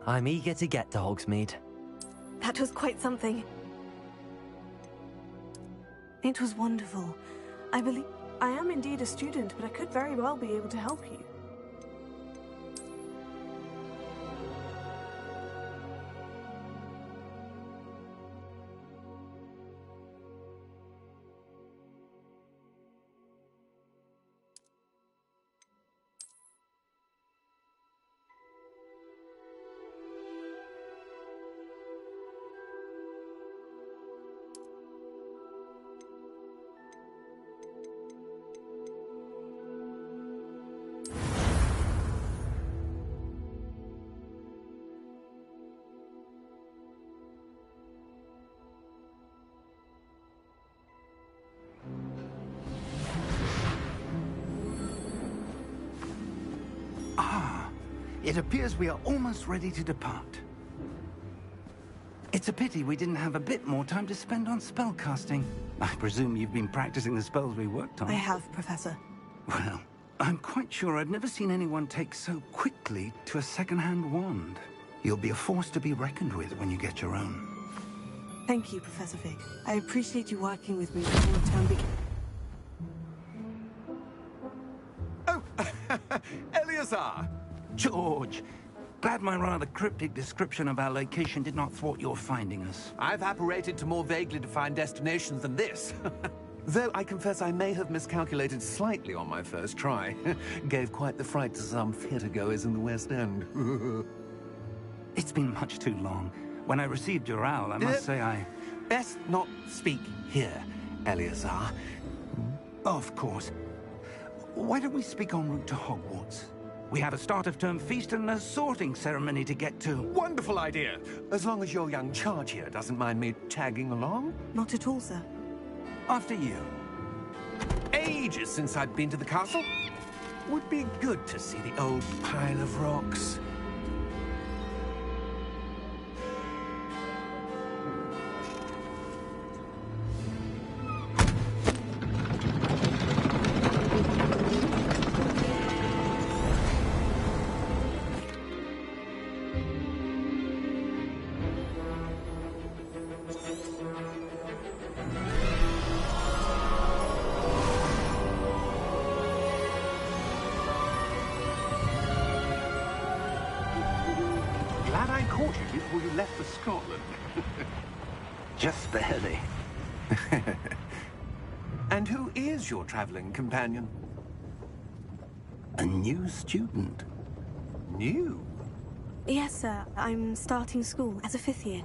I'm eager to get to Hogsmeade. That was quite something. It was wonderful. I believe I am indeed a student, but I could very well be able to help you. It appears we are almost ready to depart. It's a pity we didn't have a bit more time to spend on spellcasting. I presume you've been practicing the spells we worked on. I have, Professor. Well, I'm quite sure I've never seen anyone take so quickly to a second-hand wand. You'll be a force to be reckoned with when you get your own. Thank you, Professor Fig. I appreciate you working with me before the term begins. Oh, Eleazar! George, glad my rather cryptic description of our location did not thwart your finding us. I've apparated to more vaguely defined destinations than this. Though I confess I may have miscalculated slightly on my first try. Gave quite the fright to some theatre-goers in the West End. It's been much too long. When I received your owl, I must say I... Best not speak here, Eleazar. Of course. Why don't we speak en route to Hogwarts? We have a start-of-term feast and a sorting ceremony to get to. Wonderful idea! As long as your young charge here doesn't mind me tagging along. Not at all, sir. After you. Ages since I'd been to the castle. Would be good to see the old pile of rocks. Glad I caught you before you left for Scotland. Just barely. And who is your traveling companion? A new student. New? Yes, sir. I'm starting school as a 5th year.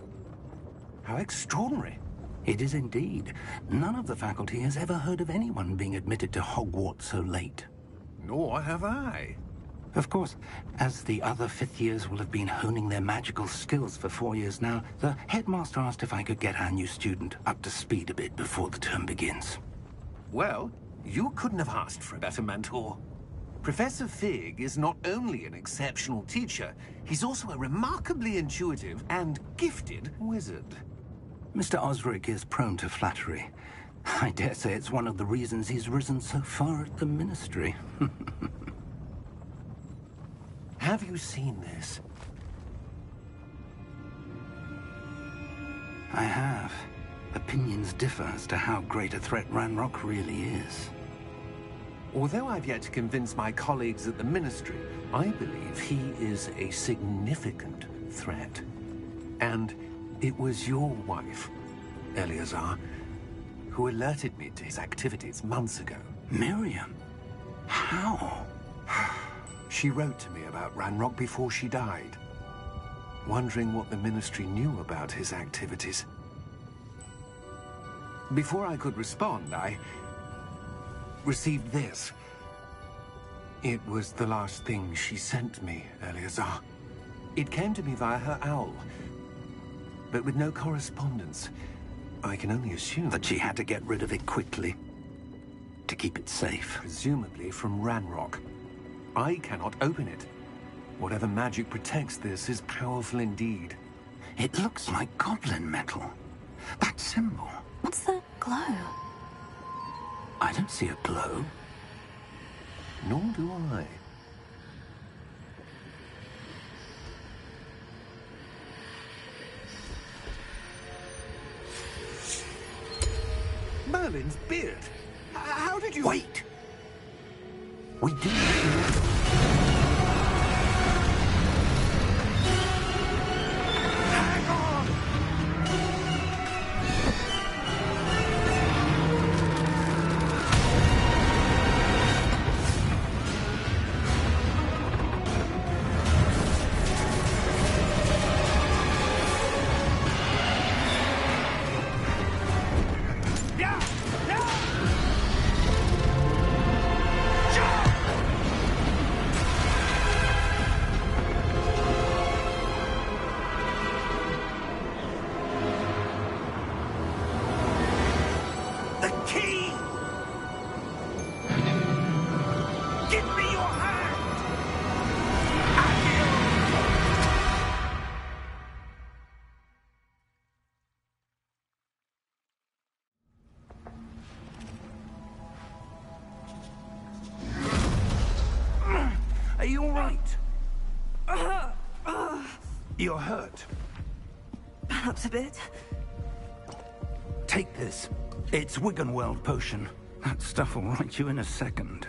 How extraordinary. It is indeed. None of the faculty has ever heard of anyone being admitted to Hogwarts so late. Nor have I. Of course, as the other 5th years will have been honing their magical skills for 4 years now, the headmaster asked if I could get our new student up to speed a bit before the term begins. Well, you couldn't have asked for a better mentor. Professor Fig is not only an exceptional teacher, he's also a remarkably intuitive and gifted wizard. Mr. Osric is prone to flattery. I dare say it's one of the reasons he's risen so far at the Ministry. Have you seen this? I have. Opinions differ as to how great a threat Ranrock really is. Although I've yet to convince my colleagues at the Ministry, I believe he is a significant threat. And it was your wife, Eleazar, who alerted me to his activities months ago. Miriam? How? She wrote to me about Ranrock before she died, wondering what the Ministry knew about his activities. Before I could respond, I received this. It was the last thing she sent me, Eleazar. It came to me via her owl, but with no correspondence. I can only assume That she had to get rid of it quickly, to keep it safe. presumably from Ranrock. I cannot open it. Whatever magic protects this is powerful indeed. It looks like goblin metal. That symbol. What's that glow? I don't see a glow. Nor do I. Merlin's beard. How did you... Wait! We didn't... Are you all right? You're hurt. Perhaps a bit. Take this. It's Wiggenweld potion. That stuff will right you in a second.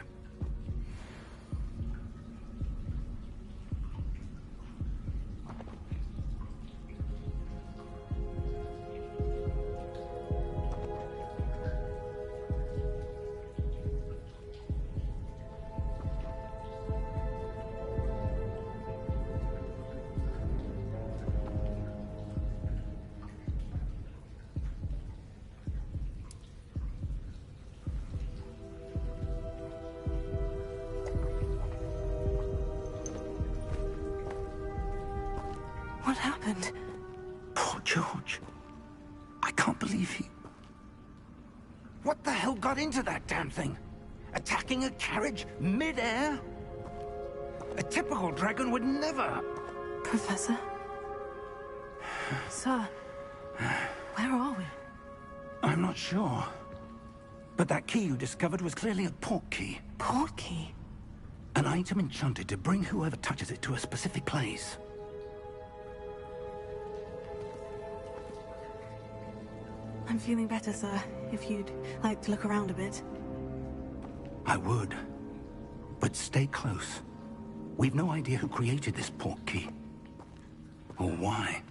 What happened? Poor George. I can't believe he... What the hell got into that damn thing? Attacking a carriage mid-air? A typical dragon would never... Professor? Sir, where are we? I'm not sure. But that key you discovered was clearly a port key. Port key? An item enchanted to bring whoever touches it to a specific place. I'm feeling better, sir. If you'd like to look around a bit. I would. But stay close. We've no idea who created this port key. Or why.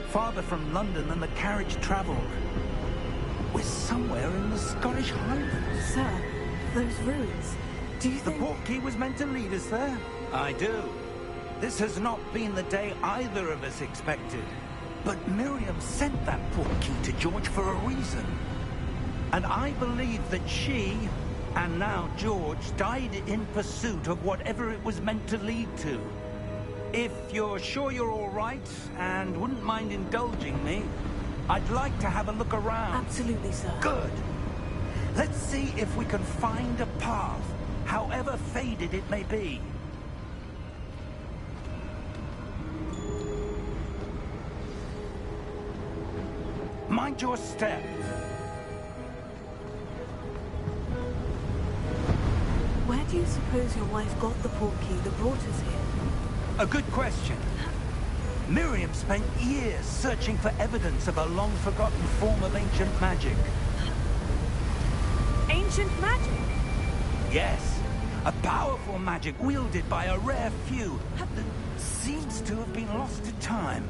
Farther from London than the carriage travelled. We're somewhere in the Scottish Highlands. Sir, those ruins. Do you think... The port key was meant to lead us there? I do. This has not been the day either of us expected. But Miriam sent that port key to George for a reason. And I believe that she, and now George, died in pursuit of whatever it was meant to lead to. If you're sure you're all right, and wouldn't mind indulging me, I'd like to have a look around. Absolutely, sir. Good. Let's see if we can find a path, however faded it may be. Mind your step. Where do you suppose your wife got the port key that brought us here? A good question. Miriam spent years searching for evidence of a long-forgotten form of ancient magic. Ancient magic? Yes. A powerful magic wielded by a rare few that seems to have been lost to time.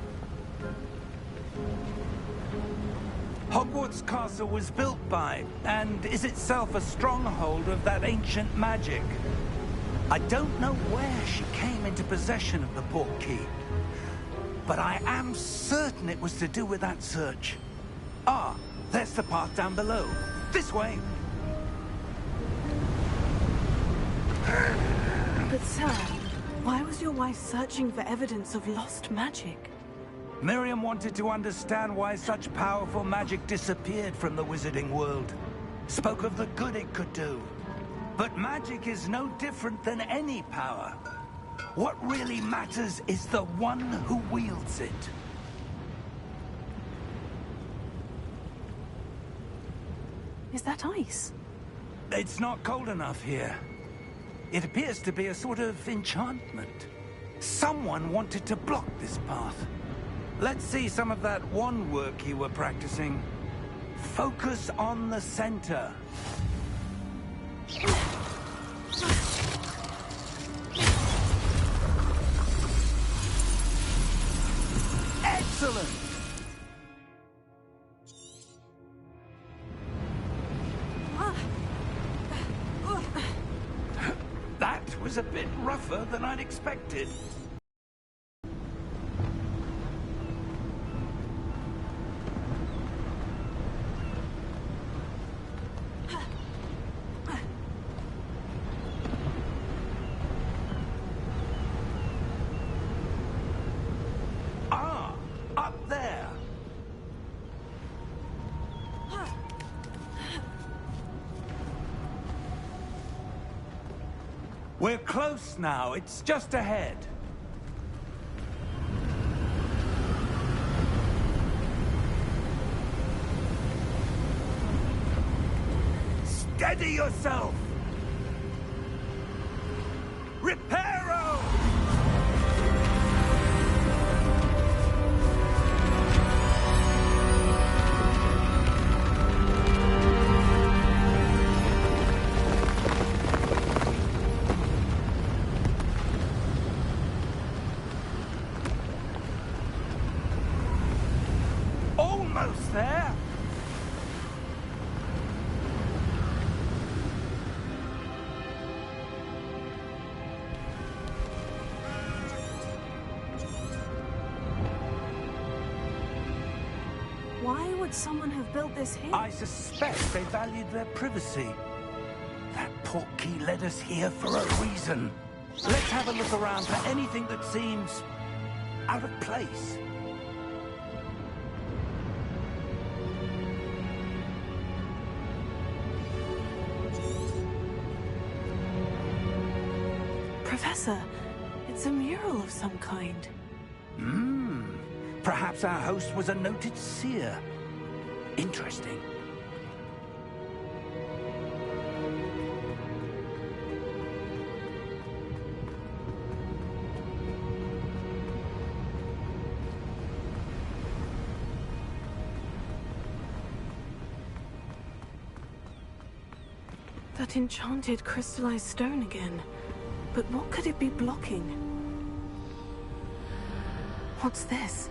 Hogwarts Castle was built by, and is itself a stronghold of that ancient magic. I don't know where she came into possession of the port key, but I am certain it was to do with that search. Ah, there's the path down below. This way. But sir, why was your wife searching for evidence of lost magic? Miriam wanted to understand why such powerful magic disappeared from the wizarding world. Spoke of the good it could do. But magic is no different than any power. What really matters is the one who wields it. Is that ice? It's not cold enough here. It appears to be a sort of enchantment. Someone wanted to block this path. Let's see some of that wand work you were practicing. Focus on the center. Excellent! That was a bit rougher than I'd expected. Ah, up there. We're close now. It's just ahead. Steady yourself! Reparo! Almost there! Why would someone have built this here? I suspect they valued their privacy. That portkey led us here for a reason. Let's have a look around for anything that seems out of place. Professor, it's a mural of some kind. Perhaps our host was a noted seer. Interesting. That enchanted crystallized stone again. But what could it be blocking? What's this?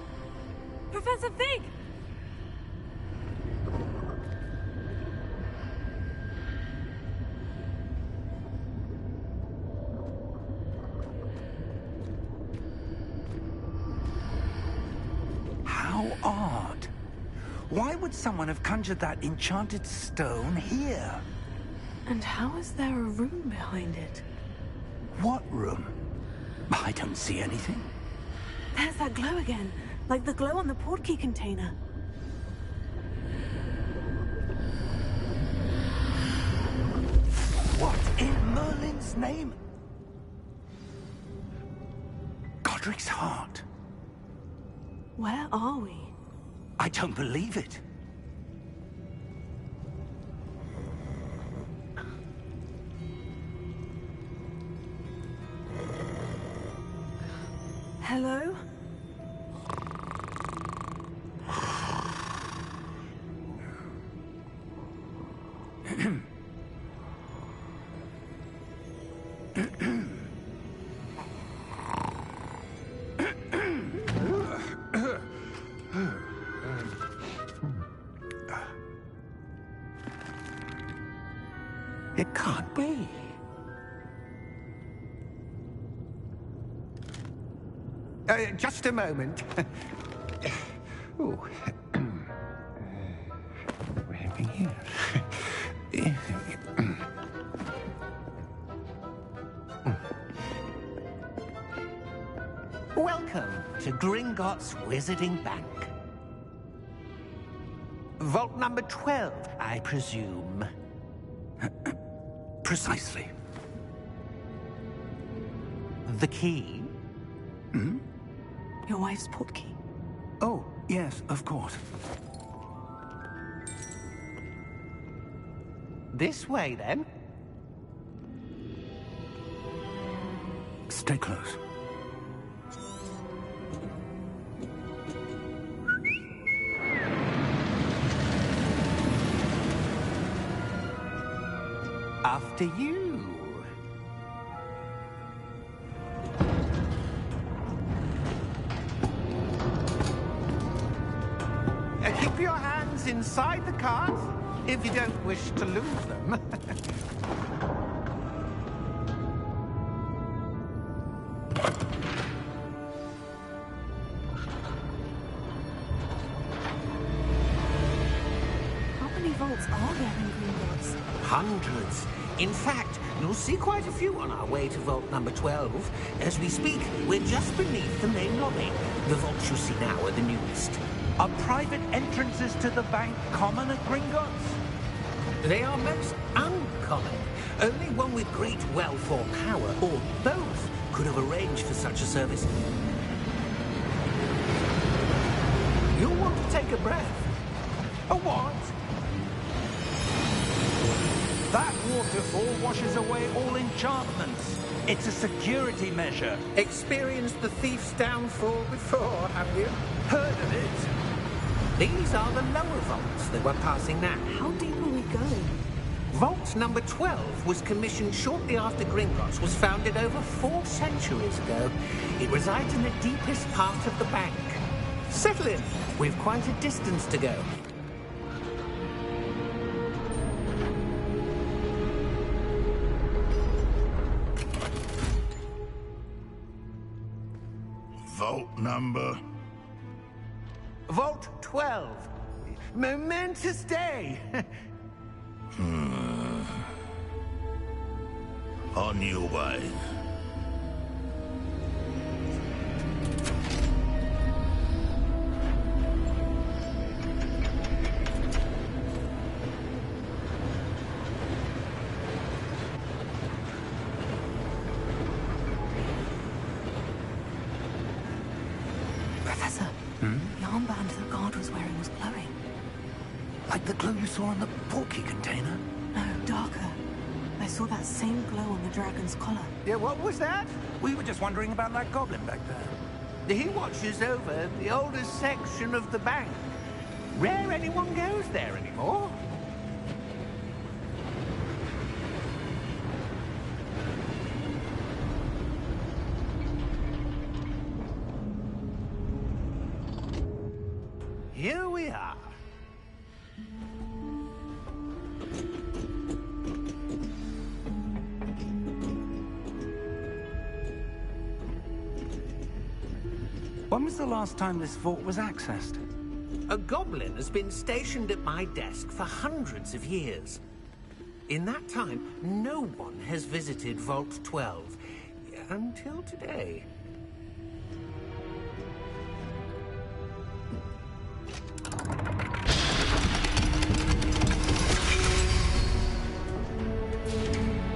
Professor Fig! How odd. Why would someone have conjured that enchanted stone here? And how is there a room behind it? What room? I don't see anything. There's that glow again, like the glow on the portkey container. What in Merlin's name? Godric's heart. Where are we? I don't believe it. Hello? It can't be. Just a moment. Oh. Where are we here? Welcome to Gringotts Wizarding Bank. Vault number 12, I presume. Precisely. The key? Your wife's portkey. Oh, yes, of course. This way, then. Stay close. After you. Keep your hands inside the cart if you don't wish to lose them. How many vaults are there in Gringotts? Hundreds. In fact, you'll see quite a few on our way to vault number 12. As we speak, we're just beneath the main lobby. The vaults you see now are the newest. Are private entrances to the bank common at Gringotts? They are most uncommon. Only one with great wealth or power, or both, could have arranged for such a service. You'll want to take a breath. A what? That waterfall washes away all enchantments. It's a security measure. Experienced the thief's downfall before, have you? Heard of it? These are the lower vaults that we're passing now. How deep are we going? Vault number 12 was commissioned shortly after Gringotts was founded over 4 centuries ago. It resides in the deepest part of the bank. Settle in. We've quite a distance to go. Vault number... Vault 12. Momentous day. On your way. Professor, the armband the guard was wearing was glowing. Like the glow you saw on the portkey container? No, darker. I saw that same glow on the dragon's collar. Yeah, what was that? We were just wondering about that goblin back there. He watches over the oldest section of the bank. Rare anyone goes there anymore. Here we are. When was the last time this vault was accessed? A goblin has been stationed at my desk for hundreds of years. In that time, no one has visited Vault 12 until today.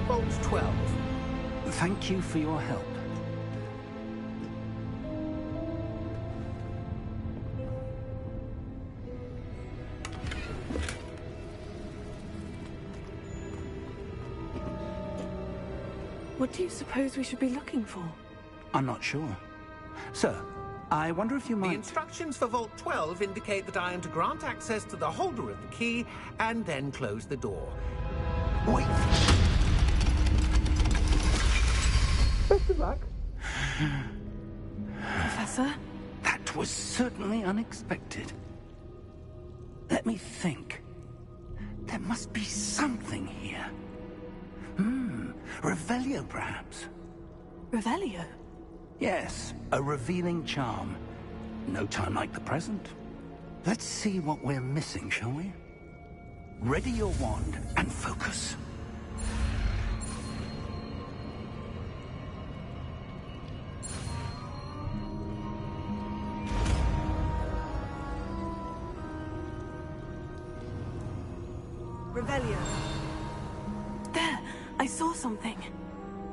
Vault 12. Thank you for your help. What do you suppose we should be looking for? I'm not sure. Sir, I wonder if you The might... instructions for Vault 12 indicate that I am to grant access to the holder of the key and then close the door. Wait! Best of luck. Professor? That was certainly unexpected. Let me think. There must be something here. Revelio, perhaps? Revelio? Yes, a revealing charm. No time like the present. Let's see what we're missing, shall we? Ready your wand and focus. Revelio. There! I saw something.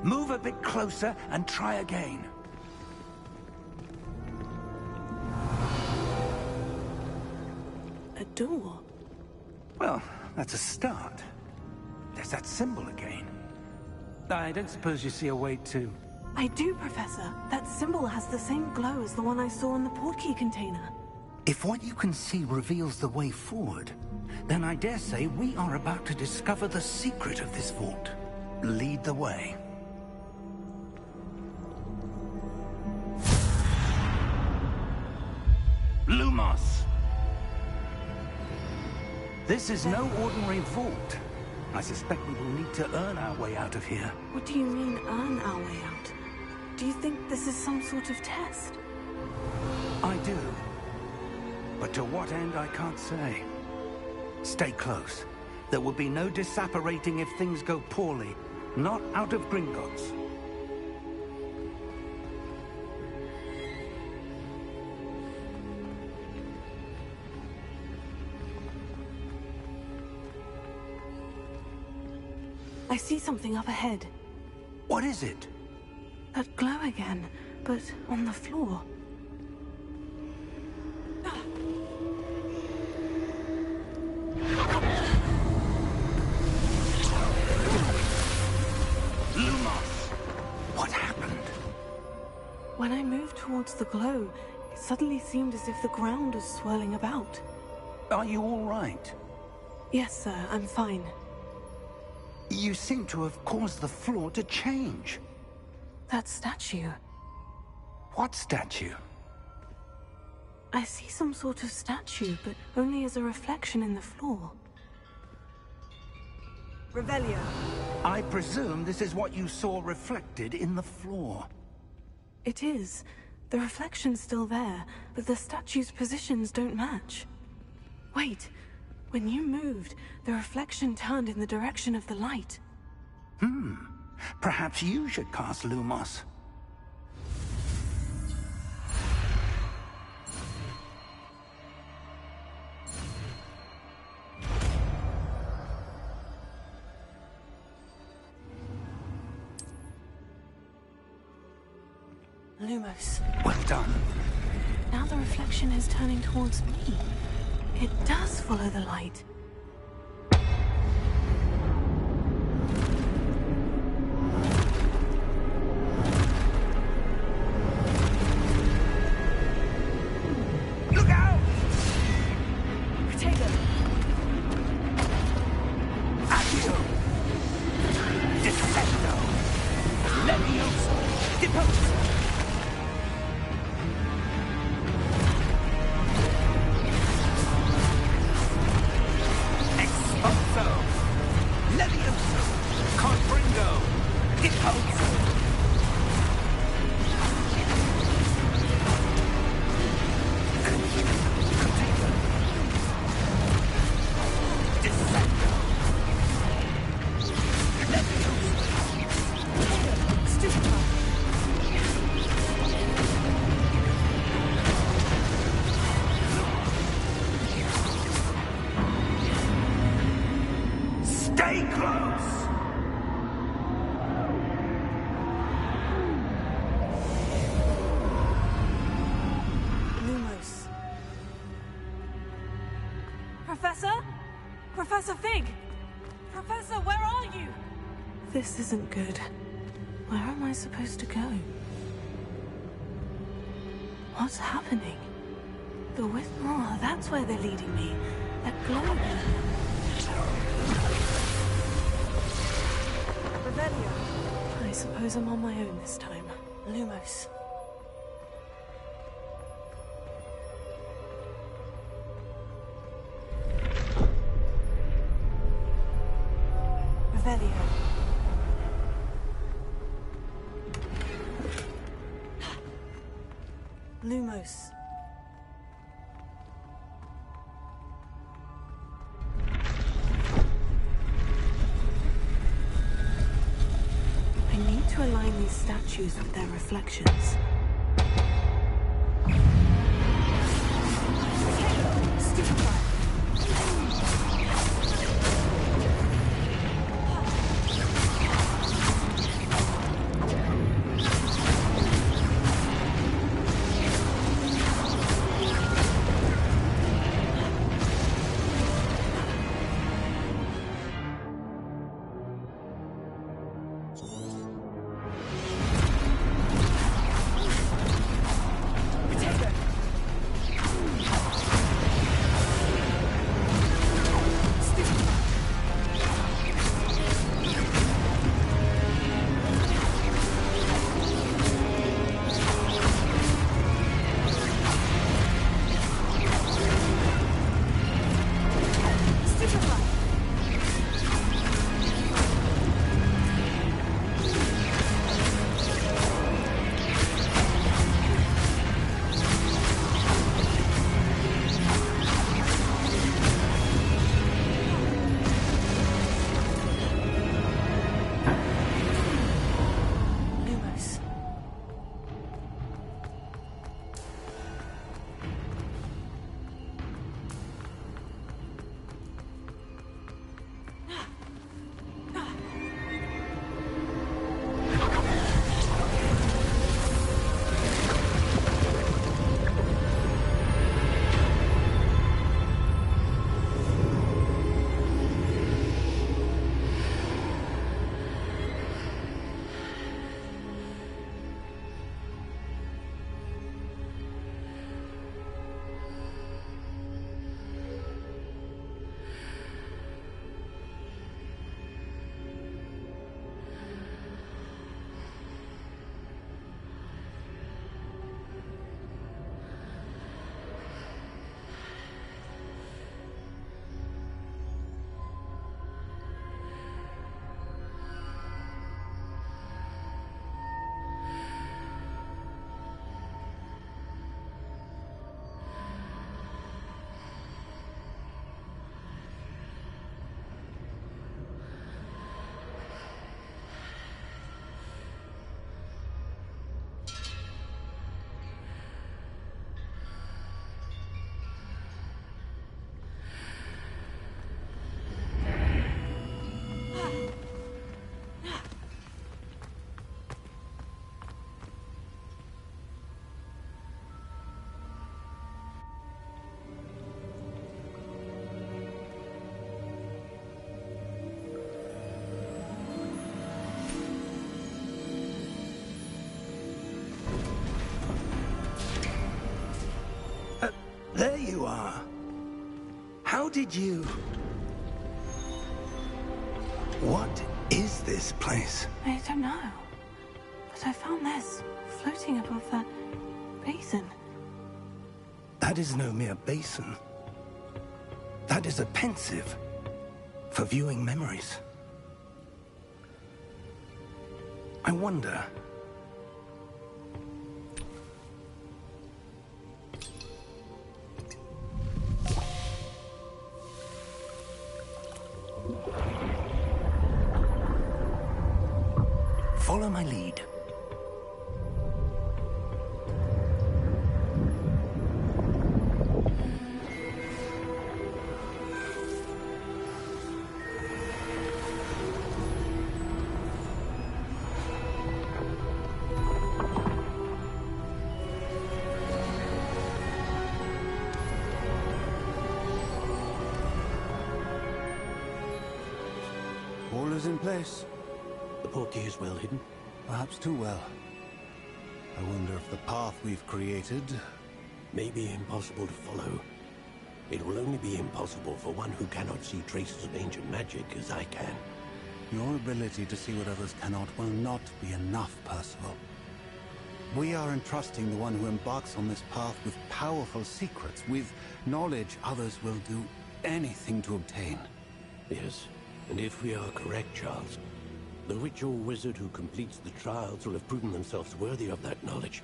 Move a bit closer and try again. A door? Well, that's a start. There's that symbol again. I don't suppose you see a way to... I do, Professor. That symbol has the same glow as the one I saw in the portkey container. If what you can see reveals the way forward, then I dare say we are about to discover the secret of this vault. Lead the way. Lumos! This is no ordinary vault. I suspect we will need to earn our way out of here. What do you mean, earn our way out? Do you think this is some sort of test? I do. But to what end, I can't say. Stay close. There will be no disapparating if things go poorly. Not out of Gringotts. I see something up ahead. What is it? That glow again, but on the floor. Lumos! What happened? When I moved towards the glow, it suddenly seemed as if the ground was swirling about. Are you all right? Yes, sir, I'm fine. You seem to have caused the floor to change. That statue. What statue? I see some sort of statue, but only as a reflection in the floor. Revelio. I presume this is what you saw reflected in the floor. It is. The reflection's still there, but the statue's positions don't match. Wait. When you moved, the reflection turned in the direction of the light. Perhaps you should cast Lumos. Lumos. Well done. Now the reflection is turning towards me. It does follow the light. Look out! Potato! Accio! Defecto! Levioso! Deposo! Levioso! Confringo! Deposo! Potato! Defecto! Levioso! Stupefy! Stay close! Lumos. Professor? Professor Fig! Professor, where are you? This isn't good. Where am I supposed to go? What's happening? The withdrawer, that's where they're leading me. That glow again. Revelio. I suppose I'm on my own this time. Lumos. Revelio. Lumos. I need to align these statues with their reflections. There you are. How did you... What is this place? I don't know. But I found this floating above that basin. That is no mere basin. That is a pensive for viewing memories. I wonder... Follow my lead. All is in place. The portkey is well hidden. Perhaps too well. I wonder if the path we've created... May be impossible to follow. It will only be impossible for one who cannot see traces of ancient magic as I can. Your ability to see what others cannot will not be enough, Percival. We are entrusting the one who embarks on this path with powerful secrets, with knowledge others will do anything to obtain. Yes, and if we are correct, Charles, the witch or wizard who completes the trials will have proven themselves worthy of that knowledge,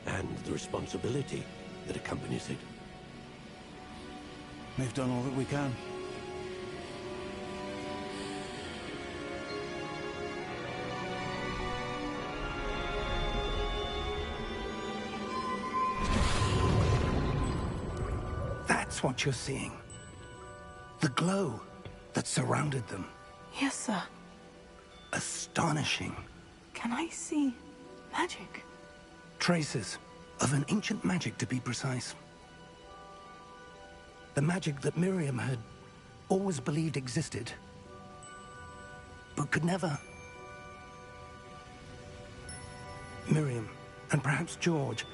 and the responsibility that accompanies it. We've done all that we can. That's what you're seeing. The glow that surrounded them. Yes, sir. Astonishing. Can I see magic? Traces of an ancient magic, to be precise. The magic that Miriam had always believed existed, but could never. Miriam, and perhaps George,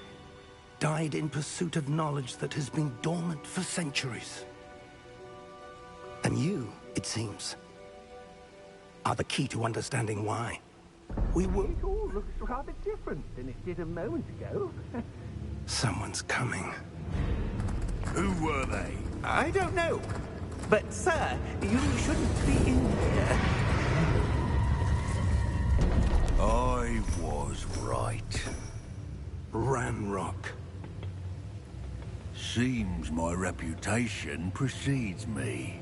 died in pursuit of knowledge that has been dormant for centuries. And you, it seems, are the key to understanding why. It all looks rather different than it did a moment ago. Someone's coming. Who were they? I don't know. But, sir, you shouldn't be in here. I was right. Ranrock. Seems my reputation precedes me.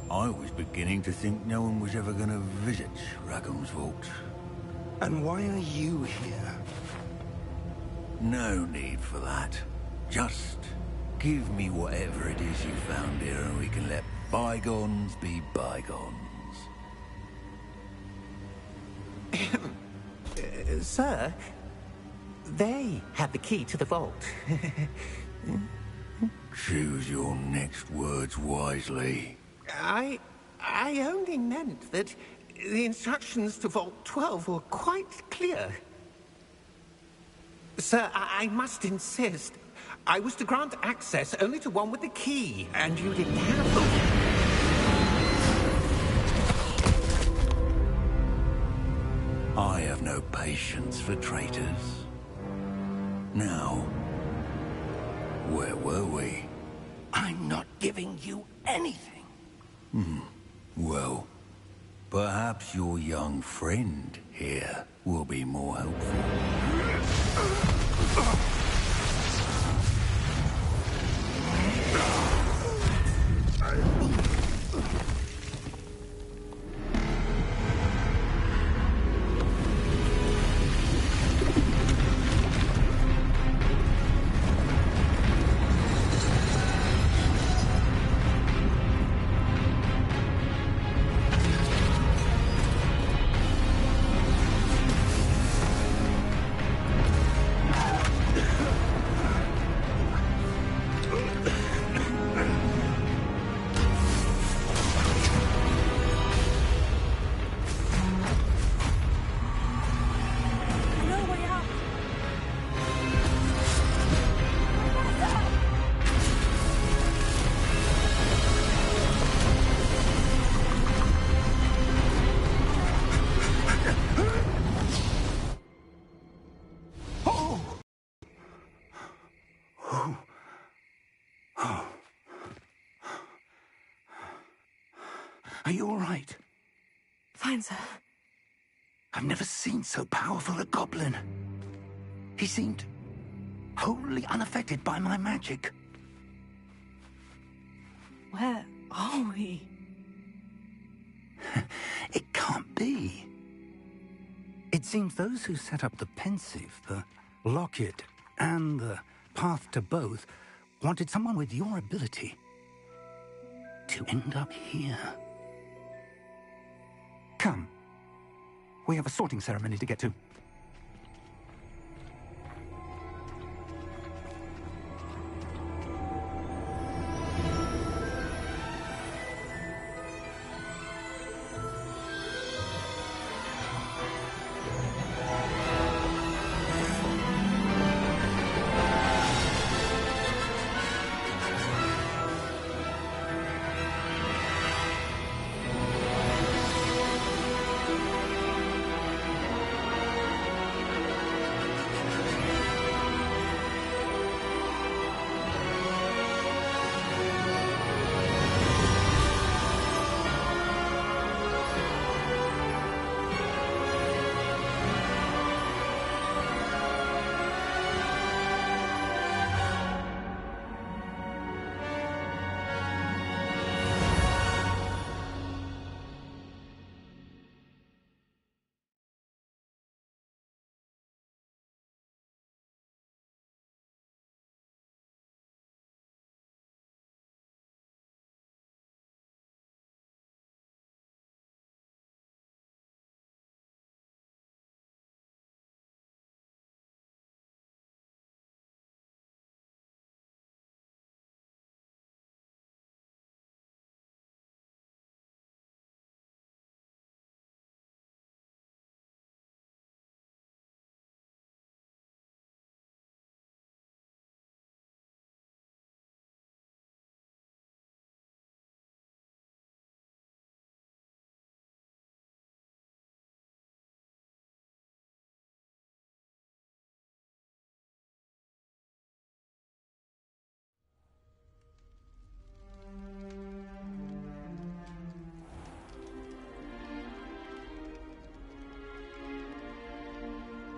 I was beginning to think no one was ever going to visit Rackham's vault. And why are you here? No need for that. Just give me whatever it is you found here and we can let bygones be bygones. Sir, they have the key to the vault. Choose your next words wisely. I only meant that the instructions to Vault 12 were quite clear. Sir, I must insist. I was to grant access only to one with the key, and you didn't have them. I have no patience for traitors. Now, where were we? I'm not giving you anything. Well, perhaps your young friend here will be more helpful. Are you all right? Fine, sir. I've never seen so powerful a goblin. He seemed wholly unaffected by my magic. Where are we? It can't be. It seems those who set up the pensive, the locket, and the path to both wanted someone with your ability to end up here. Come. We have a sorting ceremony to get to.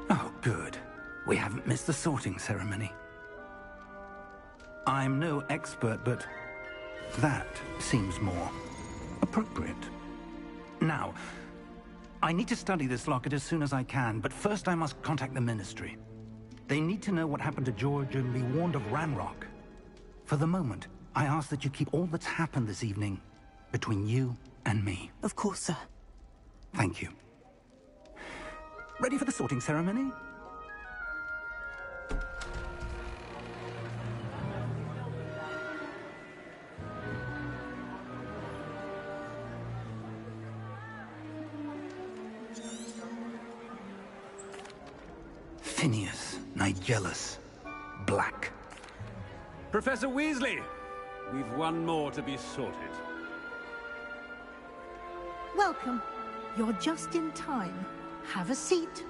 Oh, good. We haven't missed the sorting ceremony. I'm no expert, but that seems more appropriate. Now, I need to study this locket as soon as I can, but first I must contact the Ministry. They need to know what happened to George and be warned of Ranrock. For the moment, I ask that you keep all that's happened this evening between you and me. Of course, sir. Thank you. Ready for the sorting ceremony? Phineas, Nigellus, Black. Professor Weasley, we've one more to be sorted. Welcome. You're just in time. Have a seat.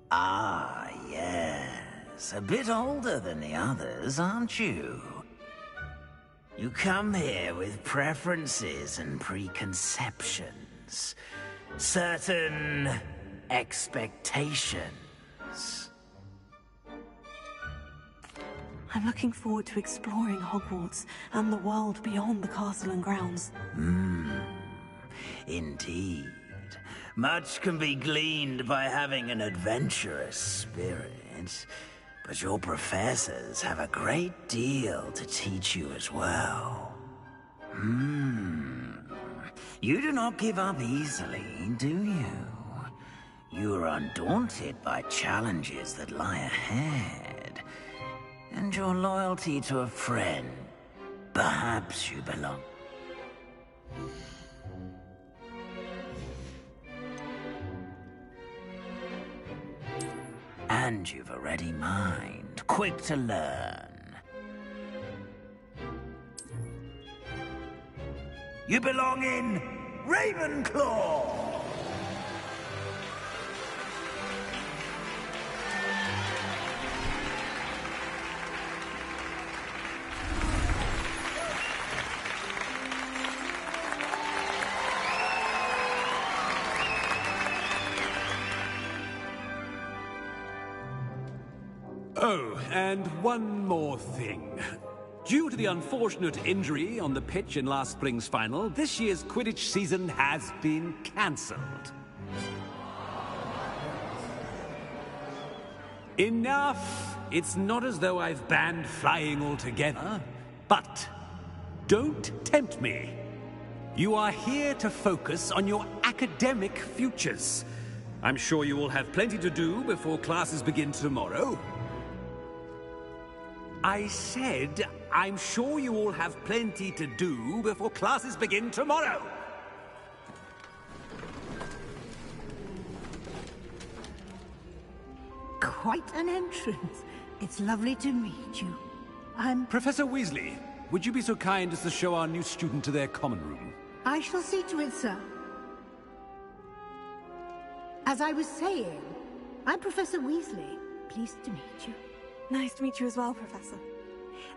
Ah, yes. A bit older than the others, aren't you? You come here with preferences and preconceptions. Certain expectations. I'm looking forward to exploring Hogwarts and the world beyond the castle and grounds. Indeed. Much can be gleaned by having an adventurous spirit, but your professors have a great deal to teach you as well. You do not give up easily, do you? You are undaunted by challenges that lie ahead. And your loyalty to a friend, perhaps you belong. And you've a ready mind, quick to learn. You belong in Ravenclaw! Oh, and one more thing. Due to the unfortunate injury on the pitch in last spring's final, this year's Quidditch season has been cancelled. Enough! It's not as though I've banned flying altogether, but don't tempt me. You are here to focus on your academic futures. I'm sure you will have plenty to do before classes begin tomorrow. I said, I'm sure you all have plenty to do before classes begin tomorrow. Quite an entrance. It's lovely to meet you. Professor Weasley, would you be so kind as to show our new student to their common room? I shall see to it, sir. As I was saying, I'm Professor Weasley. Pleased to meet you. Nice to meet you as well, Professor.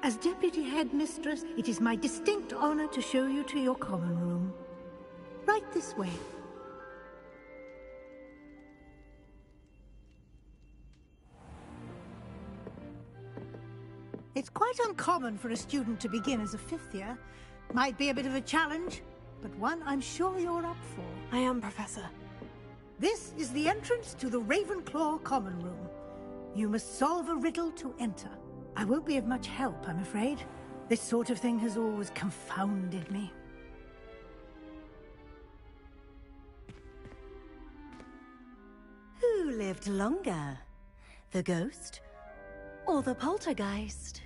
As Deputy Headmistress, it is my distinct honor to show you to your common room. Right this way. It's quite uncommon for a student to begin as a fifth year. Might be a bit of a challenge, but one I'm sure you're up for. I am, Professor. This is the entrance to the Ravenclaw common room. You must solve a riddle to enter. I won't be of much help, I'm afraid. This sort of thing has always confounded me. Who lived longer? The ghost or the poltergeist?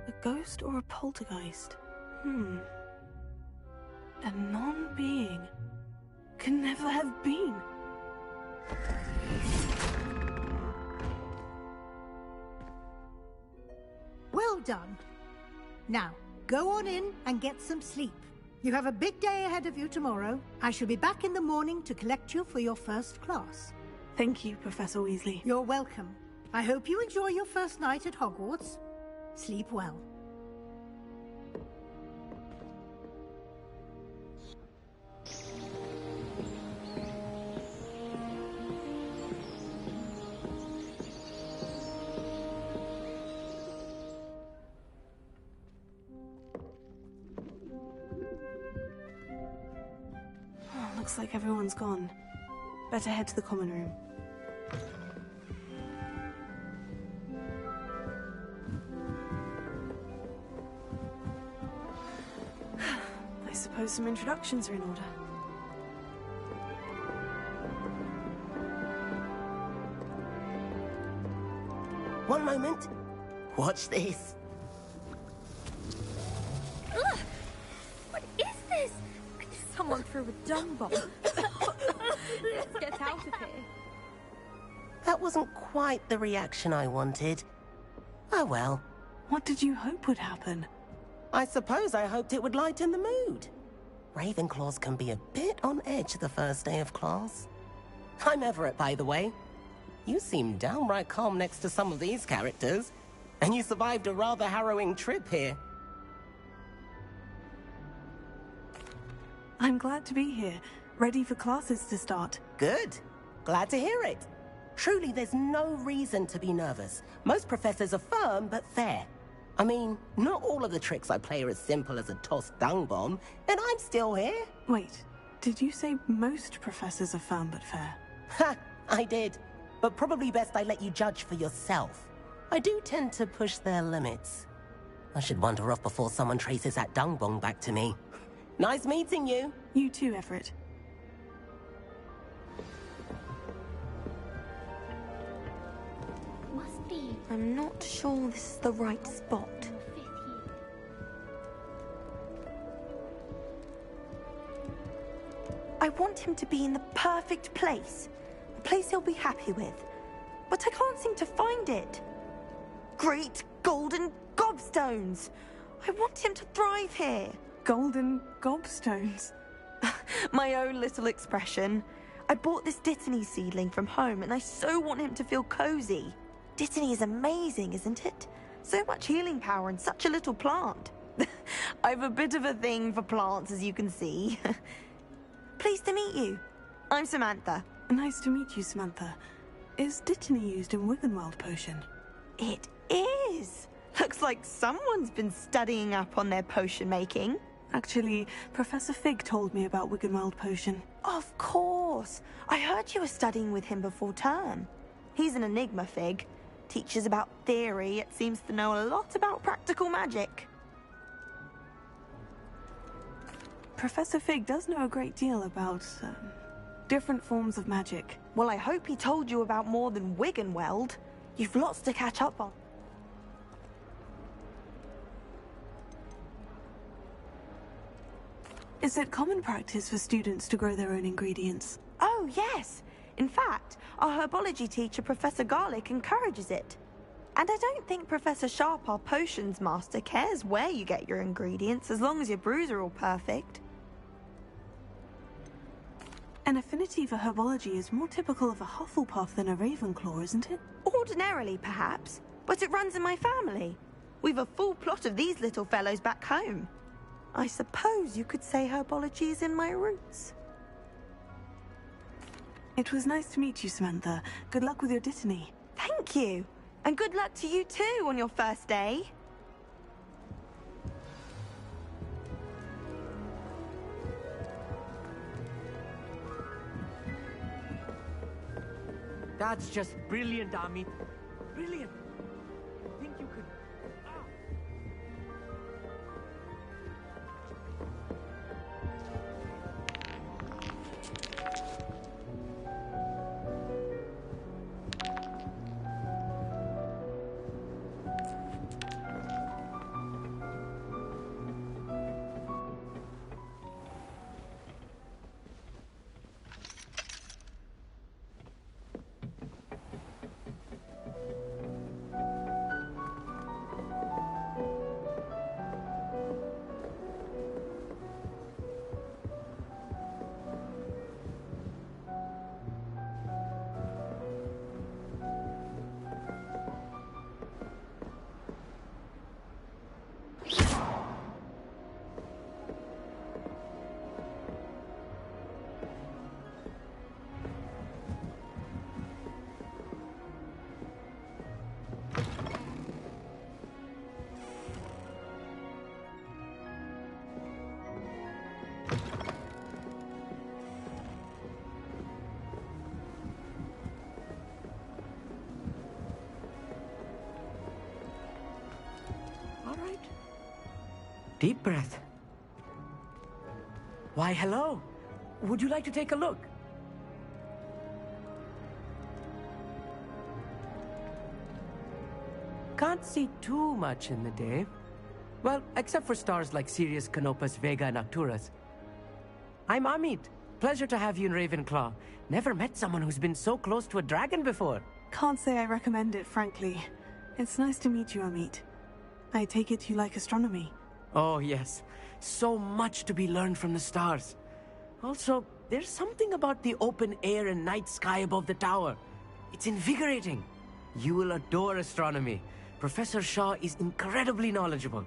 A ghost or a poltergeist? A non-being can never have been. Well done. Now, go on in and get some sleep. You have a big day ahead of you tomorrow. I shall be back in the morning to collect you for your first class. Thank you, Professor Weasley. You're welcome. I hope you enjoy your first night at Hogwarts. Sleep well. Looks like everyone's gone. Better head to the common room. I suppose some introductions are in order. One moment. Watch this. Ugh! What is this? Someone threw a dung bomb. Let's get out of here. That wasn't quite the reaction I wanted. Oh well. What did you hope would happen? I suppose I hoped it would lighten the mood. Ravenclaws can be a bit on edge the first day of class. I'm Everett, by the way. You seem downright calm next to some of these characters, and you survived a rather harrowing trip here. I'm glad to be here, ready for classes to start. Good. Glad to hear it. Truly, there's no reason to be nervous. Most professors are firm but fair. I mean, not all of the tricks I play are as simple as a tossed dung bomb, and I'm still here. Wait, did you say most professors are firm but fair? Ha! I did. But probably best I let you judge for yourself. I do tend to push their limits. I should wander off before someone traces that dung bomb back to me. Nice meeting you. You too, Everett. Must be. I'm not sure this is the right spot. I want him to be in the perfect place. A place he'll be happy with. But I can't seem to find it. Great golden gobstones! I want him to thrive here. Golden gobstones? My own little expression. I bought this Dittany seedling from home, and I so want him to feel cozy. Dittany is amazing, isn't it? So much healing power in such a little plant. I've a bit of a thing for plants, as you can see. Pleased to meet you. I'm Samantha. Nice to meet you, Samantha. Is Dittany used in Wiggenweld potion? It is. Looks like someone's been studying up on their potion making. Actually, Professor Fig told me about Wiggenweld potion. Of course. I heard you were studying with him before term. He's an enigma, Fig. Teaches about theory, yet seems to know a lot about practical magic. Professor Fig does know a great deal about, different forms of magic. Well, I hope he told you about more than Wiggenweld. You've lots to catch up on. Is it common practice for students to grow their own ingredients? Oh, yes. In fact, our herbology teacher, Professor Garlick, encourages it. And I don't think Professor Sharp, our potions master, cares where you get your ingredients, as long as your brews are all perfect. An affinity for herbology is more typical of a Hufflepuff than a Ravenclaw, isn't it? Ordinarily, perhaps, but it runs in my family. We've a full plot of these little fellows back home. I suppose you could say herbology is in my roots. It was nice to meet you, Samantha. Good luck with your Dittany. Thank you. And good luck to you too on your first day. That's just brilliant, Ami. Brilliant. I think you could... Deep breath. Why, hello. Would you like to take a look? Can't see too much in the day. Well, except for stars like Sirius, Canopus, Vega, and Arcturus. I'm Amit. Pleasure to have you in Ravenclaw. Never met someone who's been so close to a dragon before. Can't say I recommend it, frankly. It's nice to meet you, Amit. I take it you like astronomy. Oh, yes. So much to be learned from the stars. Also, there's something about the open air and night sky above the tower. It's invigorating. You will adore astronomy. Professor Shaw is incredibly knowledgeable.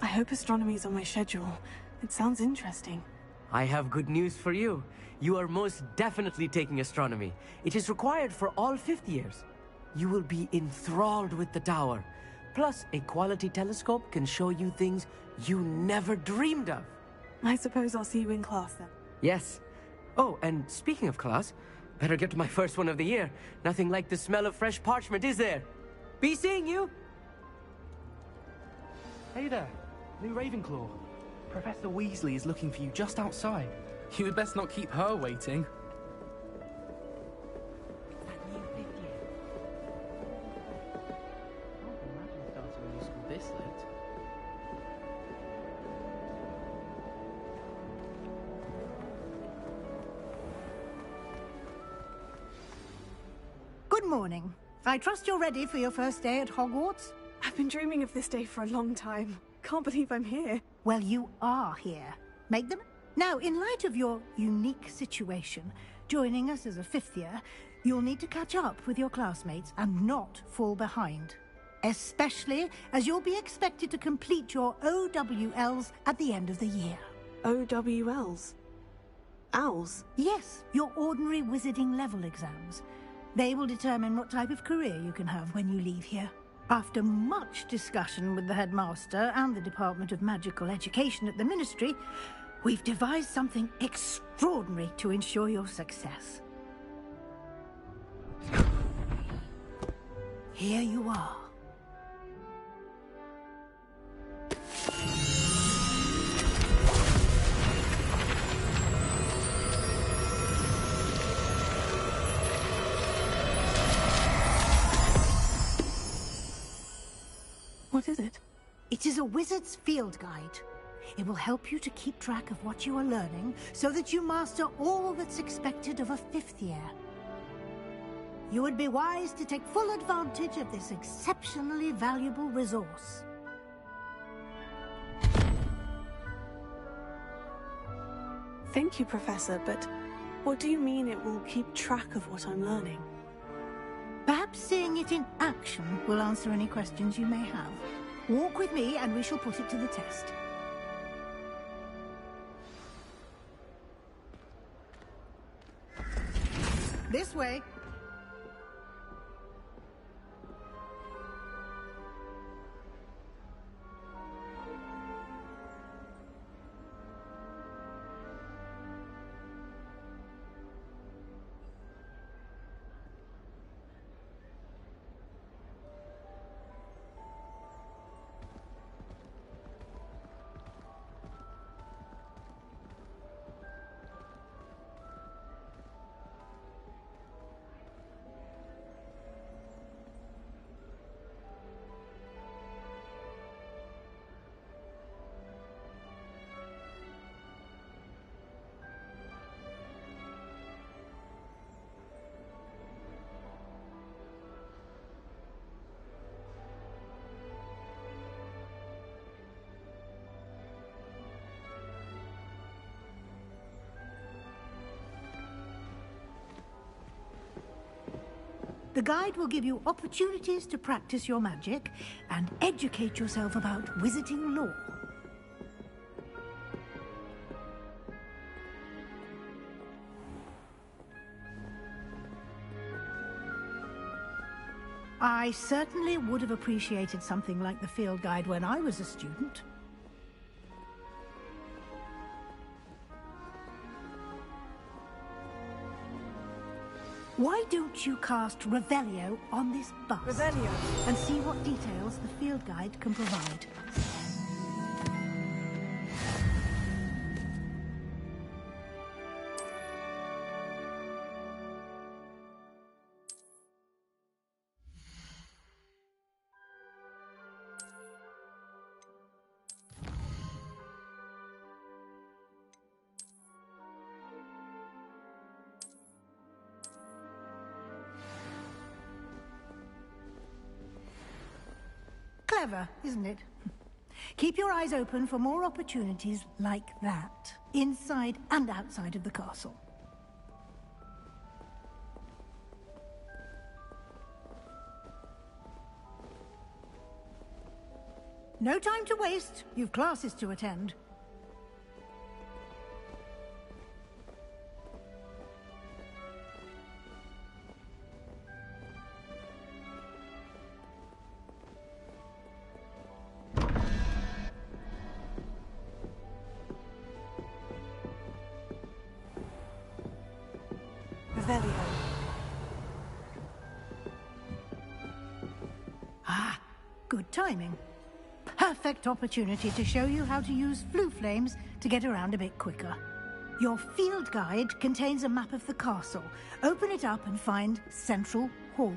I hope astronomy's on my schedule. It sounds interesting. I have good news for you. You are most definitely taking astronomy. It is required for all 5th years. You will be enthralled with the tower. Plus, a quality telescope can show you things you never dreamed of. I suppose I'll see you in class then. Yes. Oh, and speaking of class, better get to my first one of the year. Nothing like the smell of fresh parchment, is there? Be seeing you! Hey there, new Ravenclaw. Professor Weasley is looking for you just outside. You had best not keep her waiting. This late. Good morning. I trust you're ready for your first day at Hogwarts? I've been dreaming of this day for a long time. Can't believe I'm here. Well, you are here. Make them. Now, in light of your unique situation, joining us as a fifth year, you'll need to catch up with your classmates and not fall behind. Especially as you'll be expected to complete your OWLs at the end of the year. OWLs? Owls? Yes, your ordinary wizarding level exams. They will determine what type of career you can have when you leave here. After much discussion with the headmaster and the Department of Magical Education at the Ministry, we've devised something extraordinary to ensure your success. Here you are. What is it? It is a wizard's field guide. It will help you to keep track of what you are learning so that you master all that's expected of a fifth year. You would be wise to take full advantage of this exceptionally valuable resource. Thank you, Professor, but what do you mean it will keep track of what I'm learning? Perhaps seeing it in action will answer any questions you may have. Walk with me and we shall put it to the test. This way. The guide will give you opportunities to practice your magic and educate yourself about wizarding lore. I certainly would have appreciated something like the field guide when I was a student. Why don't you cast Revelio on this bus? Revelio? And see what details the field guide can provide. Clever, isn't it? Keep your eyes open for more opportunities like that, inside and outside of the castle. No time to waste. You've classes to attend. Ah, good timing. Perfect opportunity to show you how to use flue flames to get around a bit quicker. Your field guide contains a map of the castle. Open it up and find Central Hall.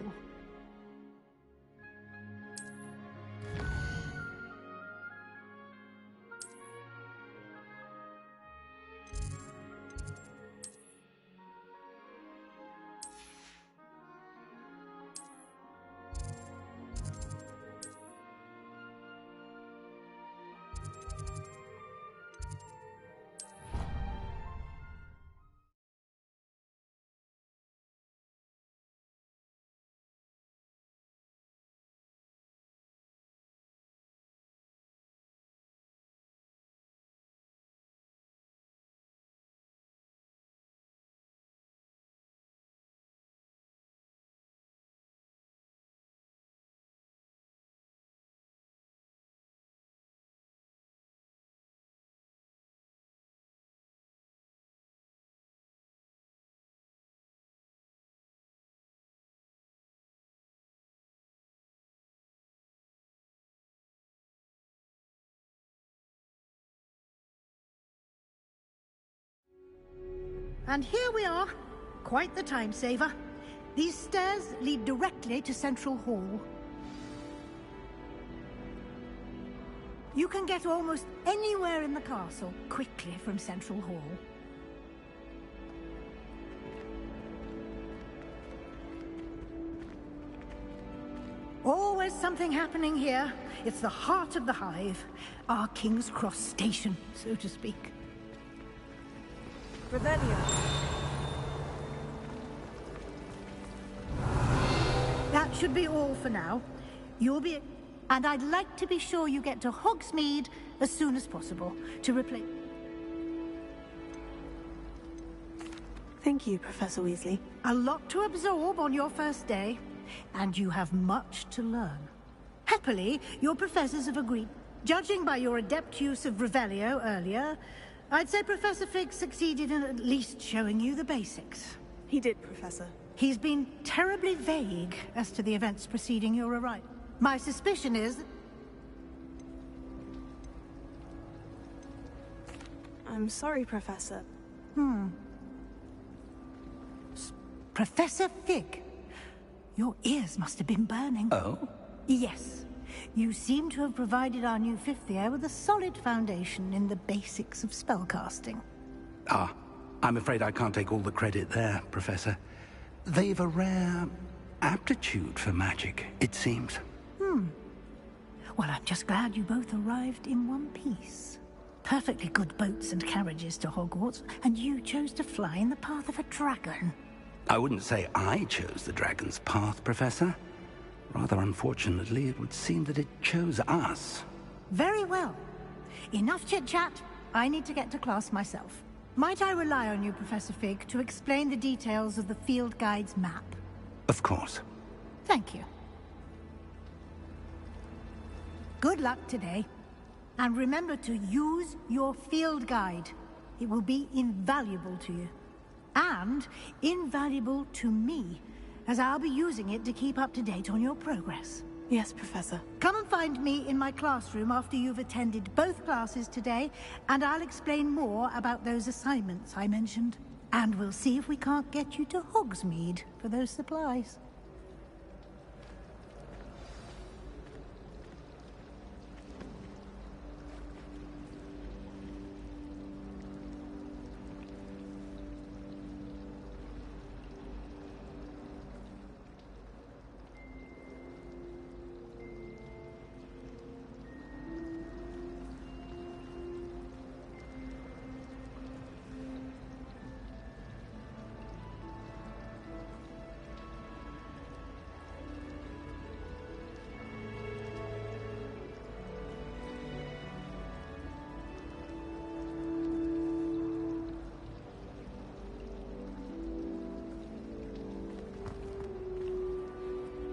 And here we are. Quite the time saver. These stairs lead directly to Central Hall. You can get almost anywhere in the castle quickly from Central Hall. Always something happening here. It's the heart of the hive. Our King's Cross station, so to speak. Revelio. That should be all for now. You'll be... And I'd like to be sure you get to Hogsmeade as soon as possible to replace... Thank you, Professor Weasley. A lot to absorb on your first day, and you have much to learn. Happily, your professors have agreed. Judging by your adept use of Revelio earlier, I'd say Professor Fig succeeded in at least showing you the basics. He did, Professor. He's been terribly vague as to the events preceding your arrival. My suspicion is... I'm sorry, Professor. Professor Fig, your ears must have been burning. Oh? Yes. You seem to have provided our new fifth year with a solid foundation in the basics of spellcasting. Ah, I'm afraid I can't take all the credit there, Professor. They've a rare aptitude for magic, it seems. Well, I'm just glad you both arrived in one piece. Perfectly good boats and carriages to Hogwarts, and you chose to fly in the path of a dragon. I wouldn't say I chose the dragon's path, Professor. Rather unfortunately, it would seem that it chose us. Very well. Enough chit-chat. I need to get to class myself. Might I rely on you, Professor Fig, to explain the details of the field guide's map? Of course. Thank you. Good luck today. And remember to use your field guide. It will be invaluable to you. And invaluable to me, as I'll be using it to keep up to date on your progress. Yes, Professor. Come and find me in my classroom after you've attended both classes today, and I'll explain more about those assignments I mentioned. And we'll see if we can't get you to Hogsmeade for those supplies.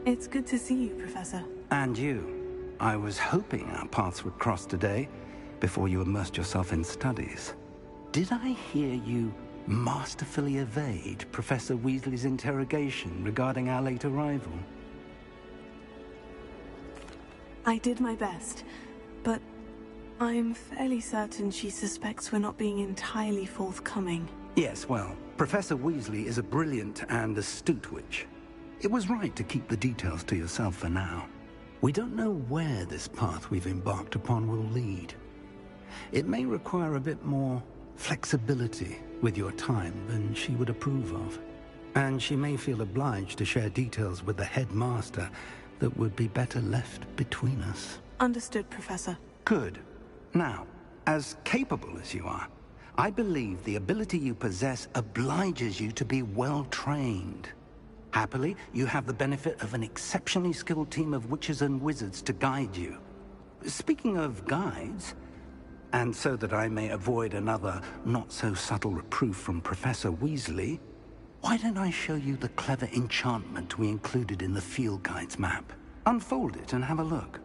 It's good to see you, Professor. And you. I was hoping our paths would cross today, before you immersed yourself in studies. Did I hear you masterfully evade Professor Weasley's interrogation regarding our late arrival? I did my best, but I'm fairly certain she suspects we're not being entirely forthcoming. Yes, well, Professor Weasley is a brilliant and astute witch. It was right to keep the details to yourself for now. We don't know where this path we've embarked upon will lead. It may require a bit more flexibility with your time than she would approve of. And she may feel obliged to share details with the headmaster that would be better left between us. Understood, Professor. Good. Now, as capable as you are, I believe the ability you possess obliges you to be well-trained. Happily, you have the benefit of an exceptionally skilled team of witches and wizards to guide you. Speaking of guides, and so that I may avoid another not-so-subtle reproof from Professor Weasley, why don't I show you the clever enchantment we included in the field guide's map? Unfold it and have a look.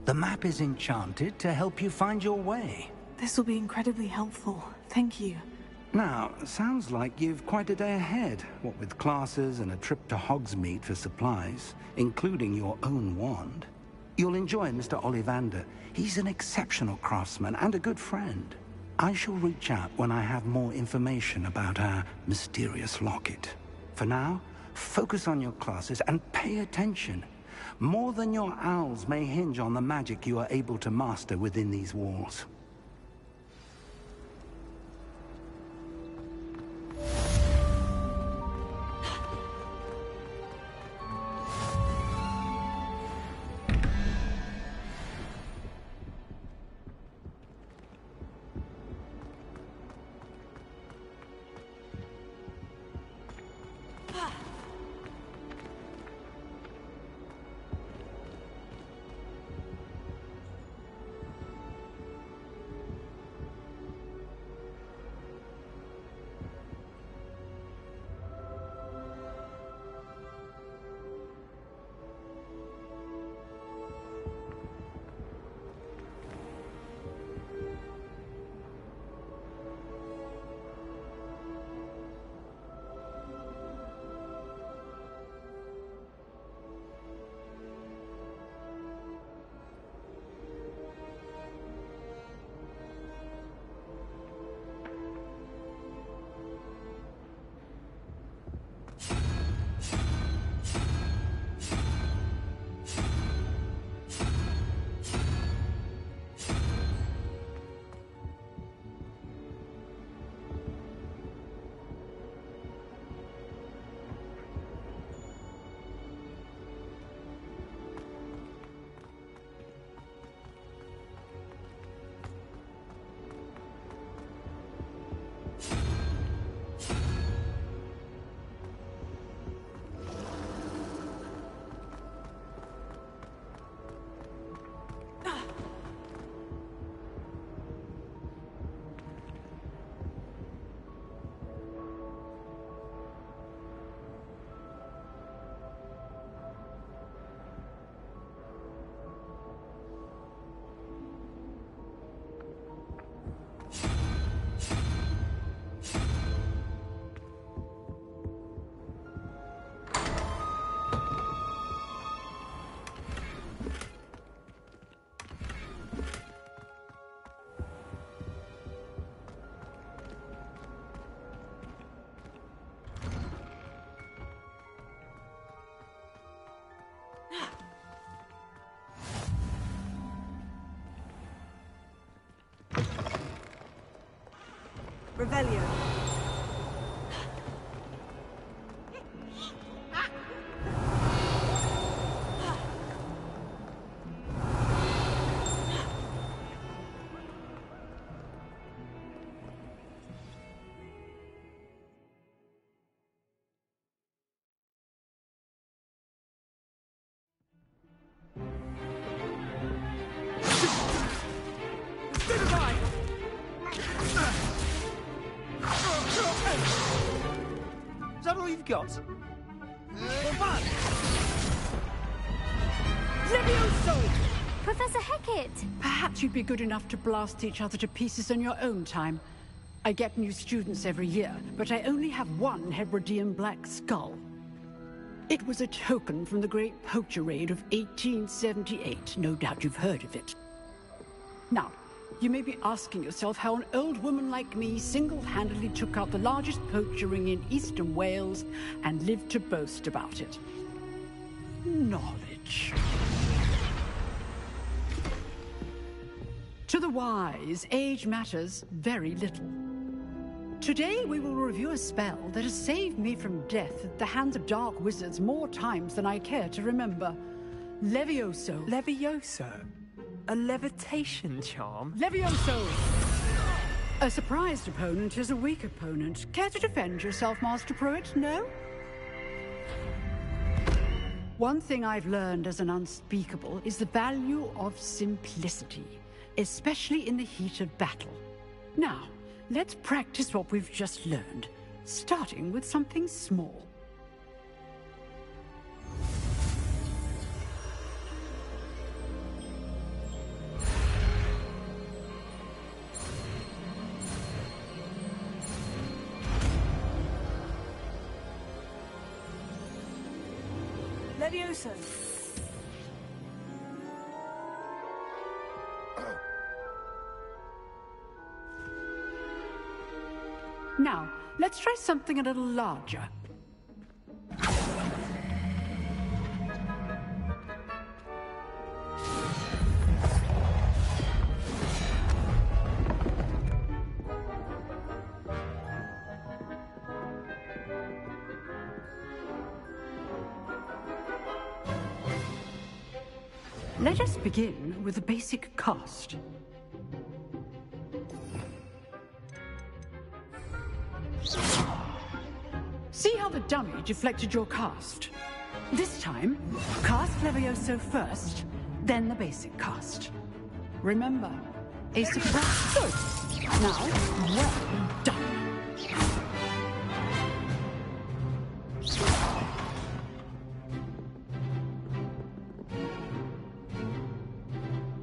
The map is enchanted to help you find your way. This will be incredibly helpful. Thank you. Now, sounds like you've quite a day ahead, what with classes and a trip to Hogsmeade for supplies, including your own wand. You'll enjoy Mr. Ollivander. He's an exceptional craftsman and a good friend. I shall reach out when I have more information about our mysterious locket. For now, focus on your classes and pay attention. More than your owls may hinge on the magic you are able to master within these walls. Revelio. Is that all you've got? Levioso! Professor Hecat! Perhaps you'd be good enough to blast each other to pieces in your own time. I get new students every year, but I only have one Hebridean black skull. It was a token from the Great Poacher Raid of 1878. No doubt you've heard of it. Now, you may be asking yourself how an old woman like me single-handedly took out the largest poacher ring in eastern Wales and lived to boast about it. Knowledge. To the wise, age matters very little. Today we will review a spell that has saved me from death at the hands of dark wizards more times than I care to remember. Levioso. Levioso? A levitation charm? Levioso! A surprised opponent is a weak opponent. Care to defend yourself, Master Pruitt? No? One thing I've learned as an unspeakable is the value of simplicity, especially in the heat of battle. Now, let's practice what we've just learned, starting with something small. Levioso. Now, let's try something a little larger. Let us begin with the basic cast. See how the dummy deflected your cast? This time, cast Levioso first, then the basic cast. Remember, a surprise. Good. Now, well done.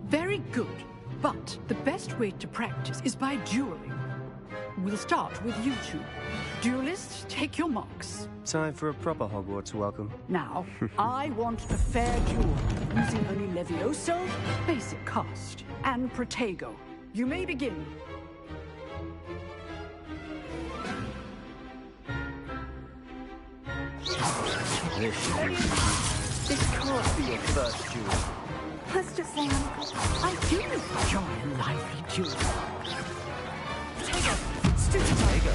Very good, but the best way to practice is by dueling. We'll start with you two. Duelists, take your marks. Time for a proper Hogwarts welcome. Now, I want a fair duel, using only Levioso, basic cast, and Protego. You may begin. This can't be your first duel. Let's just say I do enjoy a lively duel. Protego! Stupid Protego!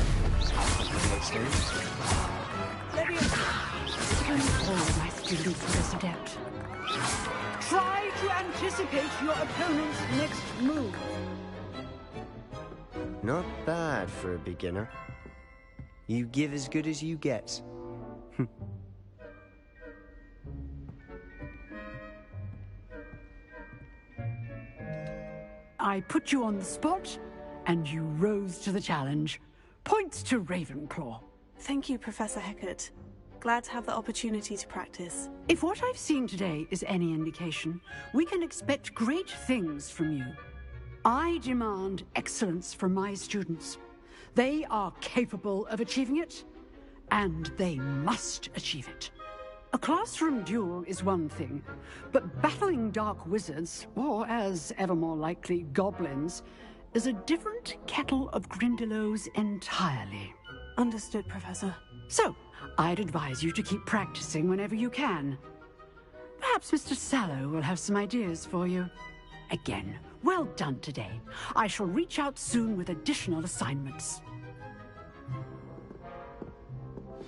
All my students are this adept. Try to anticipate your opponent's next move. Not bad for a beginner. You give as good as you get. I put you on the spot, and you rose to the challenge. Points to Ravenclaw. Thank you, Professor Hecat. Glad to have the opportunity to practice. If what I've seen today is any indication, we can expect great things from you. I demand excellence from my students. They are capable of achieving it, and they must achieve it. A classroom duel is one thing, but battling dark wizards, or as ever more likely, goblins, is a different kettle of Grindylows entirely. Understood, Professor. So, I'd advise you to keep practicing whenever you can. Perhaps Mr. Sallow will have some ideas for you. Again, well done today. I shall reach out soon with additional assignments.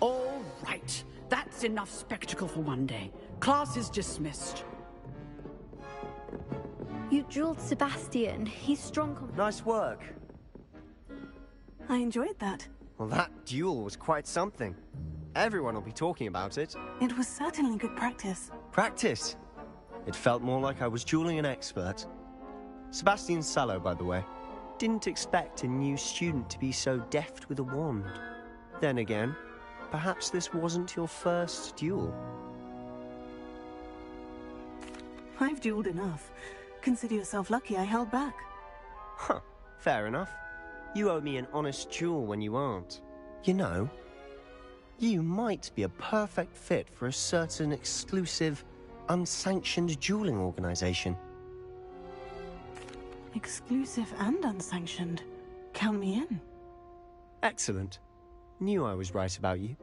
All right. That's enough spectacle for one day. Class is dismissed. You drilled Sebastian. He's strong. Nice work. I enjoyed that. Well, that duel was quite something. Everyone will be talking about it. It was certainly good practice. Practice? It felt more like I was dueling an expert. Sebastian Sallow, by the way. Didn't expect a new student to be so deft with a wand. Then again, perhaps this wasn't your first duel. I've dueled enough. Consider yourself lucky I held back. Huh, fair enough. You owe me an honest duel when you aren't. You know, you might be a perfect fit for a certain exclusive, unsanctioned dueling organization. Exclusive and unsanctioned. Count me in. Excellent. Knew I was right about you.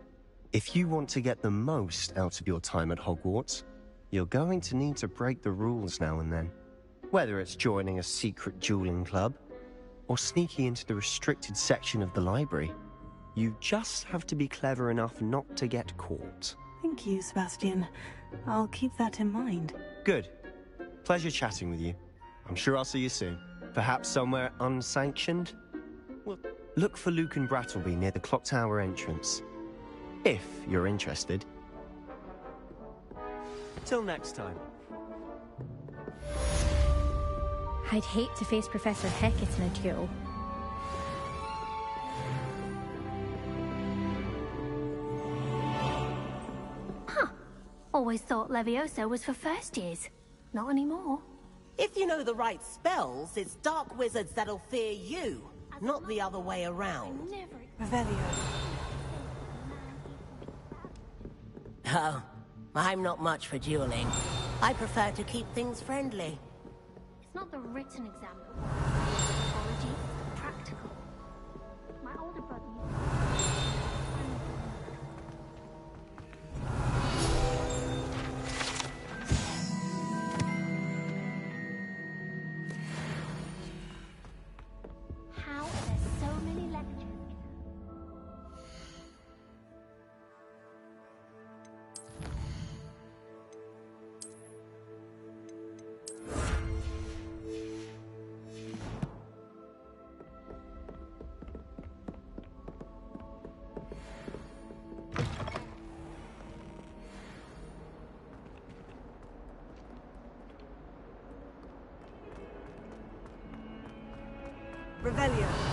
If you want to get the most out of your time at Hogwarts, you're going to need to break the rules now and then. Whether it's joining a secret dueling club, or sneaking into the restricted section of the library, you just have to be clever enough not to get caught. Thank you, Sebastian. I'll keep that in mind. Good. Pleasure chatting with you. I'm sure I'll see you soon. Perhaps somewhere unsanctioned? Well, look for Luke and Brattleby near the clock tower entrance. If you're interested. Till next time. I'd hate to face Professor Hecat in a duel. Huh. Always thought Levioso was for first years. Not anymore. If you know the right spells, it's dark wizards that'll fear you, not the other way around. Revelio. Oh, I'm not much for dueling. I prefer to keep things friendly. It's not the written exam. Psychology, it's practical. My older brother How are there so many lectures? Revelio.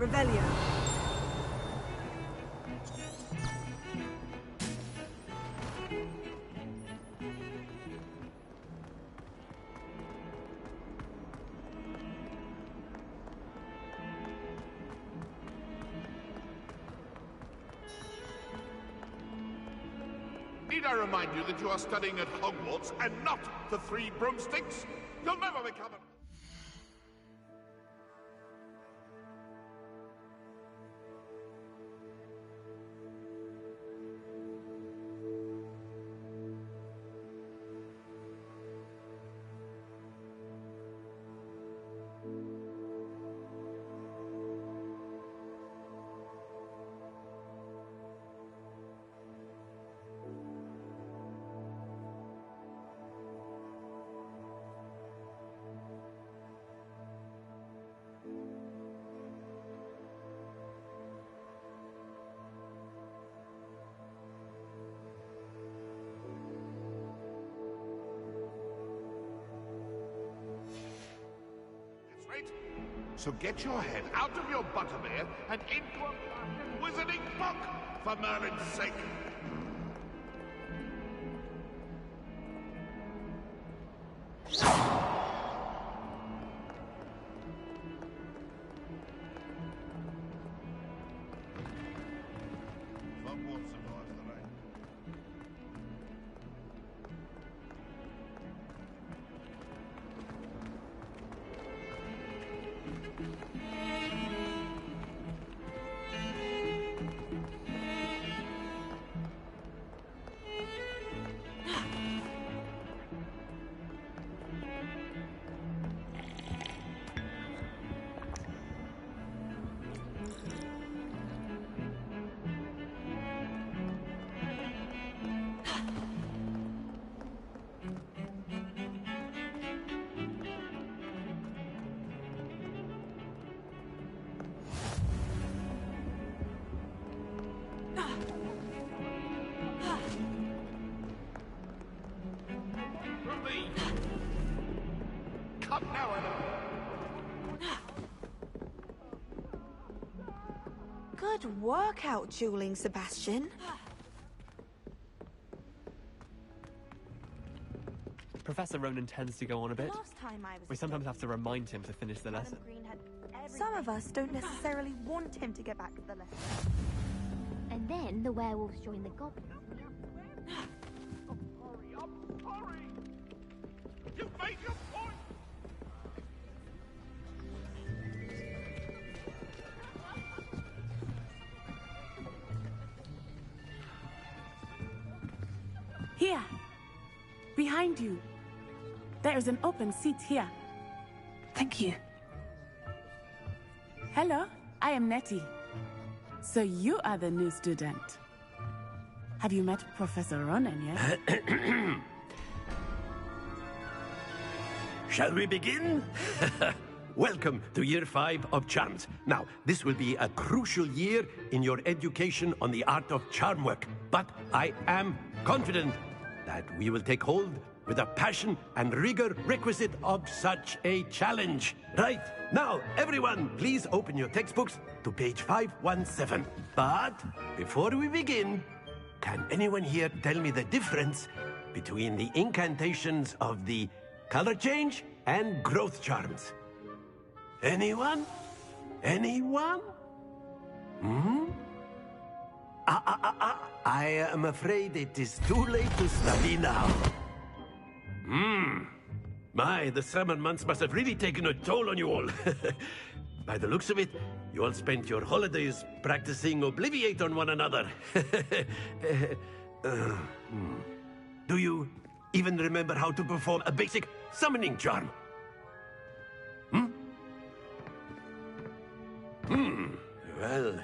Revelio. Need I remind you that you are studying at Hogwarts and not the Three Broomsticks? You'll never become a... That's right. So get your head out of your butterbeer and into a wizarding book, for Merlin's sake. Come now, Ellen. Good workout dueling, Sebastian. Professor Ronan tends to go on a bit. Last time I was We sometimes have to remind him to finish the lesson. Some of us don't necessarily want him to get back to the lesson. And then the werewolves join the goblins. You've made your point! Here. Behind you. There is an open seat here. Thank you. Hello, I am Nettie. So you are the new student. Have you met Professor Ronan yet? Shall we begin? Welcome to Year 5 of Charms. Now, this will be a crucial year in your education on the art of charm work. But I am confident that we will take hold with the passion and rigor requisite of such a challenge. Right, now, everyone, please open your textbooks to page 517. But before we begin, can anyone here tell me the difference between the incantations of the color change and growth charms? Anyone? Anyone? Hmm? I am afraid it is too late to study now. My, the summer months must have really taken a toll on you all. By the looks of it, you all spent your holidays practicing Obliviate on one another. Do you even remember how to perform a basic summoning charm? Well,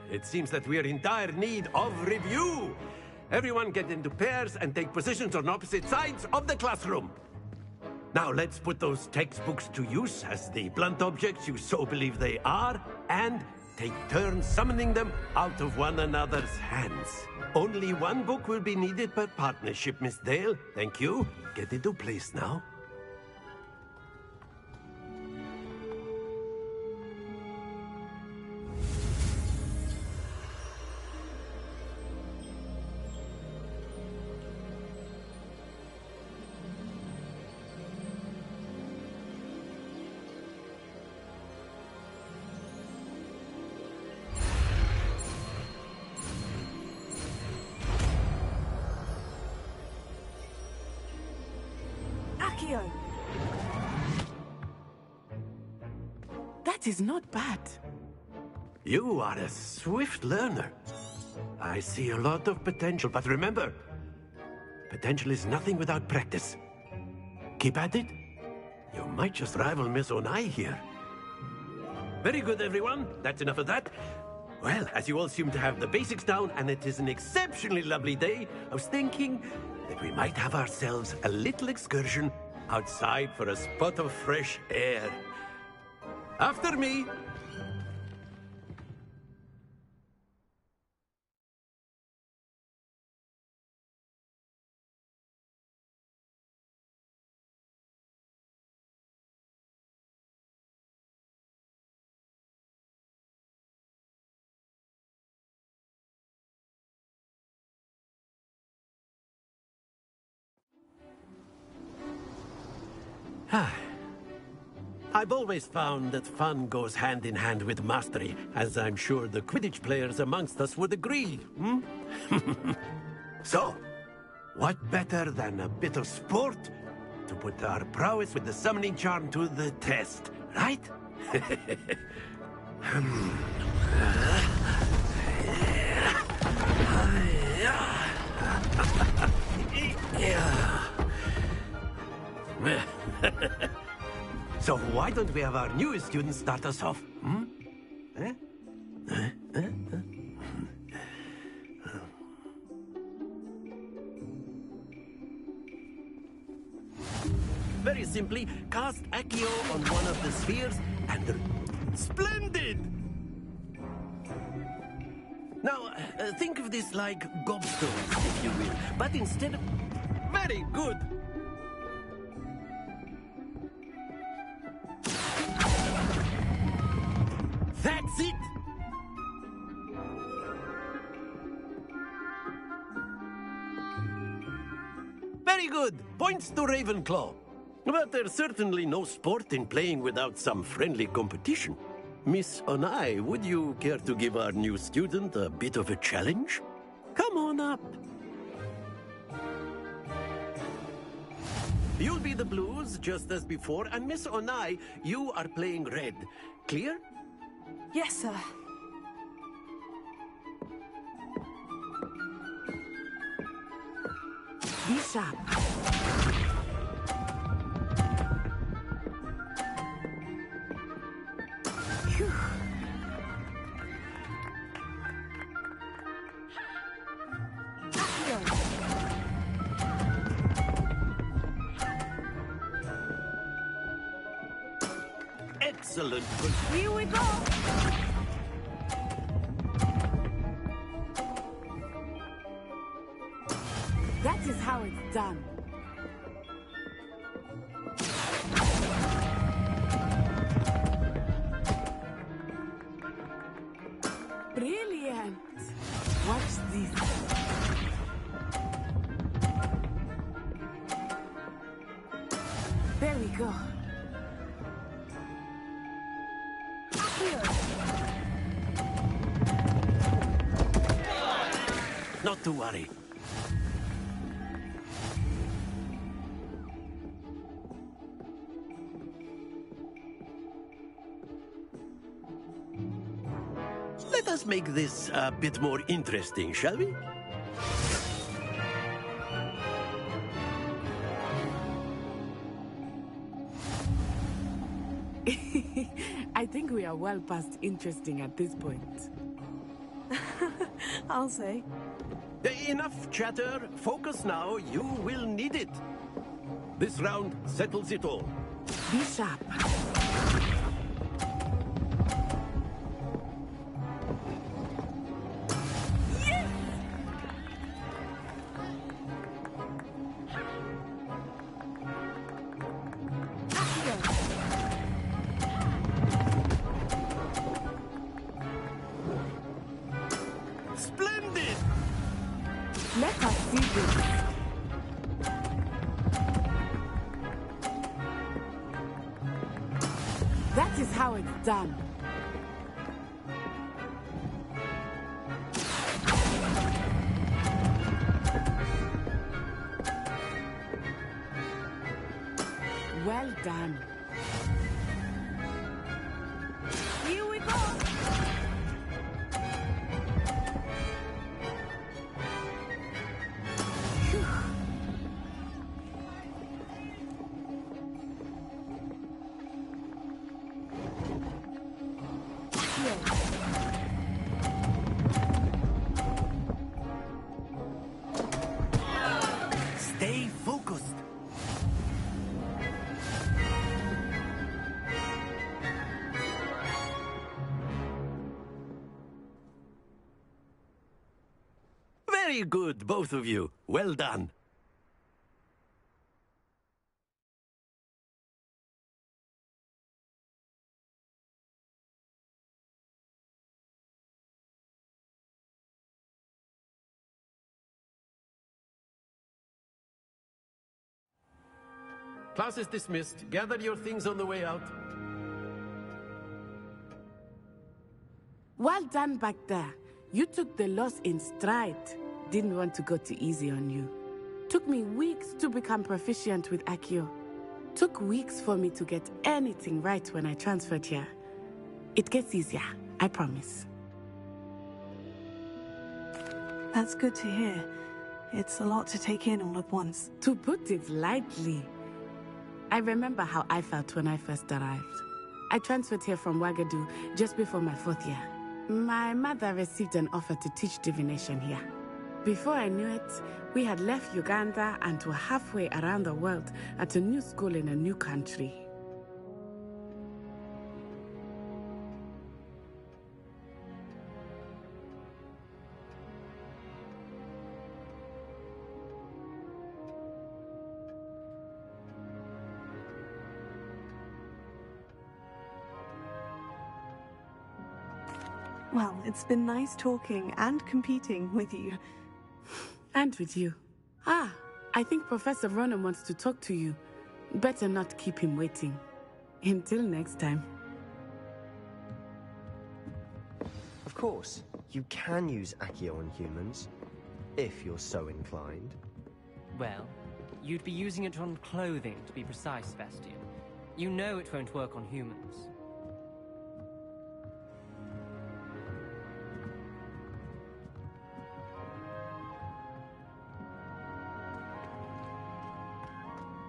it seems that we are in dire need of review. Everyone get into pairs and take positions on opposite sides of the classroom. Now let's put those textbooks to use as the blunt objects you so believe they are, and take turns summoning them out of one another's hands. Only one book will be needed per partnership, Miss Dale. Thank you. Get into place now. Accio! That is not bad. You are a swift learner. I see a lot of potential, but remember, potential is nothing without practice. Keep at it. You might just rival Miss Onai here. Very good, everyone. That's enough of that. Well, as you all seem to have the basics down, and it is an exceptionally lovely day, I was thinking that we might have ourselves a little excursion outside for a spot of fresh air. After me. I've always found that fun goes hand in hand with mastery, as I'm sure the Quidditch players amongst us would agree, hmm? So, what better than a bit of sport to put our prowess with the summoning charm to the test, right? So why don't we have our newest student start us off? Hmm? Eh? Very simply, cast Accio on one of the spheres and... Splendid! Now, think of this like gobstones, if you will, but instead of... Very good! That's it! Very good! Points to Ravenclaw. But there's certainly no sport in playing without some friendly competition. Miss Onai, would you care to give our new student a bit of a challenge? Come on up. You'll be the blues, just as before, and Miss Onai, you are playing red. Clear? Yes, sir. Be sharp. Phew. Excellent. Here we go. That is how it's done. Brilliant. Watch this. There we go. Not to worry. Let us make this a bit more interesting, shall we? I think we are well past interesting at this point. I'll say. Enough chatter. Focus now. You will need it. This round settles it all. Be sharp. Splendid! Let us see this. That is how it's done. Well done. Here we go. Stay focused. Very good, both of you. Well done. Class is dismissed. Gather your things on the way out. Well done back there. You took the loss in stride. Didn't want to go too easy on you. Took me weeks to become proficient with Accio. Took weeks for me to get anything right when I transferred here. It gets easier, I promise. That's good to hear. It's a lot to take in all at once. To put it lightly, I remember how I felt when I first arrived. I transferred here from Wagadu just before my 4th year. My mother received an offer to teach divination here. Before I knew it, we had left Uganda and were halfway around the world at a new school in a new country. Well, it's been nice talking and competing with you. And with you. Ah, I think Professor Ronan wants to talk to you. Better not keep him waiting. Until next time. Of course, you can use Accio on humans, if you're so inclined. Well, you'd be using it on clothing, to be precise, Bastian. You know it won't work on humans.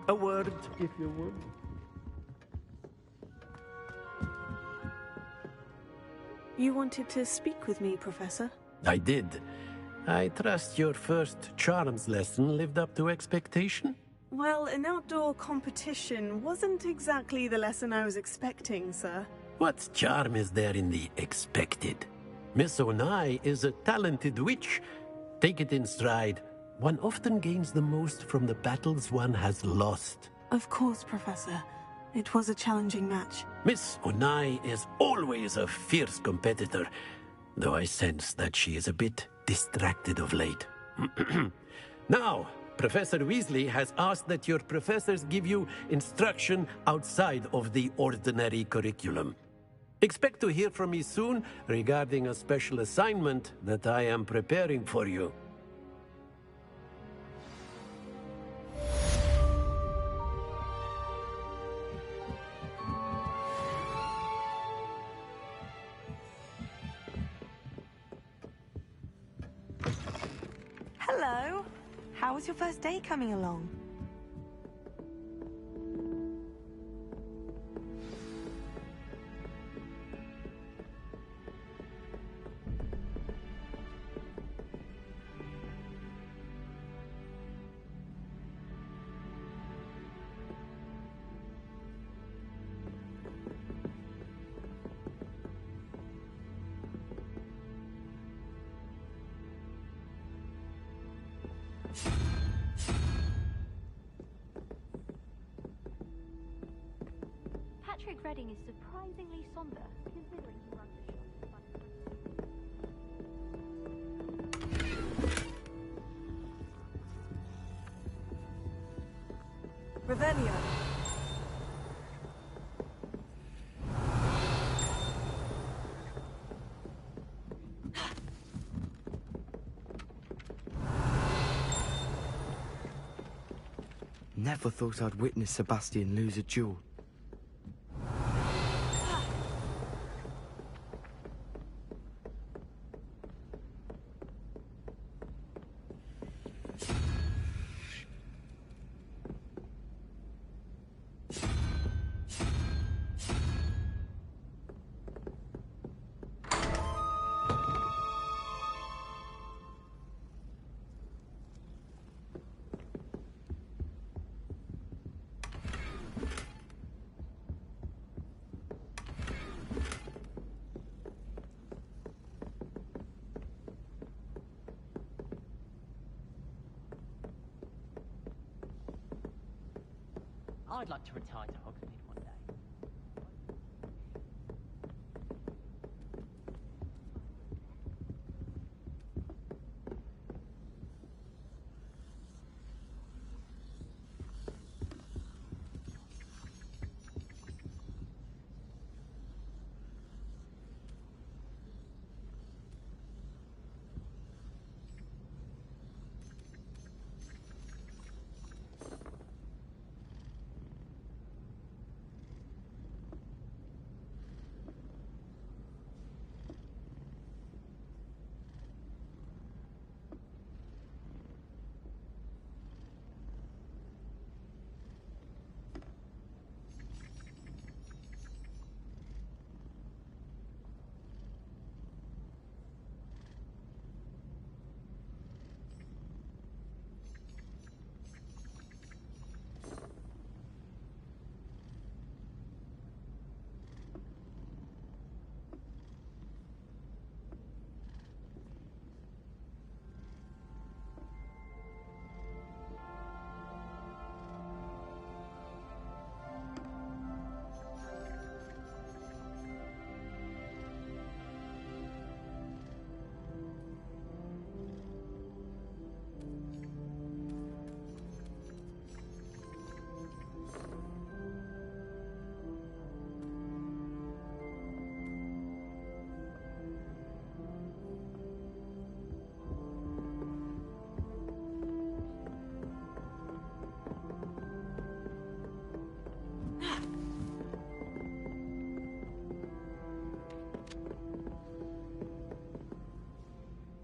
A word, if you would. You wanted to speak with me, Professor? I did. I trust your first charms lesson lived up to expectation? Well, an outdoor competition wasn't exactly the lesson I was expecting, sir. What charm is there in the expected? Miss Onai is a talented witch. Take it in stride. One often gains the most from the battles one has lost. Of course, Professor. It was a challenging match. Miss Onai is always a fierce competitor, though I sense that she is a bit distracted of late. Now, Professor Weasley has asked that your professors give you instruction outside of the ordinary curriculum. Expect to hear from me soon regarding a special assignment that I am preparing for you. Hello. How was your first day coming along? Patrick Redding is surprisingly somber, considering he runs a shop. Revelio. Never thought I'd witness Sebastian lose a duel. I'd like to retire to Hogsmeade one day.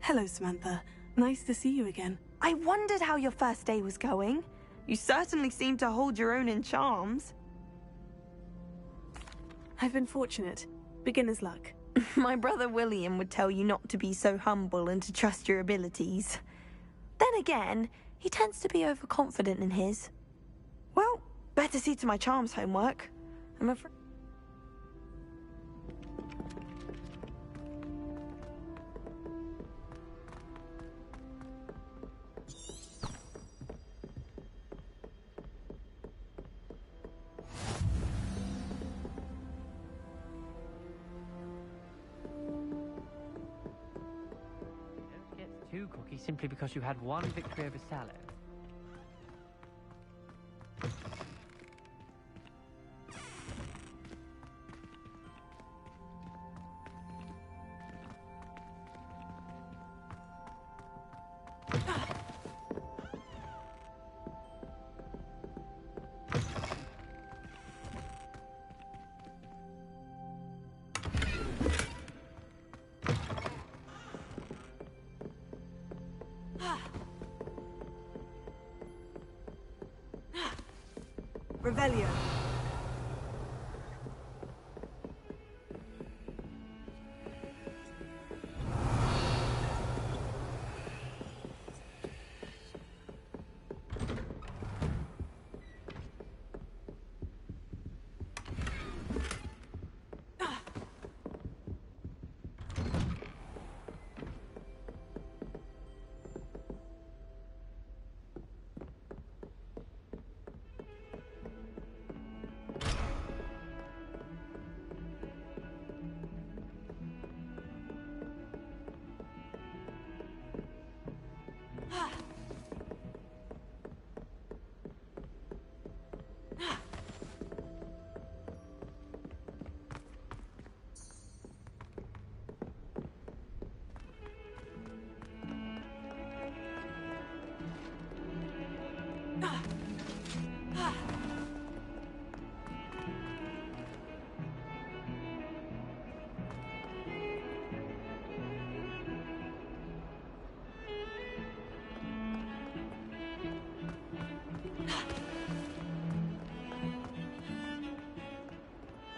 Hello, Samantha. Nice to see you again. I wondered how your first day was going. You certainly seem to hold your own in charms. I've been fortunate. Beginner's luck. My brother William would tell you not to be so humble and to trust your abilities. Then again, he tends to be overconfident in his. Well, better see to my charms homework. I'm afraid. Two cookies simply because you had one victory over salad. Revelio.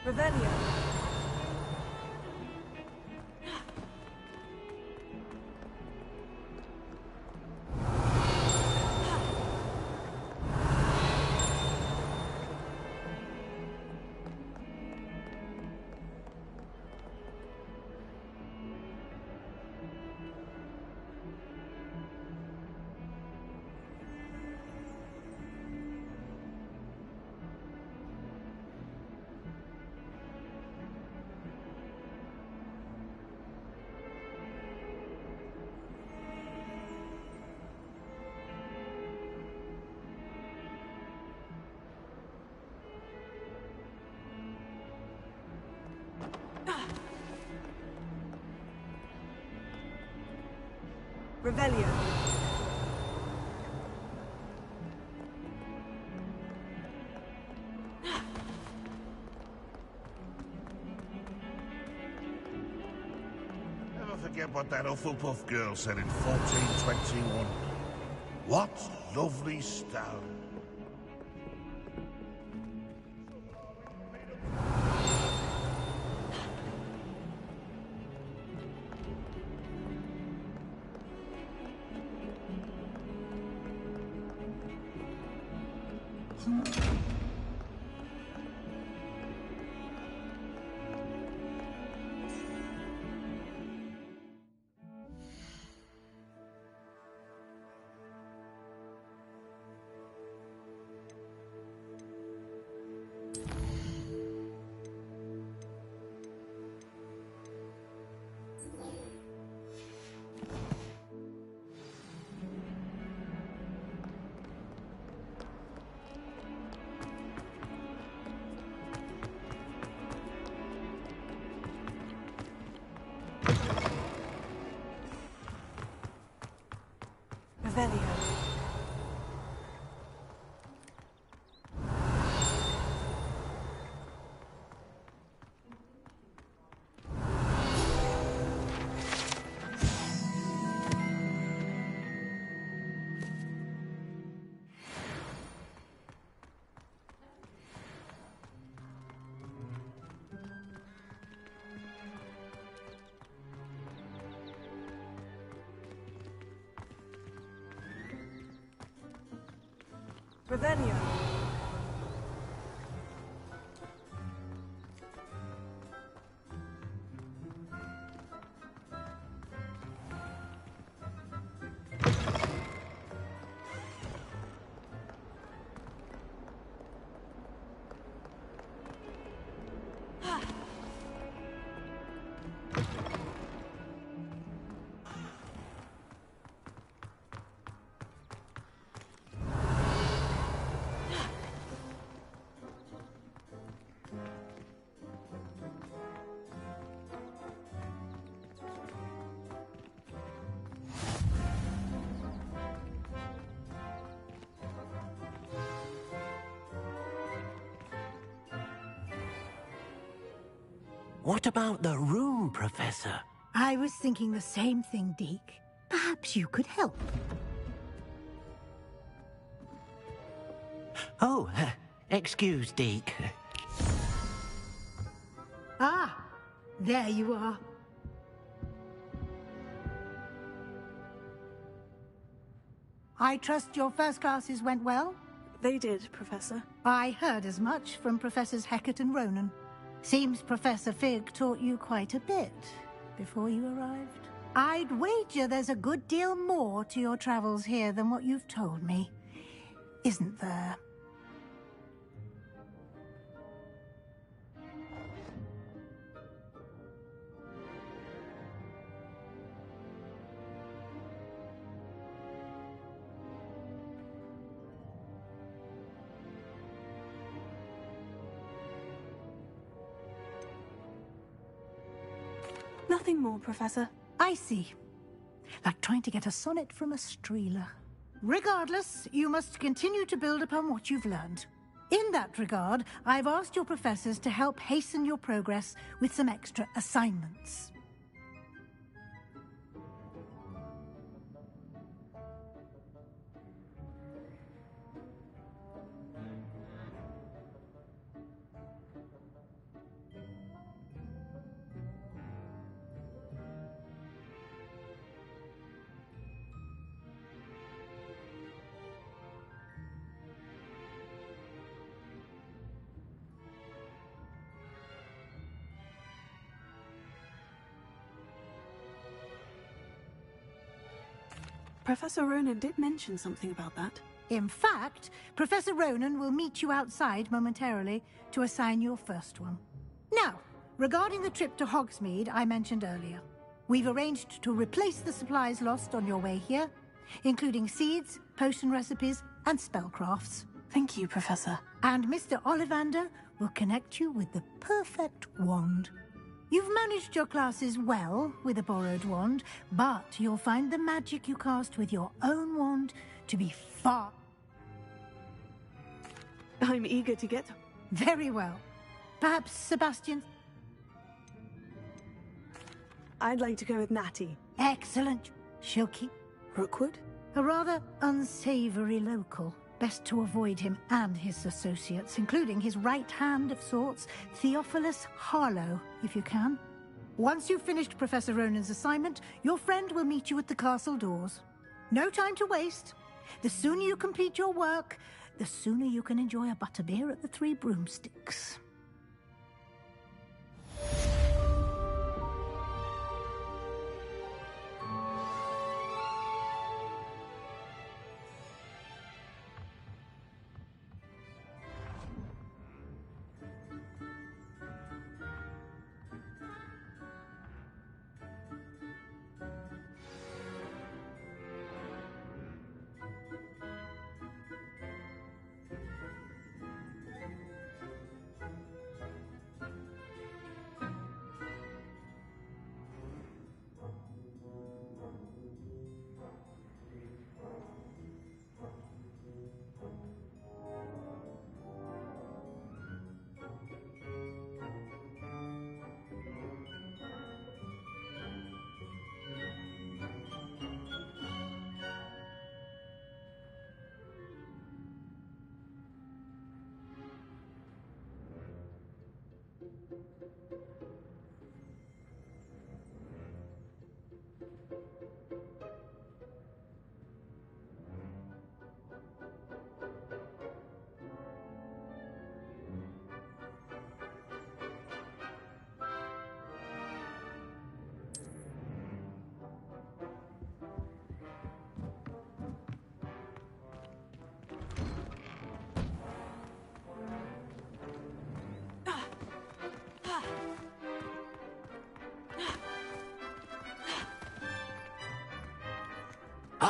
Revelio. Revelio. Never forget what that Hufflepuff girl said in 1421. What lovely stone. Revelio. What about the room, Professor? I was thinking the same thing, Deke. Perhaps you could help. Oh, excuse, Deke. Ah, there you are. I trust your first classes went well? They did, Professor. I heard as much from Professors Hecat and Ronan. Seems Professor Fig taught you quite a bit before you arrived. I'd wager there's a good deal more to your travels here than what you've told me. Isn't there? Nothing more, Professor. I see. Like trying to get a sonnet from a streeler. Regardless, you must continue to build upon what you've learned. In that regard, I've asked your professors to help hasten your progress with some extra assignments. Professor Ronan did mention something about that. In fact, Professor Ronan will meet you outside momentarily to assign your first one. Now, regarding the trip to Hogsmeade I mentioned earlier, we've arranged to replace the supplies lost on your way here, including seeds, potion recipes, and spellcrafts. Thank you, Professor. And Mr. Ollivander will connect you with the perfect wand. You've managed your classes well with a borrowed wand, but you'll find the magic you cast with your own wand to be far... I'm eager to get... Very well. Perhaps Sebastian... I'd like to go with Natty. Excellent. She'll keep... Rookwood? A rather unsavory local. Best to avoid him and his associates, including his right hand of sorts, Theophilus Harlow, if you can. Once you've finished Professor Ronan's assignment, your friend will meet you at the castle doors. No time to waste. The sooner you complete your work, the sooner you can enjoy a butterbeer at the Three Broomsticks.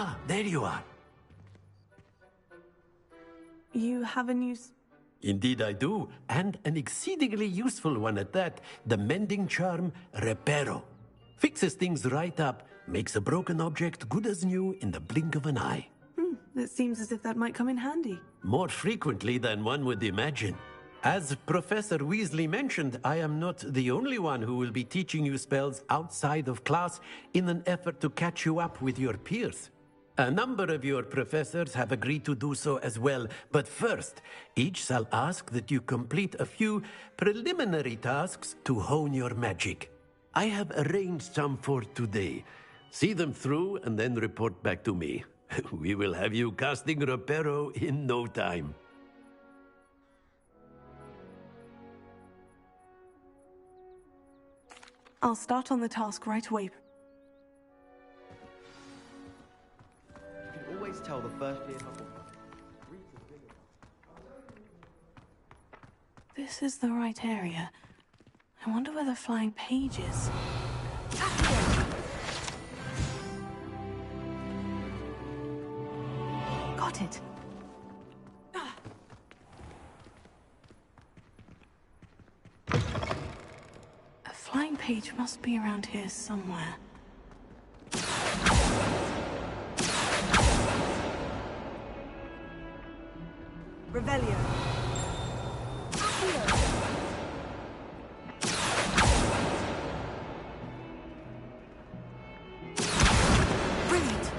Ah, there you are. You have a new... Indeed I do, and an exceedingly useful one at that. The mending charm Reparo. Fixes things right up, makes a broken object good as new in the blink of an eye. It seems as if that might come in handy. More frequently than one would imagine. As Professor Weasley mentioned, I am not the only one who will be teaching you spells outside of class in an effort to catch you up with your peers. A number of your professors have agreed to do so as well, but first, each shall ask that you complete a few preliminary tasks to hone your magic. I have arranged some for today. See them through and then report back to me. We will have you casting Reparo in no time. I'll start on the task right away. You can always tell the first year This is the right area. I wonder where the flying page is. Got it. A flying page must be around here somewhere. Revelio. Brilliant.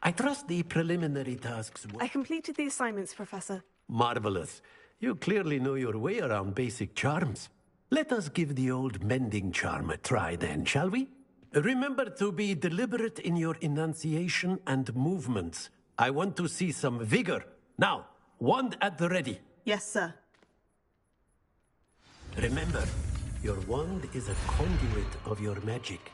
I trust the preliminary tasks I completed the assignments, Professor. Marvelous. You clearly know your way around basic charms. Let us give the old mending charm a try then, shall we? Remember to be deliberate in your enunciation and movements. I want to see some vigor. Now, wand at the ready. Yes, sir. Remember, your wand is a conduit of your magic.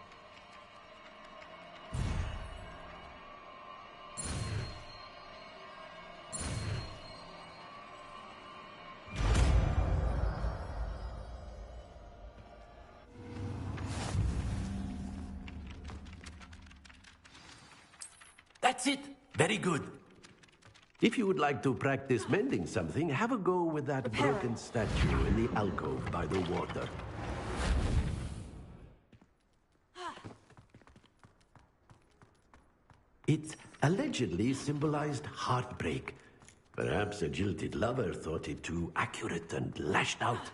That's it. Very good. If you would like to practice mending something, have a go with that broken statue in the alcove by the water. It allegedly symbolized heartbreak. Perhaps a jilted lover thought it too accurate and lashed out.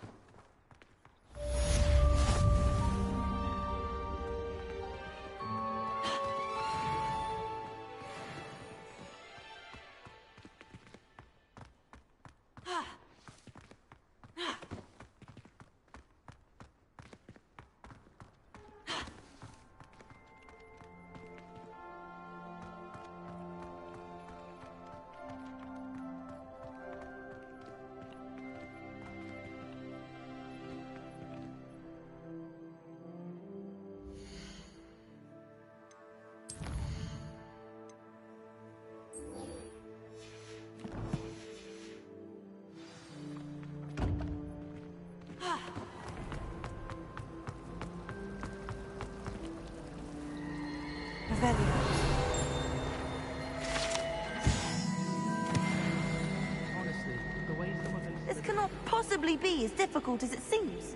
This cannot possibly be as difficult as it seems.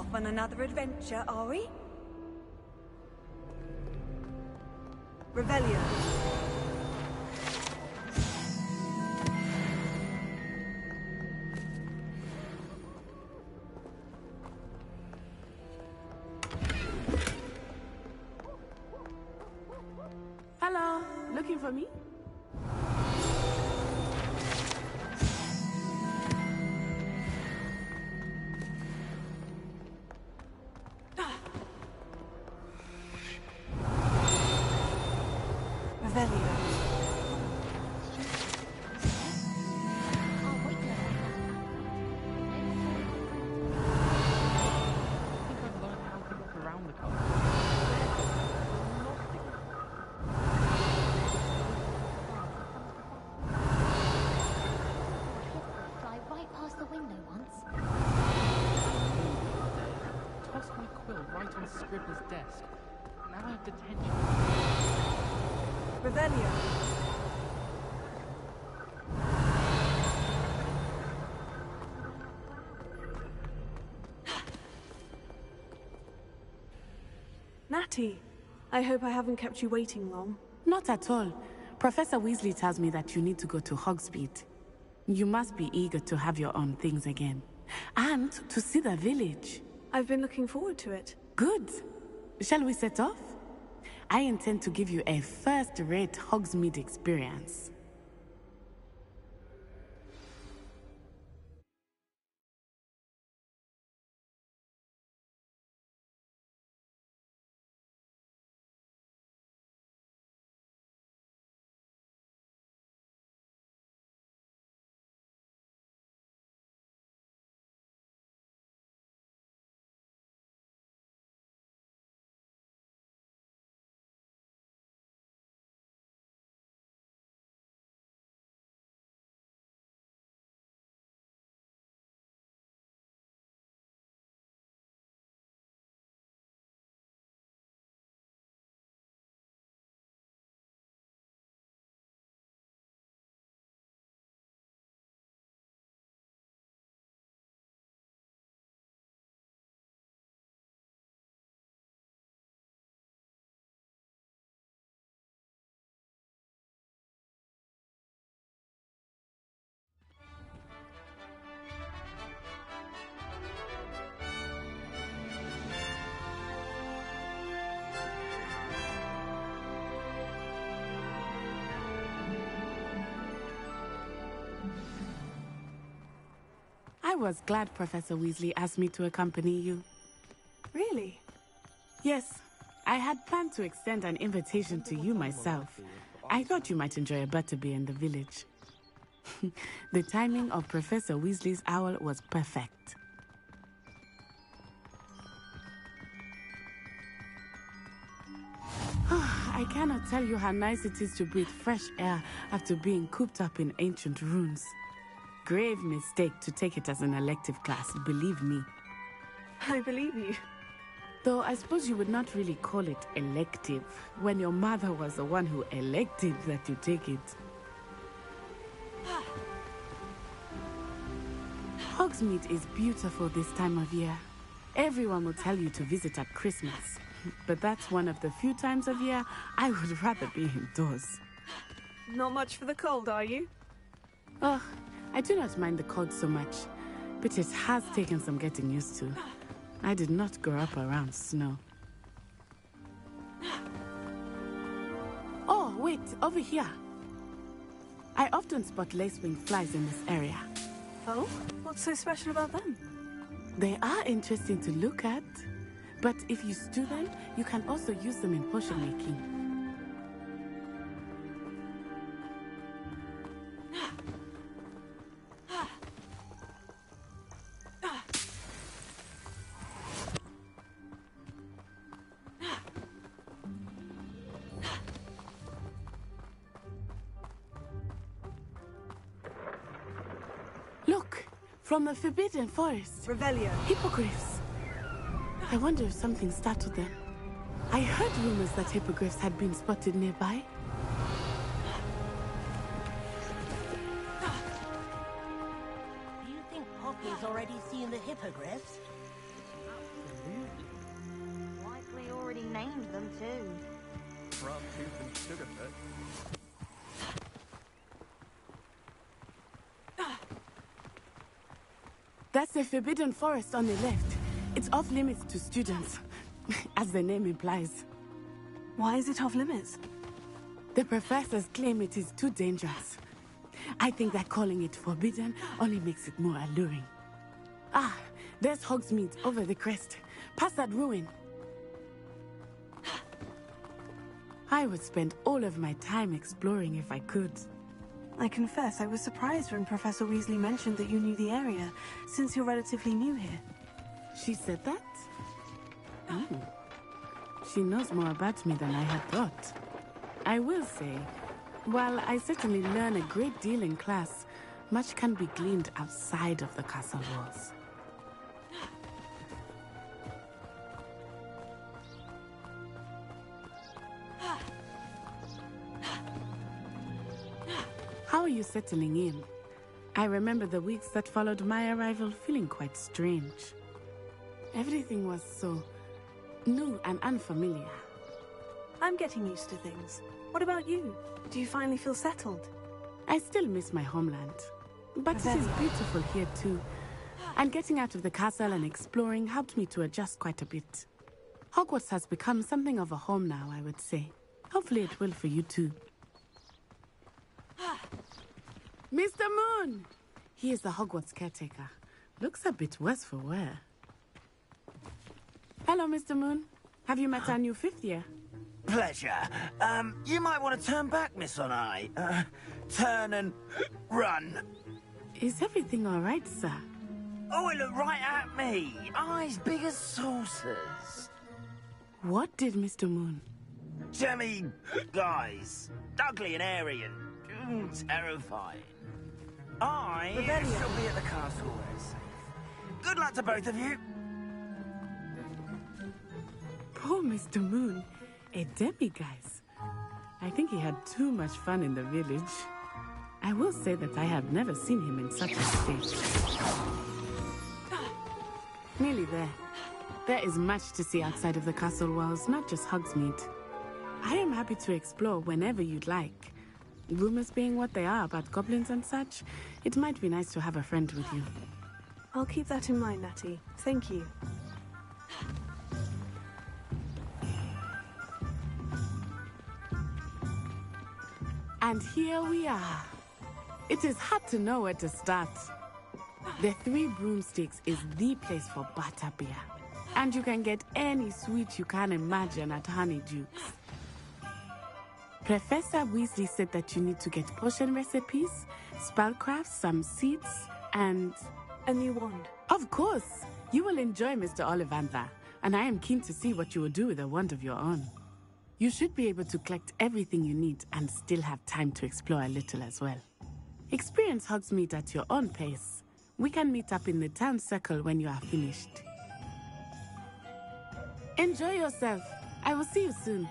Off on another adventure, are we? Revelio. Hello, looking for me? Fly right past the window once. Tossed my quill right on Scribbler's desk. Now I have detention. Revelio. Natty, I hope I haven't kept you waiting long. Not at all. Professor Weasley tells me that you need to go to Hogsmeade. You must be eager to have your own things again. And to see the village. I've been looking forward to it. Good. Shall we set off? I intend to give you a first-rate Hogsmeade experience. I was glad Professor Weasley asked me to accompany you. Really? Yes. I had planned to extend an invitation to you myself. I thought you might enjoy a butterbeer in the village. The timing of Professor Weasley's owl was perfect. I cannot tell you how nice it is to breathe fresh air after being cooped up in ancient ruins. Grave mistake to take it as an elective class, believe me. I believe you. Though I suppose you would not really call it elective when your mother was the one who elected that you take it. Hogsmeade is beautiful this time of year. Everyone will tell you to visit at Christmas. But that's one of the few times of year I would rather be indoors. Not much for the cold, are you? Oh, I do not mind the cold so much, but it has taken some getting used to. I did not grow up around snow. Oh, wait, over here. I often spot lacewing flies in this area. Oh? What's so special about them? They are interesting to look at, but if you stew them, you can also use them in potion making. Look, from the Forbidden Forest. Revelio. Hippogriffs. I wonder if something startled them. I heard rumors that hippogriffs had been spotted nearby. Do you think Poppy's already seen the hippogriffs? too. Frog Tooth and Sugarfoot. That's the Forbidden Forest on the left. It's off limits to students, as the name implies. Why is it off limits? The professors claim it is too dangerous. I think that calling it forbidden only makes it more alluring. Ah, there's Hogsmeade over the crest, past that ruin. I would spend all of my time exploring if I could. I confess I was surprised when Professor Weasley mentioned that you knew the area, since you're relatively new here. She said that? Oh. She knows more about me than I had thought. I will say, while I certainly learn a great deal in class, much can be gleaned outside of the castle walls. How are you settling in? I remember the weeks that followed my arrival feeling quite strange. Everything was so new and unfamiliar. I'm getting used to things. What about you? Do you finally feel settled? I still miss my homeland, but it is beautiful here too. And getting out of the castle and exploring helped me to adjust quite a bit. Hogwarts has become something of a home now, I would say. Hopefully it will for you too. Mr. Moon! He is the Hogwarts caretaker. Looks a bit worse for wear. Hello, Mr. Moon. Have you met our new fifth year? Pleasure. You might want to turn back, Miss Onai. Turn and run. Is everything all right, sir? Oh, it looked right at me. Eyes big as saucers. What did Mr. Moon? Jemmy guys. Ugly and airy and terrifying. I shall be at the castle where it's safe. Good luck to both of you. Poor Mr. Moon. A demiguise. I think he had too much fun in the village. I will say that I have never seen him in such a state. Nearly there. There is much to see outside of the castle walls, not just Hogsmeade. I am happy to explore whenever you'd like. Rumors being what they are about goblins and such, it might be nice to have a friend with you. I'll keep that in mind, Natty. Thank you. And here we are. It is hard to know where to start. The Three Broomsticks is the place for butterbeer. And you can get any sweet you can imagine at Honeydukes. Professor Weasley said that you need to get potion recipes, spellcrafts, some seeds, and... a new wand. Of course! You will enjoy Mr. Ollivander, and I am keen to see what you will do with a wand of your own. You should be able to collect everything you need and still have time to explore a little as well. Experience Hogsmeade at your own pace. We can meet up in the town circle when you are finished. Enjoy yourself. I will see you soon.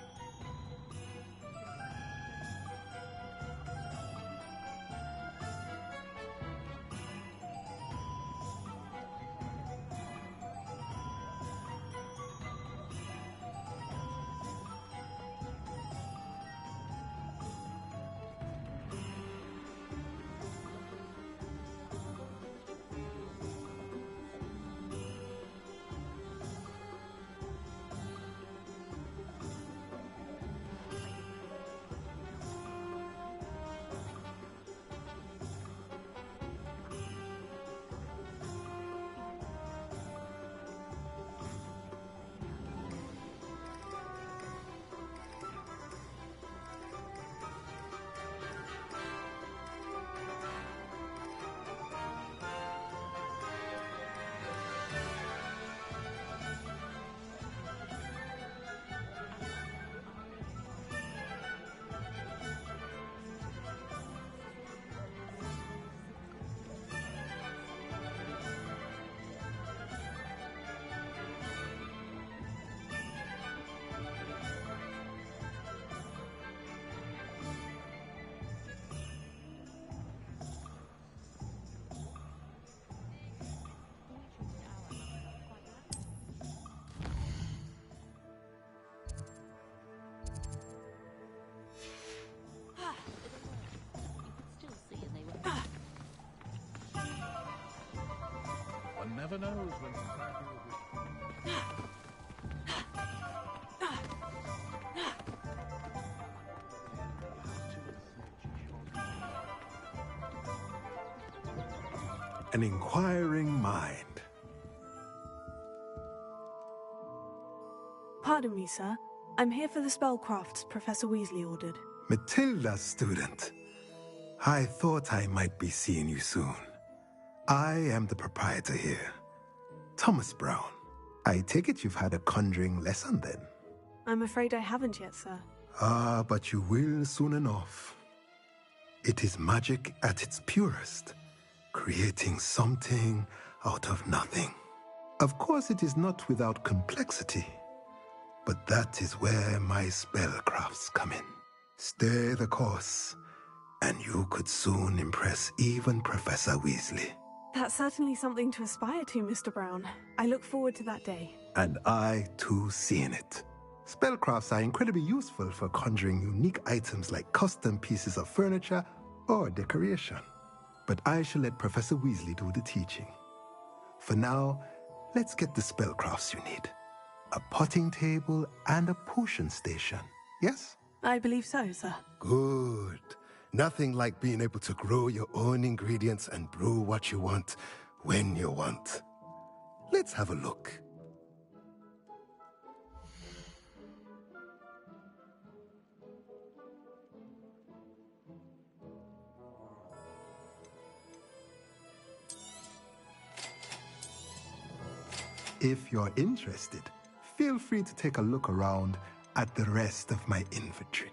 Potter knows when society will be... An inquiring mind. Pardon me, sir. I'm here for the spellcrafts Professor Weasley ordered. Matilda's student. I thought I might be seeing you soon. I am the proprietor here, Thomas Brown. I take it you've had a conjuring lesson then? I'm afraid I haven't yet, sir. Ah, but you will soon enough. It is magic at its purest, creating something out of nothing. Of course, it is not without complexity, but that is where my spellcrafts come in. Stay the course, and you could soon impress even Professor Weasley. That's certainly something to aspire to, Mr. Brown. I look forward to that day. And I, too, seeing it. Spellcrafts are incredibly useful for conjuring unique items like custom pieces of furniture or decoration. But I shall let Professor Weasley do the teaching. For now, let's get the spellcrafts you need. A potting table and a potion station, yes? I believe so, sir. Good. Nothing like being able to grow your own ingredients and brew what you want, when you want. Let's have a look. If you're interested, feel free to take a look around at the rest of my inventory.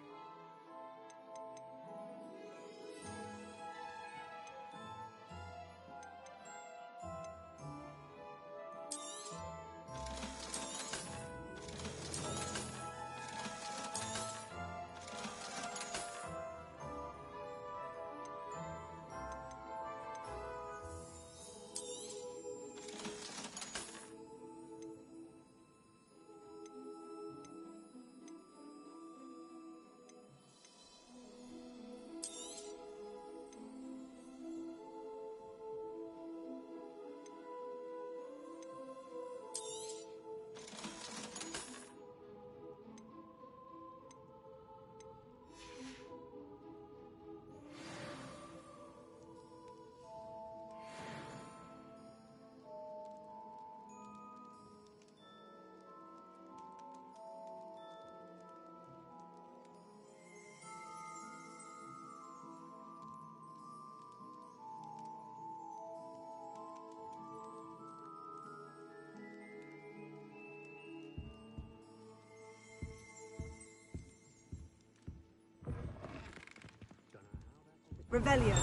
Revelio.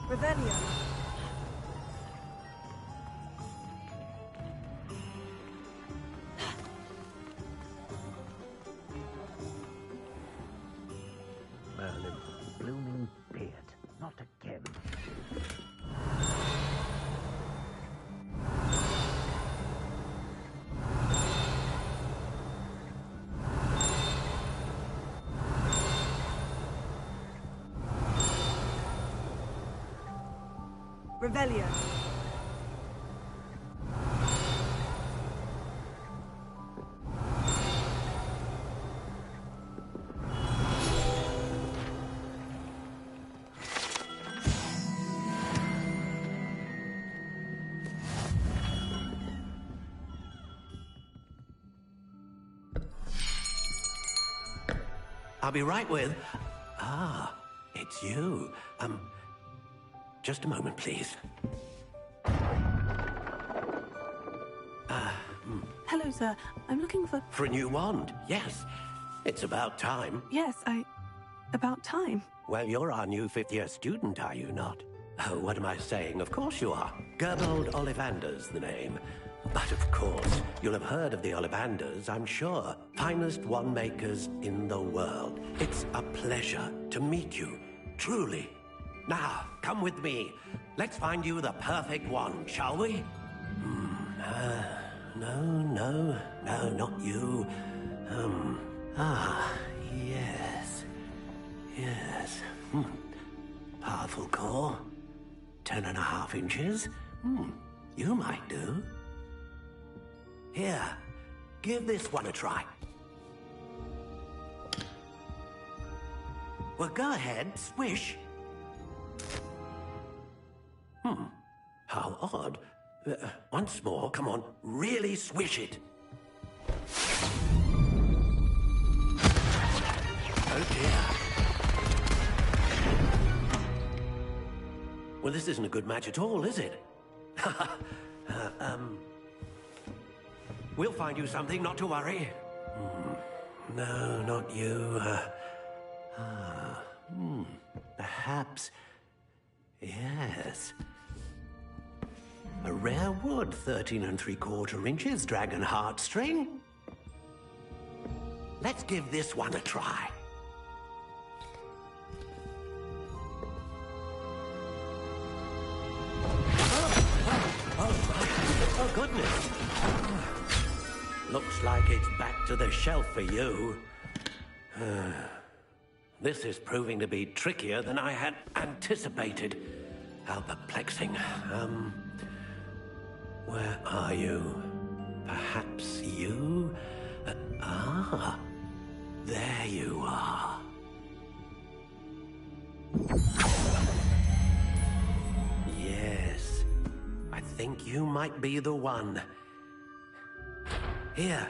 Revelio. Merlin, blooming beard. Not again. Revelio. I'll be right with... Ah, it's you. just a moment, please. Hello, sir. I'm looking for... For a new wand, yes. It's about time. Yes, about time. Well, you're our new fifth-year student, are you not? Oh, what am I saying? Of course you are. Gerbold Ollivander's the name. But of course, you'll have heard of the Ollivanders, I'm sure. Finest wand makers in the world. It's a pleasure to meet you, truly. Now, come with me. Let's find you the perfect wand, shall we? No, not you. Yes. Powerful core. 10.5 inches. You might do. Here, give this one a try. Well, go ahead, swish. How odd. Once more, come on, really swish it. Oh dear. Well, this isn't a good match at all, is it? We'll find you something, not to worry. No, not you. Perhaps... Yes. A rare wood, 13 3/4 inches, dragon heartstring. Let's give this one a try. Oh, goodness. Looks like it's back to the shelf for you. This is proving to be trickier than I had anticipated. How perplexing. Where are you? Perhaps you? There you are. Yes, I think you might be the one. Here,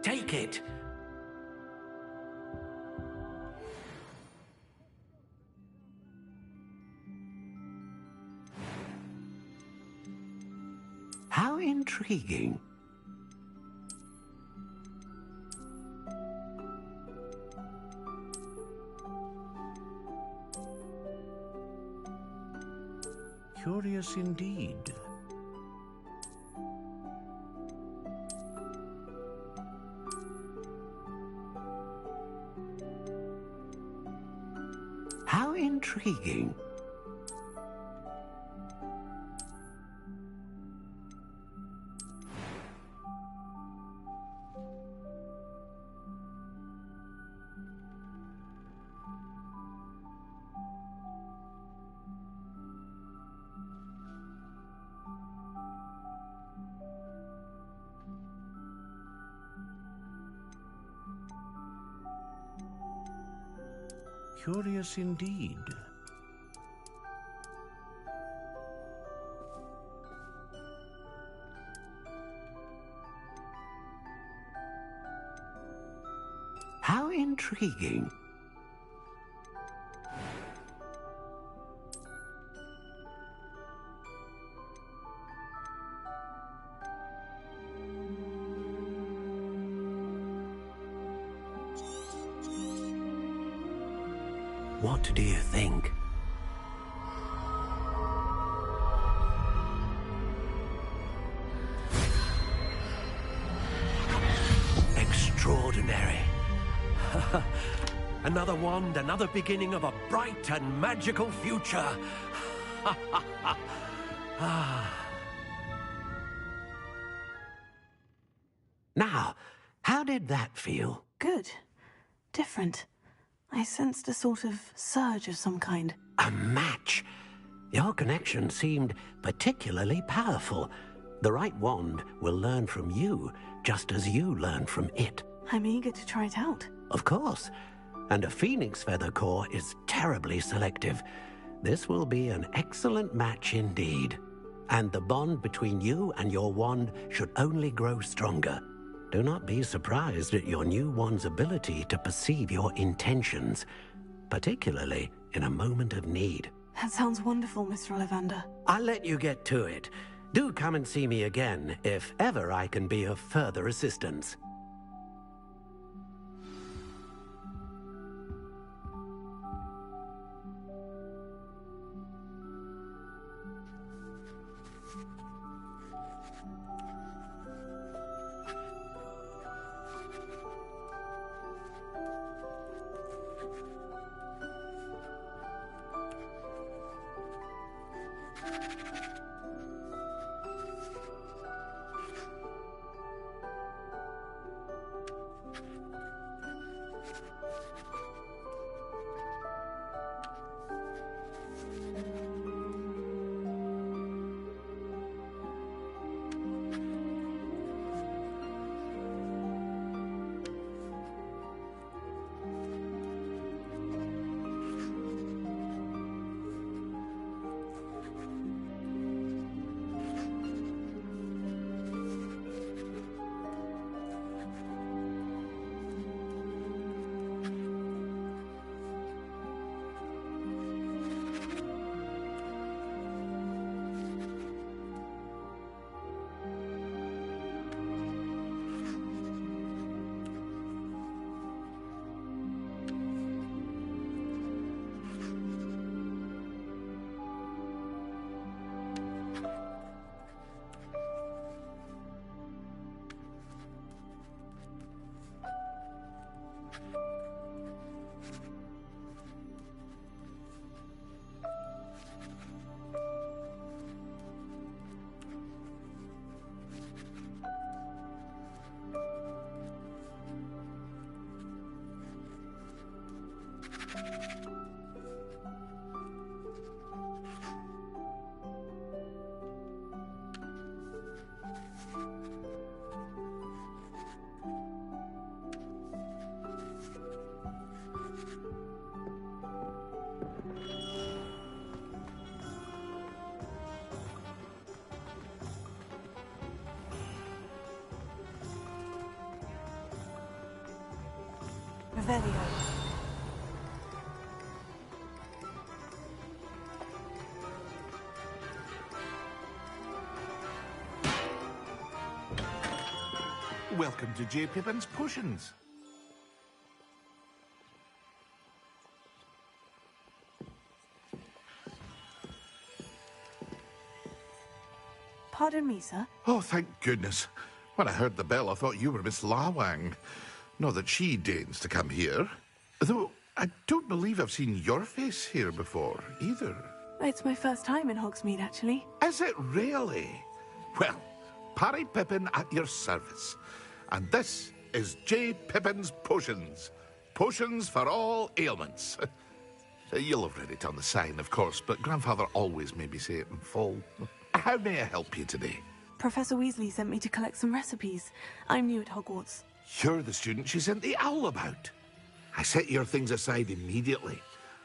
take it. How intriguing. Curious indeed. How intriguing. Curious indeed. How intriguing. What do you think? Extraordinary. Another wand, another beginning of a bright and magical future. Now, how did that feel? Good. Different. I sensed a sort of surge of some kind. A match? Your connection seemed particularly powerful. The right wand will learn from you, just as you learn from it. I'm eager to try it out. Of course. And a phoenix feather core is terribly selective. This will be an excellent match indeed. And the bond between you and your wand should only grow stronger. Do not be surprised at your new wand's ability to perceive your intentions, particularly in a moment of need. That sounds wonderful, Mr. Ollivander. I'll let you get to it. Do come and see me again if ever I can be of further assistance. Revelio. Welcome to J. Pippin's Potions. Pardon me, sir. Oh, thank goodness. When I heard the bell, I thought you were Miss Lawang. Not that she deigns to come here. Though, I don't believe I've seen your face here before, either. It's my first time in Hogsmeade, actually. Is it really? Well, Parry Pippin at your service. And this is J. Pippin's Potions. Potions for all ailments. You'll have read it on the sign, of course, but Grandfather always made me say it in full. How may I help you today? Professor Weasley sent me to collect some recipes. I'm new at Hogwarts. You're the student she sent the owl about. I set your things aside immediately.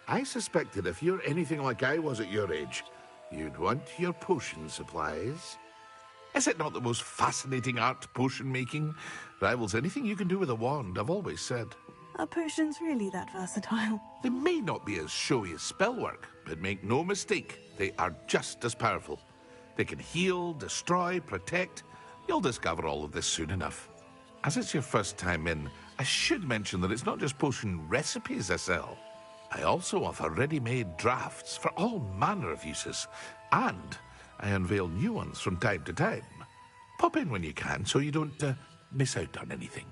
I suspected if you're anything like I was at your age, you'd want your potion supplies. Is it not the most fascinating art, potion making? Rivals anything you can do with a wand, I've always said. Are potions really that versatile? They may not be as showy as spellwork, but make no mistake, they are just as powerful. They can heal, destroy, protect. You'll discover all of this soon enough. As it's your first time in, I should mention that it's not just potion recipes I sell. I also offer ready-made drafts for all manner of uses, and I unveil new ones from time to time. Pop in when you can so you don't miss out on anything.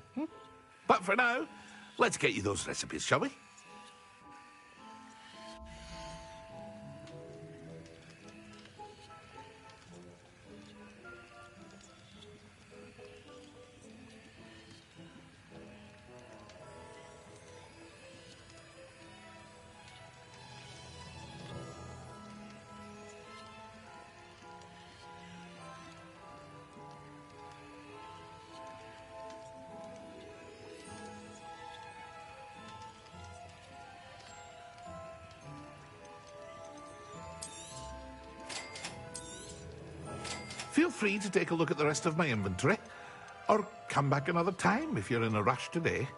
But for now, let's get you those recipes, shall we? Feel free to take a look at the rest of my inventory, or come back another time if you're in a rush today.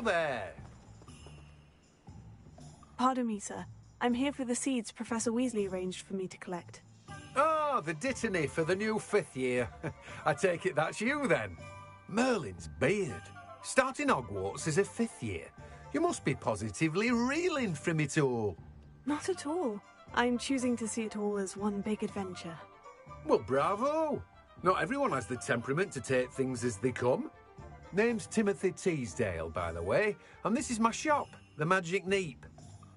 there. Pardon me, sir. I'm here for the seeds Professor Weasley arranged for me to collect. Oh, the dittany for the new 5th year. I take it that's you, then. Merlin's beard. Starting Hogwarts as a 5th year. You must be positively reeling from it all. Not at all. I'm choosing to see it all as one big adventure. Well, bravo. Not everyone has the temperament to take things as they come. Name's Timothy Teasdale, by the way, and this is my shop, the Magic Neep.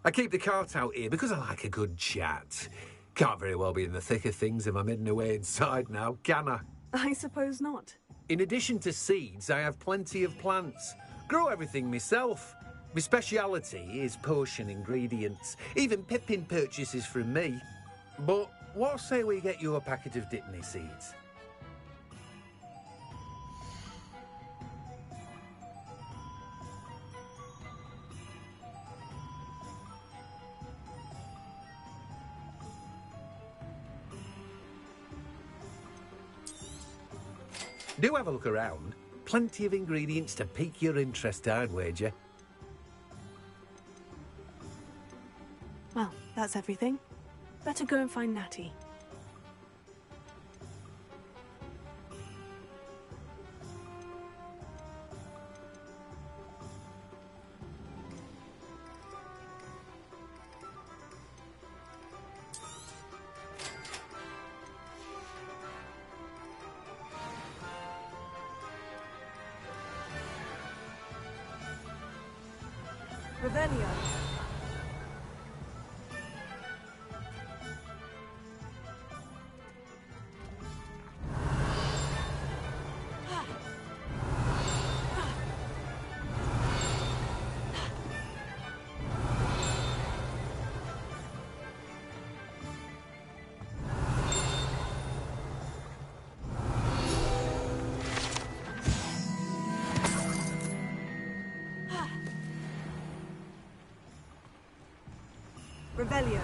I keep the cart out here because I like a good chat. Can't very well be in the thick of things if I'm hidden away inside now, can I? I suppose not. In addition to seeds, I have plenty of plants. Grow everything myself. My speciality is potion ingredients. Even Pippin purchases from me. But what say we get you a packet of dittany seeds? Do have a look around. Plenty of ingredients to pique your interest, I'd wager. Well, that's everything. Better go and find Natty. Revelio. Revelio.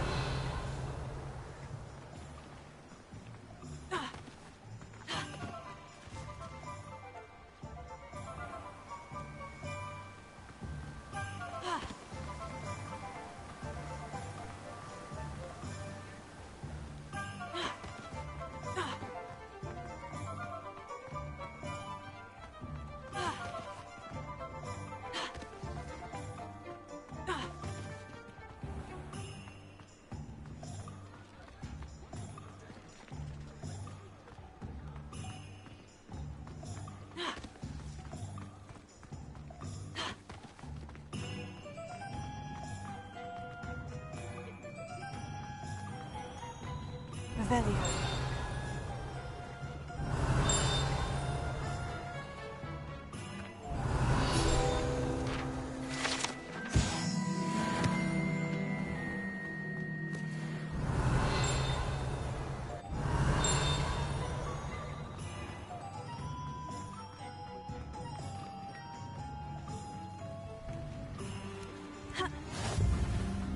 Revelio.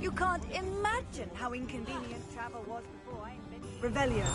You can't imagine how inconvenient travel was before I invented... Revelio.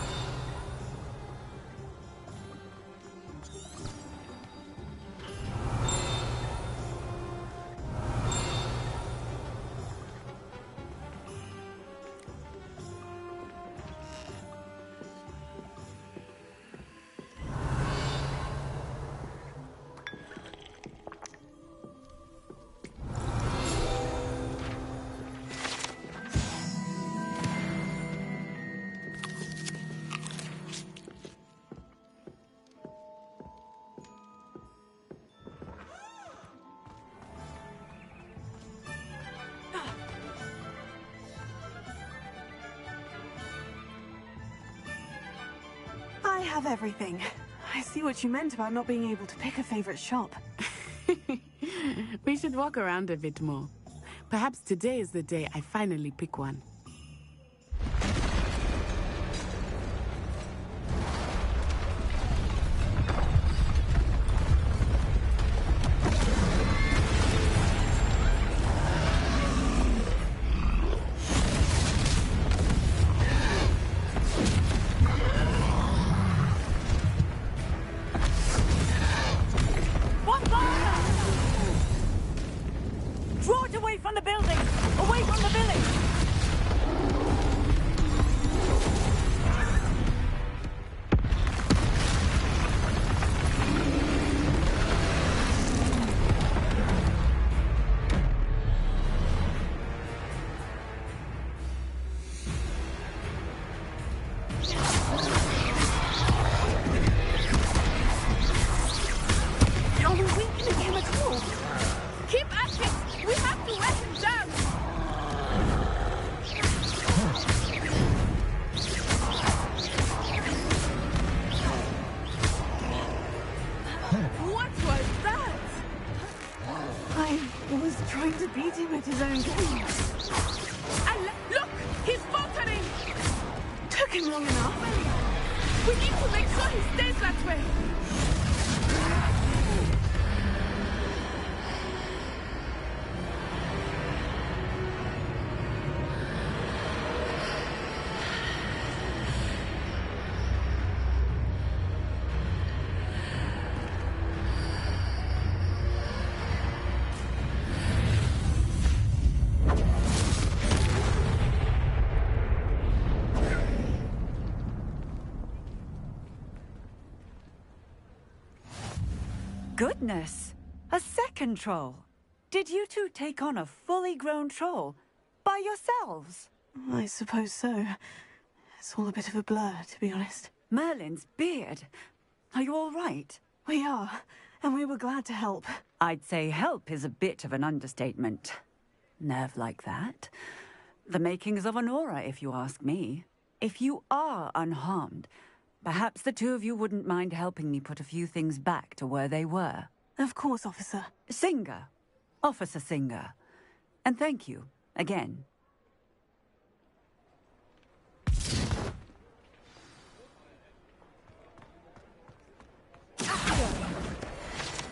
I have everything. I see what you meant about not being able to pick a favorite shop. We should walk around a bit more. Perhaps today is the day I finally pick one. to beat him at his own game. Look! He's faltering! Took him long enough. We need to make sure he stays that way! Goodness! A second troll! Did you two take on a fully grown troll? By yourselves? I suppose so. It's all a bit of a blur, to be honest. Merlin's beard. Are you all right? We are, and we were glad to help. I'd say help is a bit of an understatement. Nerve like that. The makings of an aura, if you ask me. If you are unharmed, perhaps the two of you wouldn't mind helping me put a few things back to where they were. Of course, officer. Singer. Officer Singer. And thank you, again.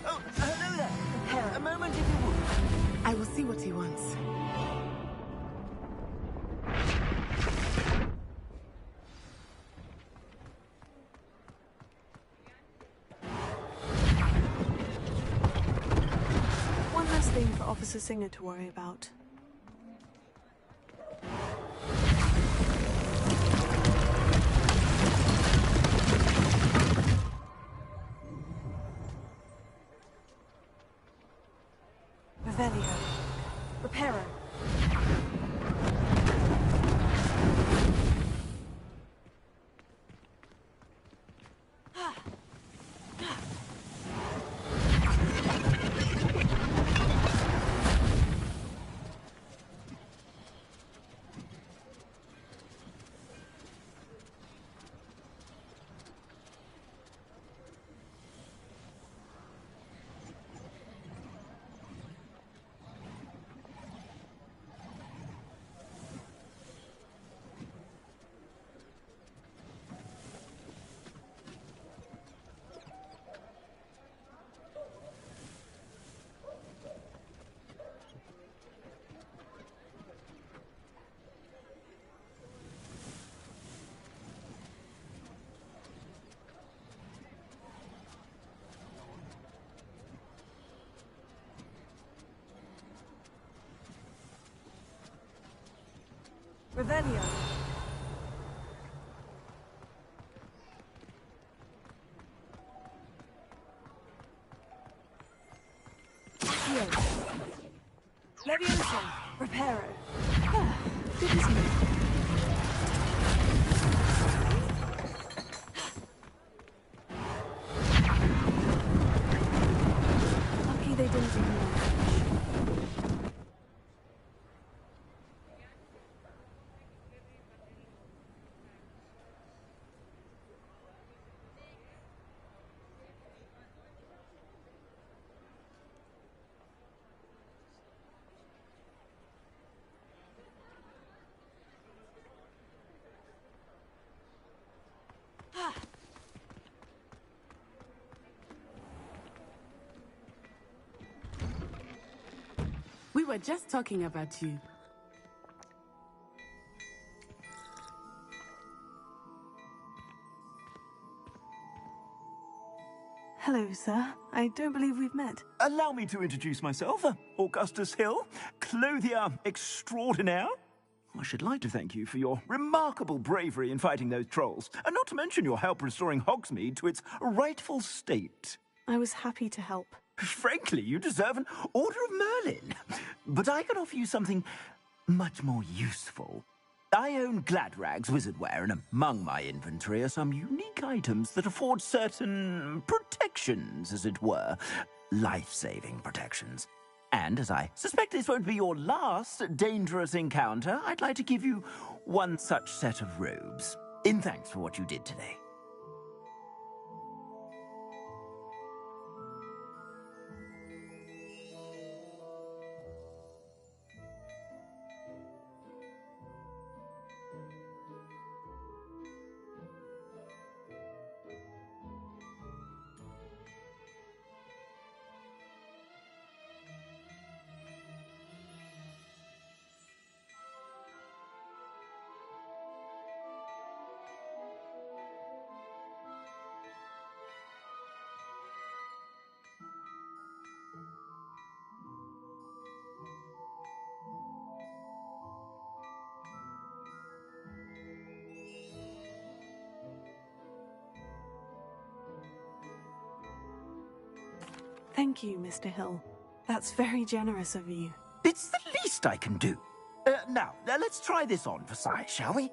Oh, hello there. A moment if you would. I will see what he wants. One less thing for Officer Singer to worry about. Revelio. Reparo. Revelio. Accio. Levioso. Reparo. Ah, good as new. Lucky they didn't do more. We were just talking about you. Hello, sir. I don't believe we've met. Allow me to introduce myself. Augustus Hill, clothier extraordinaire. I should like to thank you for your remarkable bravery in fighting those trolls, and not to mention your help restoring Hogsmeade to its rightful state. I was happy to help. Frankly, you deserve an Order of Merlin. But I can offer you something much more useful. I own Gladrag's wizardware, and among my inventory are some unique items that afford certain protections, as it were. Life-saving protections. And as I suspect this won't be your last dangerous encounter, I'd like to give you one such set of robes, in thanks for what you did today. Thank you, Mr. Hill. That's very generous of you. It's the least I can do. Now, let's try this on for size, shall we?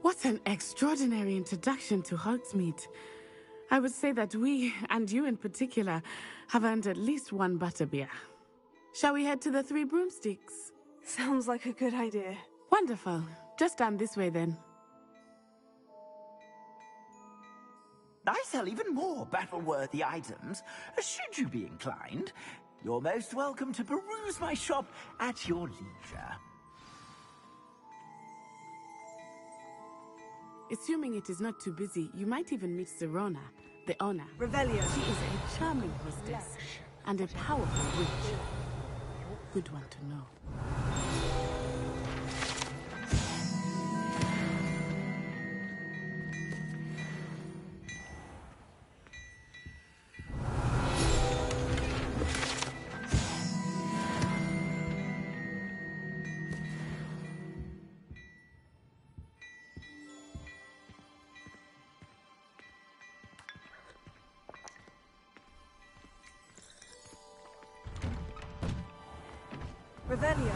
What an extraordinary introduction to Hogsmeade. I would say that we, and you in particular, have earned at least one butterbeer. Shall we head to the Three Broomsticks? Sounds like a good idea. Wonderful. Just down this way then. I sell even more battle-worthy items, should you be inclined. You're most welcome to peruse my shop at your leisure. Assuming it is not too busy, you might even meet Sirona, the owner. Revelio. She is a charming hostess and a powerful witch. Good one to know. Revelio.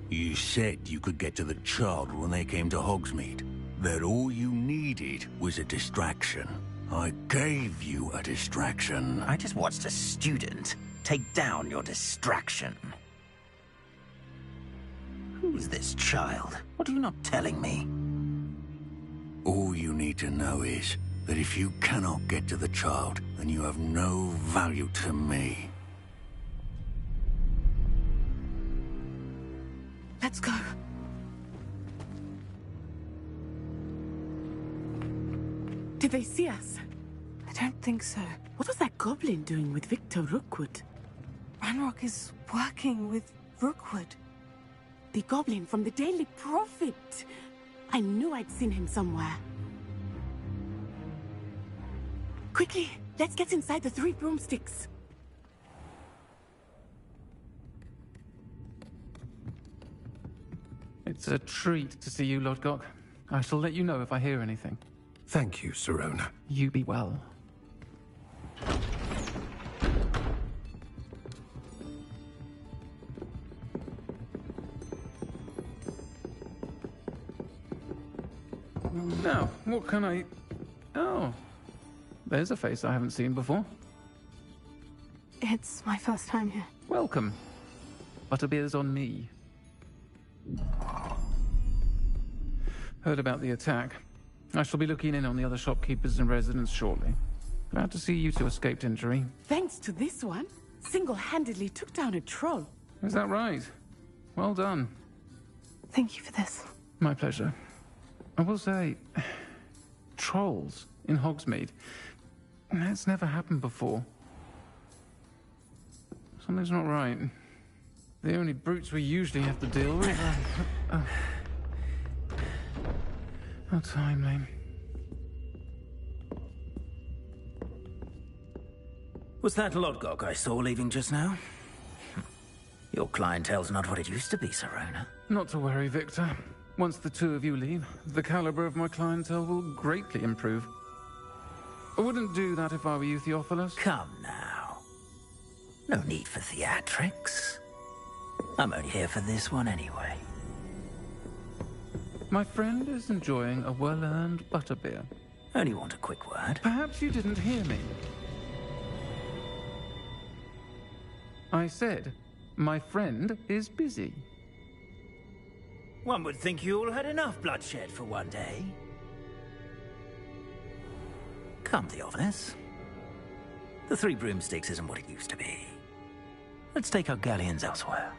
You said you could get to the child when they came to Hogsmeade. That all you needed was a distraction. I gave you a distraction. I just watched a student take down your distraction. Who's this child? What are you not telling me? All you need to know is that if you cannot get to the child, then you have no value to me. Let's go. Did they see us? I don't think so. What was that goblin doing with Victor Rookwood? Ranrock is working with Rookwood. The goblin from the Daily Prophet. I knew I'd seen him somewhere. Quickly, let's get inside the Three Broomsticks. It's a treat to see you, Lodgok. I shall let you know if I hear anything. Thank you, Sirona. You be well. Now, what can I... Oh, there's a face I haven't seen before. It's my first time here. Welcome. Butterbeer's on me. Heard about the attack. I shall be looking in on the other shopkeepers and residents shortly. Glad to see you two escaped injury. Thanks to this one, single-handedly took down a troll. Is that right? Well done. Thank you for this. My pleasure. I will say, trolls in Hogsmeade. That's never happened before. Something's not right. The only brutes we usually have to deal with are... How timely. Was that Lodgok I saw leaving just now? Your clientele's not what it used to be, Serona. Not to worry, Victor. Once the two of you leave, the caliber of my clientele will greatly improve. I wouldn't do that if I were you, Theophilus. Come now. No need for theatrics. I'm only here for this one anyway. My friend is enjoying a well-earned butterbeer. Only want a quick word. Perhaps you didn't hear me. I said, my friend is busy. One would think you all had enough bloodshed for one day. Come, Theophilus. The Three Broomsticks isn't what it used to be. Let's take our galleons elsewhere.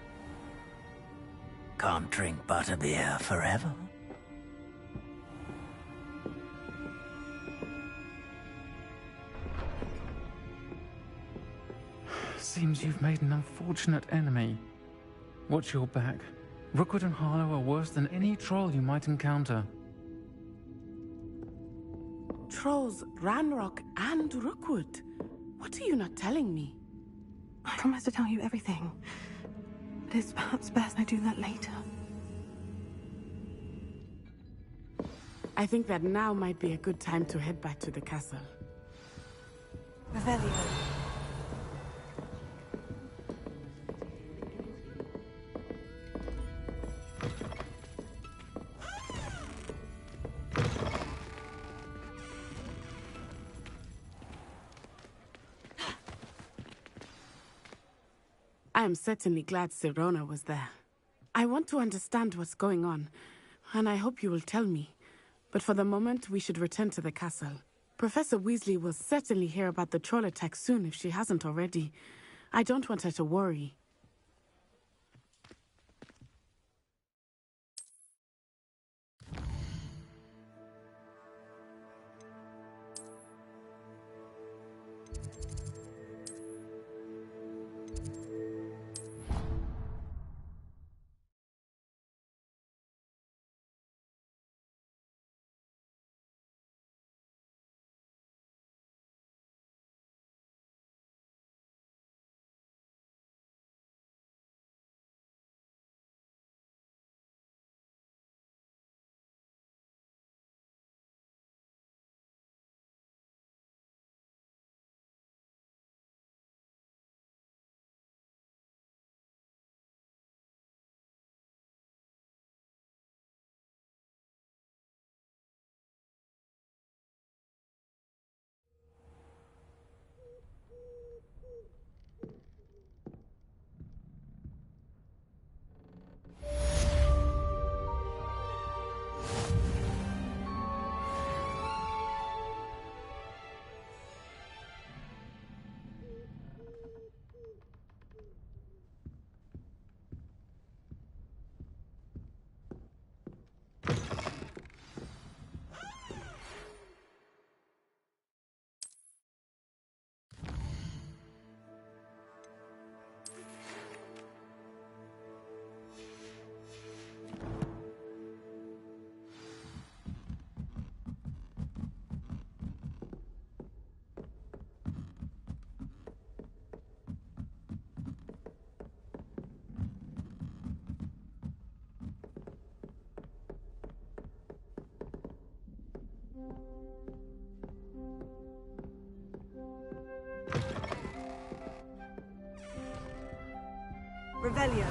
Can't drink butterbeer forever. Seems you've made an unfortunate enemy. Watch your back. Rookwood and Harlow are worse than any troll you might encounter. Trolls, Ranrock, and Rookwood. What are you not telling me? I promise to tell you everything. But it's perhaps best I do that later. I think that now might be a good time to head back to the castle. Revelio. I am certainly glad Serona was there. I want to understand what's going on, and I hope you will tell me. But for the moment, we should return to the castle. Professor Weasley will certainly hear about the troll attack soon if she hasn't already. I don't want her to worry. Revelio.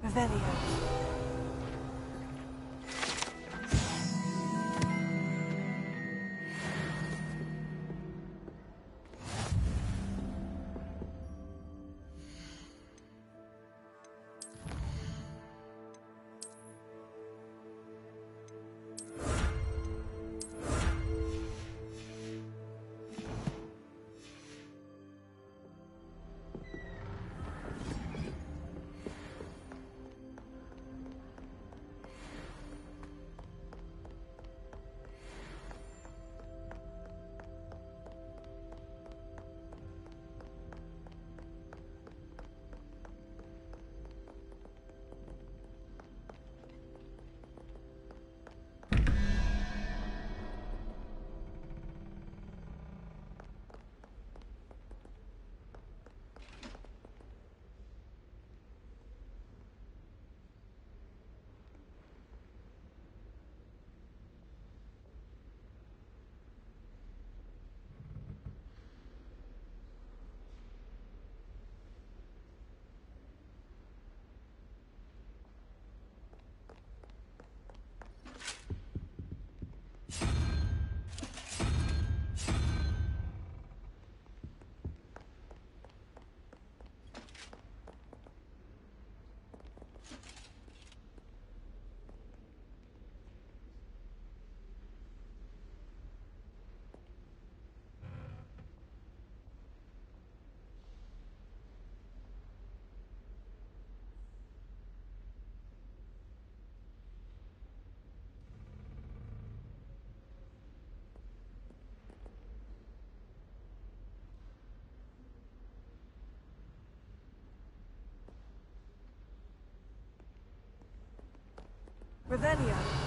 Revelio. Revelio.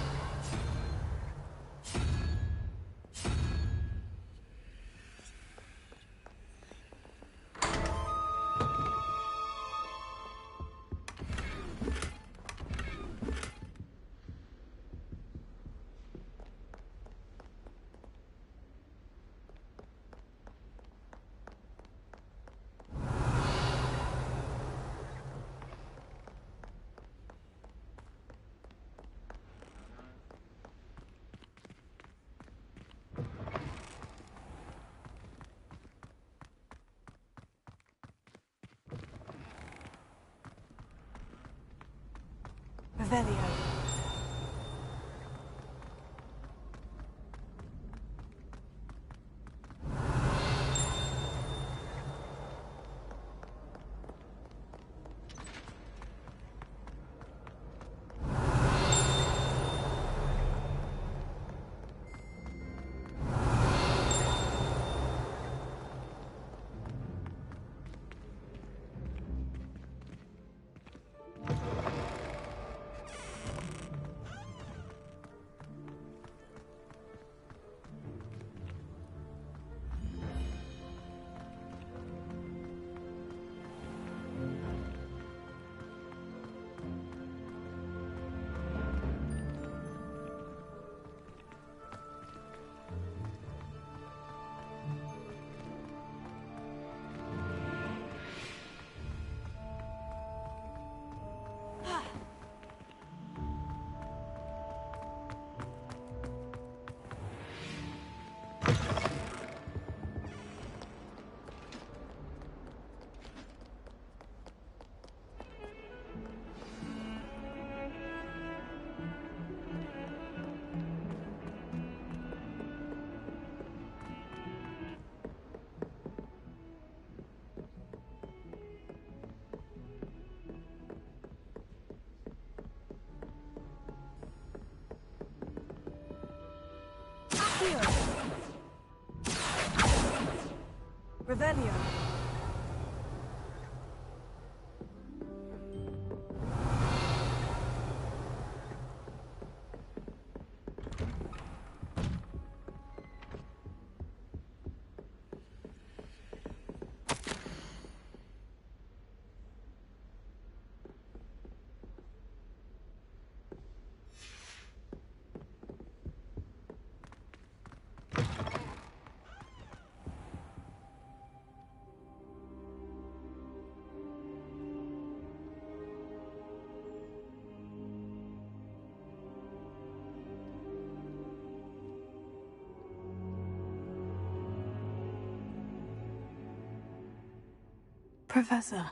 Revelio. Professor,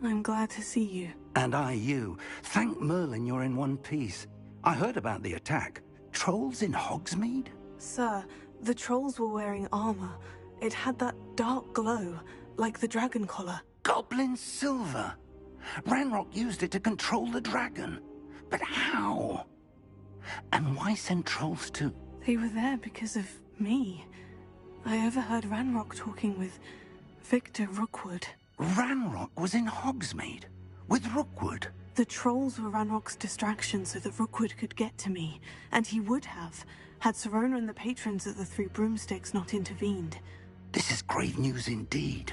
I'm glad to see you. And I you. Thank Merlin you're in one piece. I heard about the attack. Trolls in Hogsmeade? Sir, the trolls were wearing armor. It had that dark glow, like the dragon collar. Goblin silver! Ranrock used it to control the dragon. But how? And why send trolls too? They were there because of me. I overheard Ranrock talking with Victor Rookwood. Ranrock was in Hogsmeade? With Rookwood? The trolls were Ranrock's distraction so that Rookwood could get to me. And he would have, had Serona and the patrons of the Three Broomsticks not intervened. This is grave news indeed.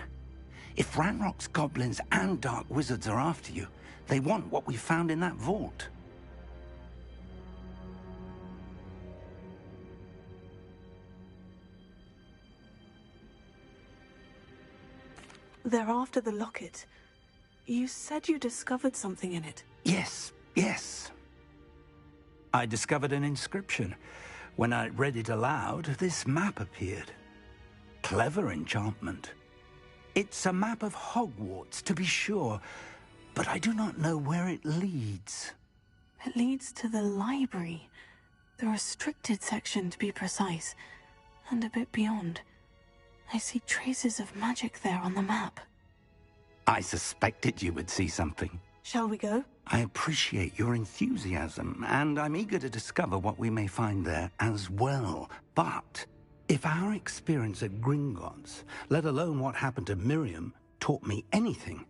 If Ranrock's goblins and dark wizards are after you, they want what we found in that vault. They're after the locket. You said you discovered something in it. Yes. I discovered an inscription. When I read it aloud, this map appeared. Clever enchantment. It's a map of Hogwarts, to be sure, but I do not know where it leads. It leads to the library. The restricted section, to be precise, and a bit beyond. I see traces of magic there on the map. I suspected you would see something. Shall we go? I appreciate your enthusiasm, and I'm eager to discover what we may find there as well. But if our experience at Gringotts, let alone what happened to Miriam, taught me anything,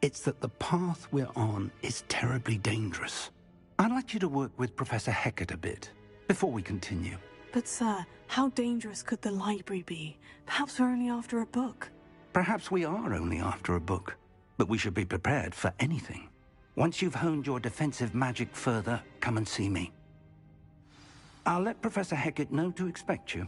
it's that the path we're on is terribly dangerous. I'd like you to work with Professor Hecat a bit before we continue. But sir, how dangerous could the library be? Perhaps we're only after a book. Perhaps we are only after a book, but we should be prepared for anything. Once you've honed your defensive magic further, come and see me. I'll let Professor Hecat know to expect you.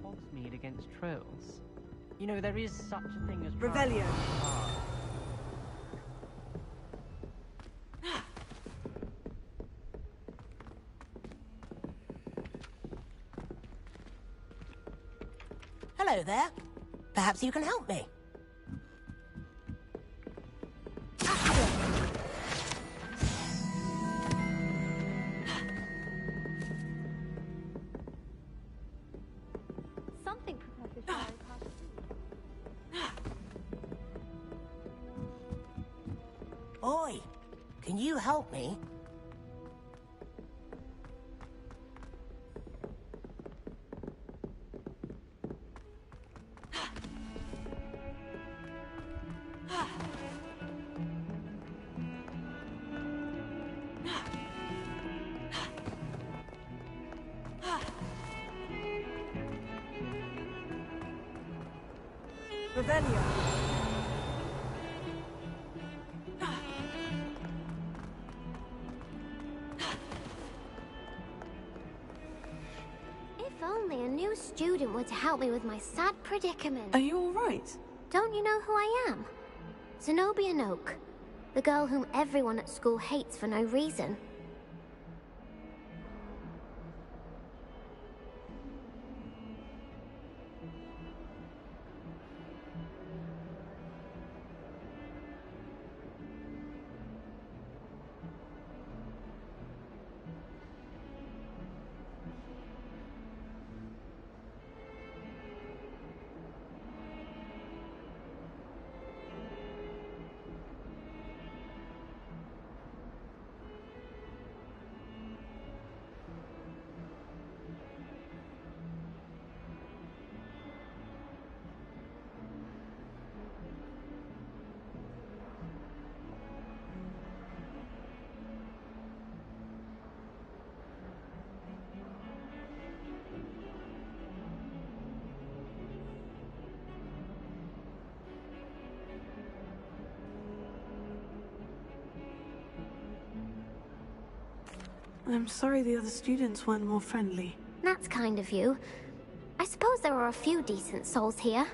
Hogsmeade against trolls. You know, there is such a thing as Revelio. Hello there. Perhaps you can help me. Something Professor Shire can't see. Oi, can you help me? Revelio. If only a new student were to help me with my sad predicament. Are you all right? Don't you know who I am? Zenobia Noak, the girl whom everyone at school hates for no reason. I'm sorry the other students weren't more friendly. That's kind of you. I suppose there are a few decent souls here.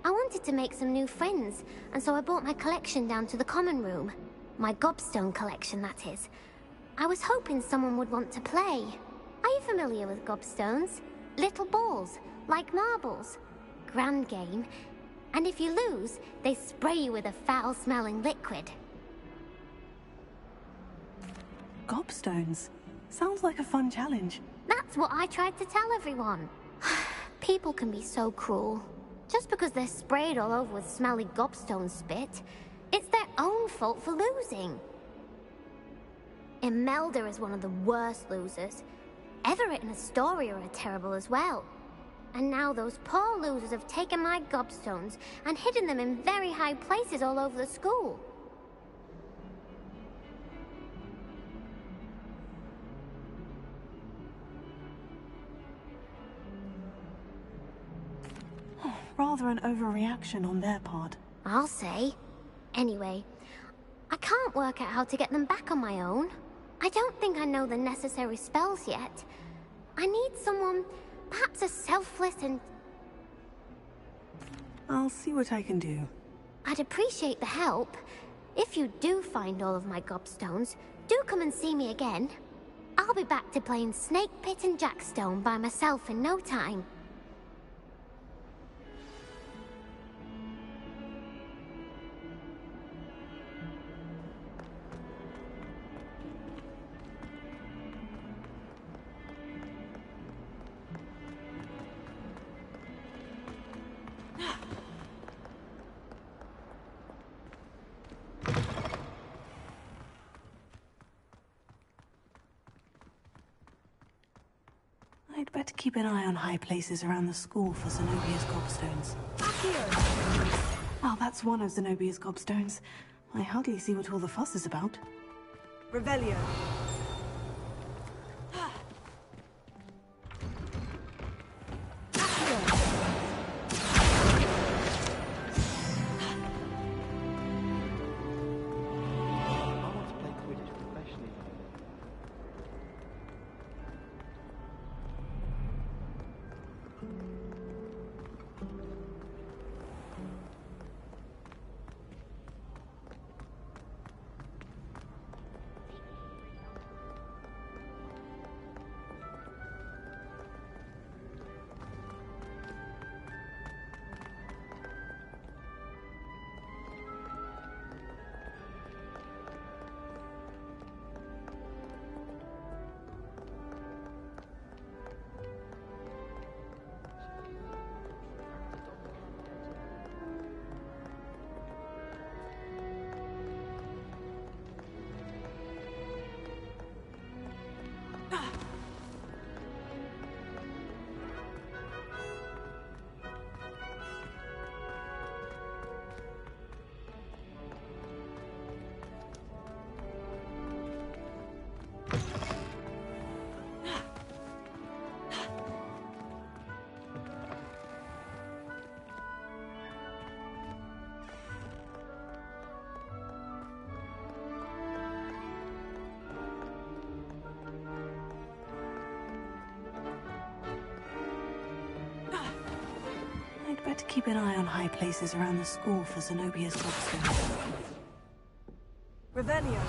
I wanted to make some new friends, and so I brought my collection down to the common room. My gobstone collection, that is. I was hoping someone would want to play. Are you familiar with gobstones? Little balls, like marbles. Grand game. And if you lose, they spray you with a foul-smelling liquid. Gobstones? Sounds like a fun challenge. That's what I tried to tell everyone. People can be so cruel. Just because they're sprayed all over with smelly gobstone spit, it's their own fault for losing. Imelda is one of the worst losers. Everett and Astoria are terrible as well. And now those poor losers have taken my gobstones and hidden them in very high places all over the school. Rather an overreaction on their part. I'll say. Anyway, I can't work out how to get them back on my own. I don't think I know the necessary spells yet. I need someone, perhaps a selfless and... I'll see what I can do. I'd appreciate the help. If you do find all of my gobstones, do come and see me again. I'll be back to playing Snake Pit and Jackstone by myself in no time. I'd better keep an eye on high places around the school for Zenobia's gobstones. Oh, that's one of Zenobia's gobstones. I hardly see what all the fuss is about. Revelio. I'd better keep an eye on high places around the school for Zenobia's gobstones. Revelio.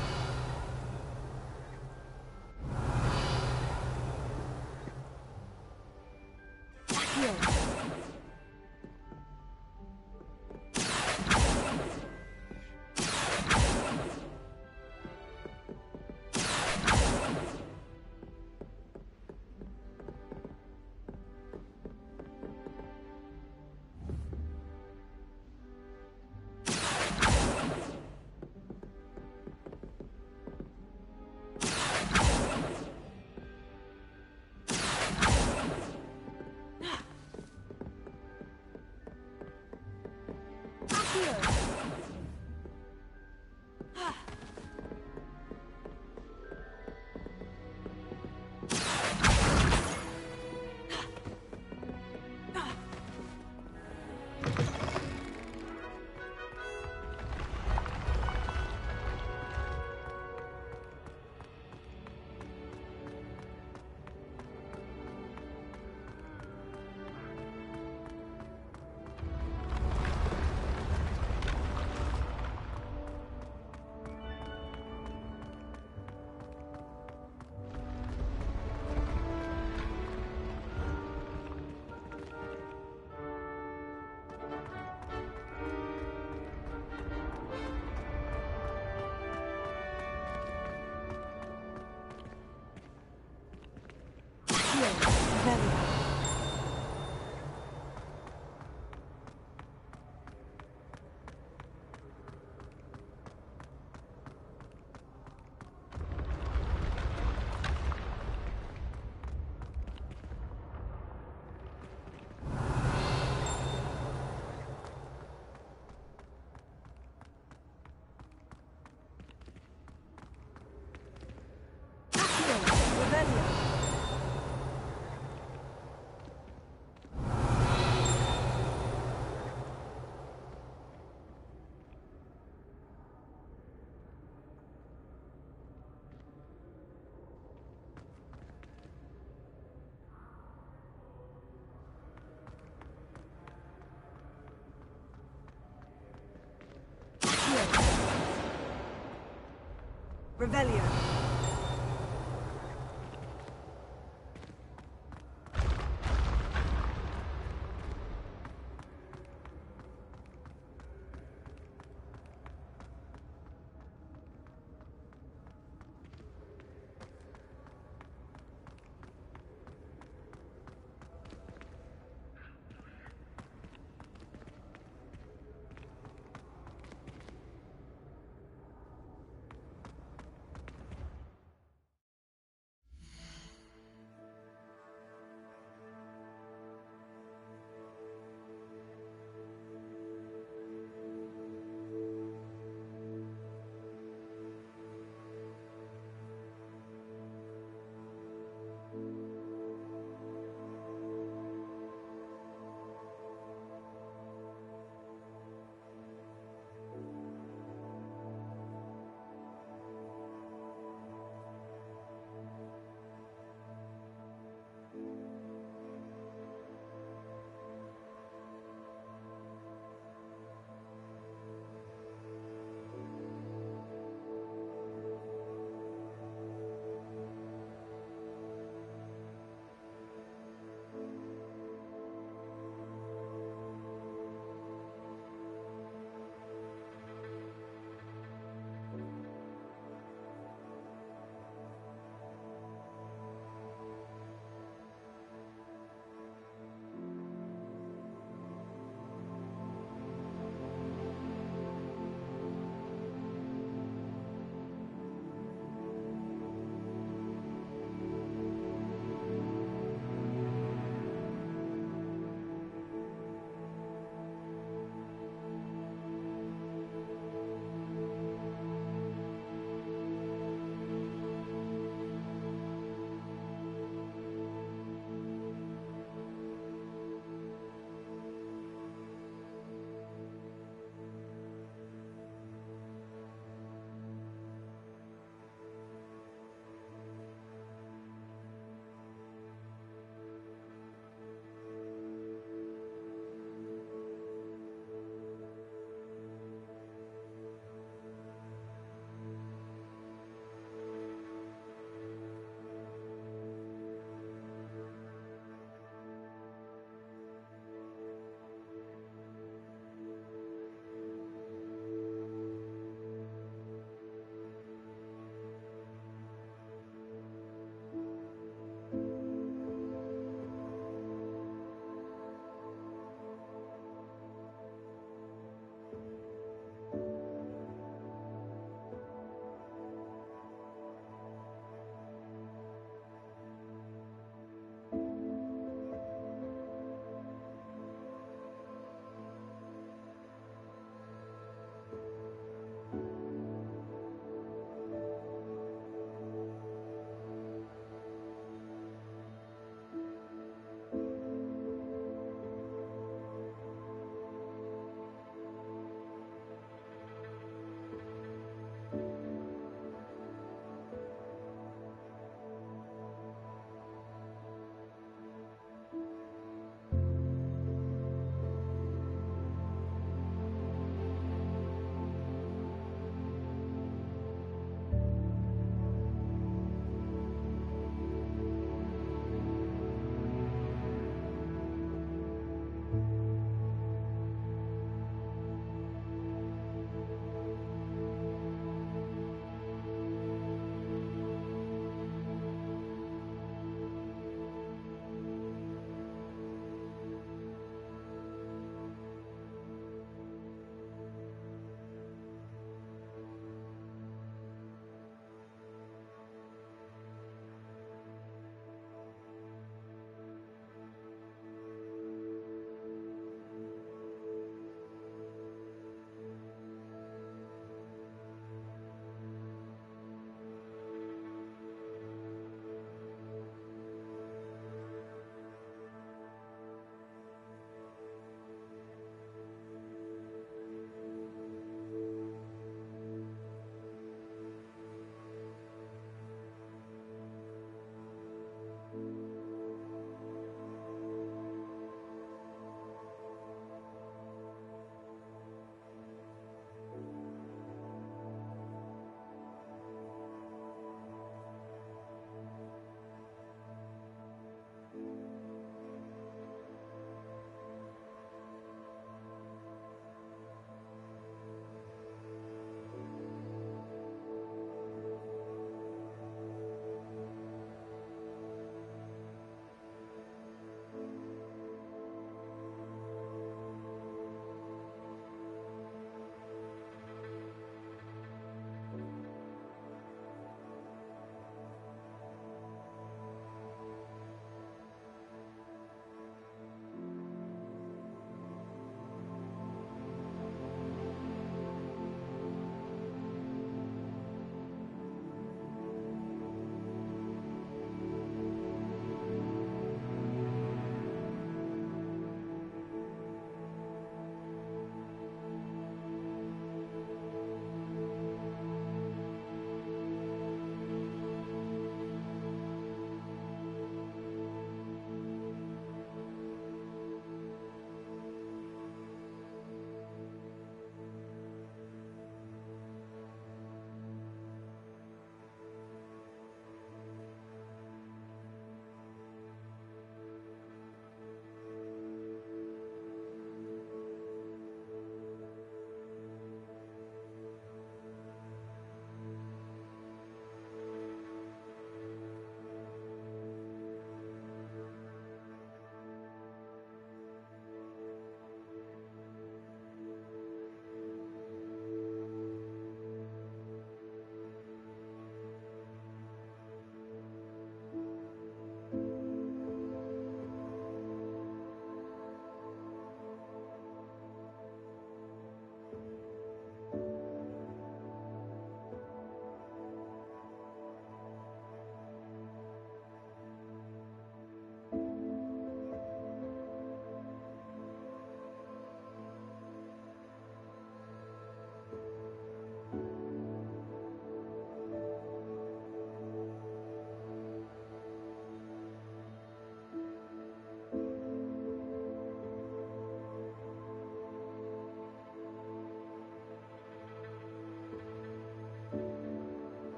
Revelio.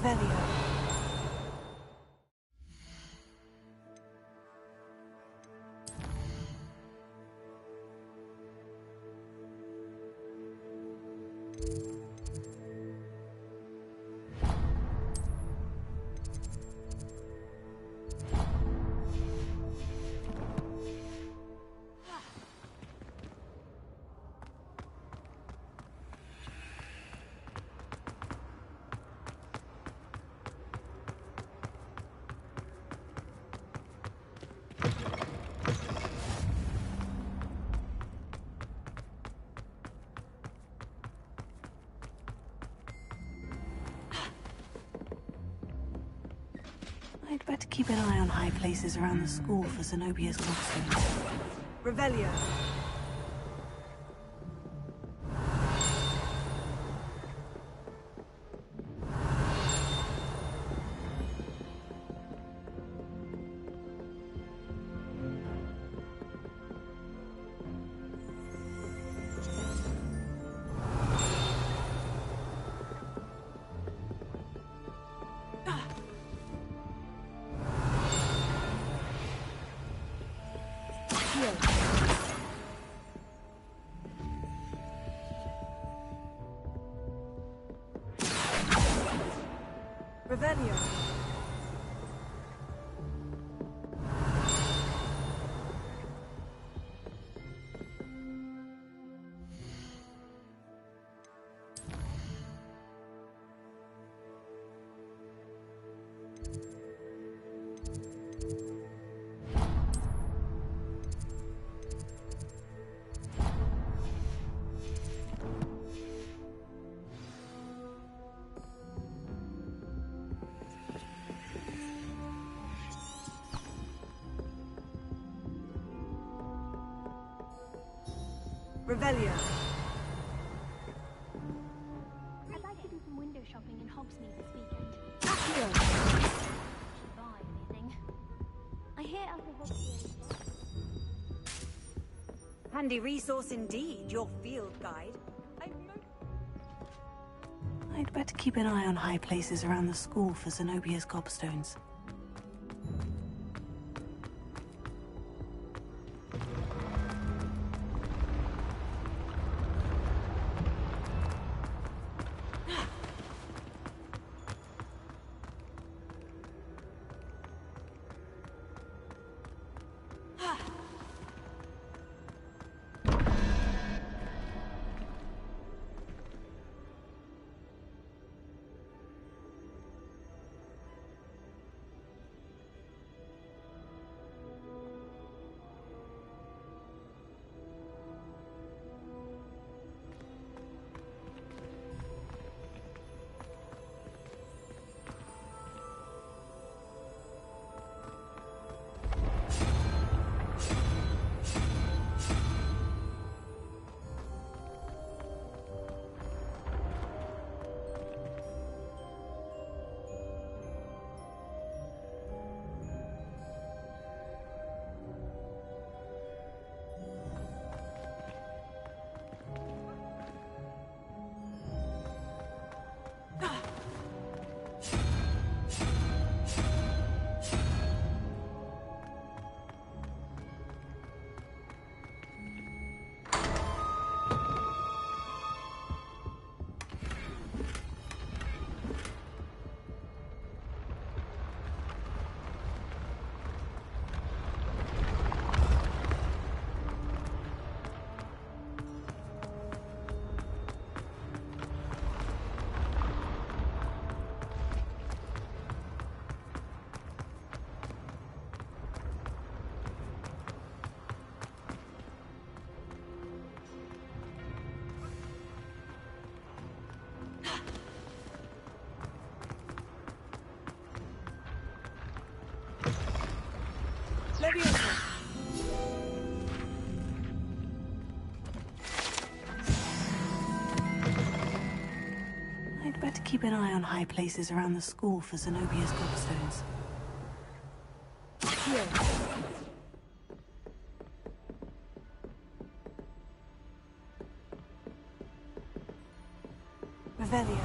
Revelio. I'd better keep an eye on high places around the school for Zenobia's gobstones. Revelio. Revelio. Revelio. I'd like to do some window shopping in Hogsmeade this weekend. Accio. Should buy anything. I hear Upper Hogsmeade. Handy resource indeed, your field guide. I'd better keep an eye on high places around the school for Zenobia's gobstones. I'd better keep an eye on high places around the school for Zenobia's gobstones. Here. Revelio.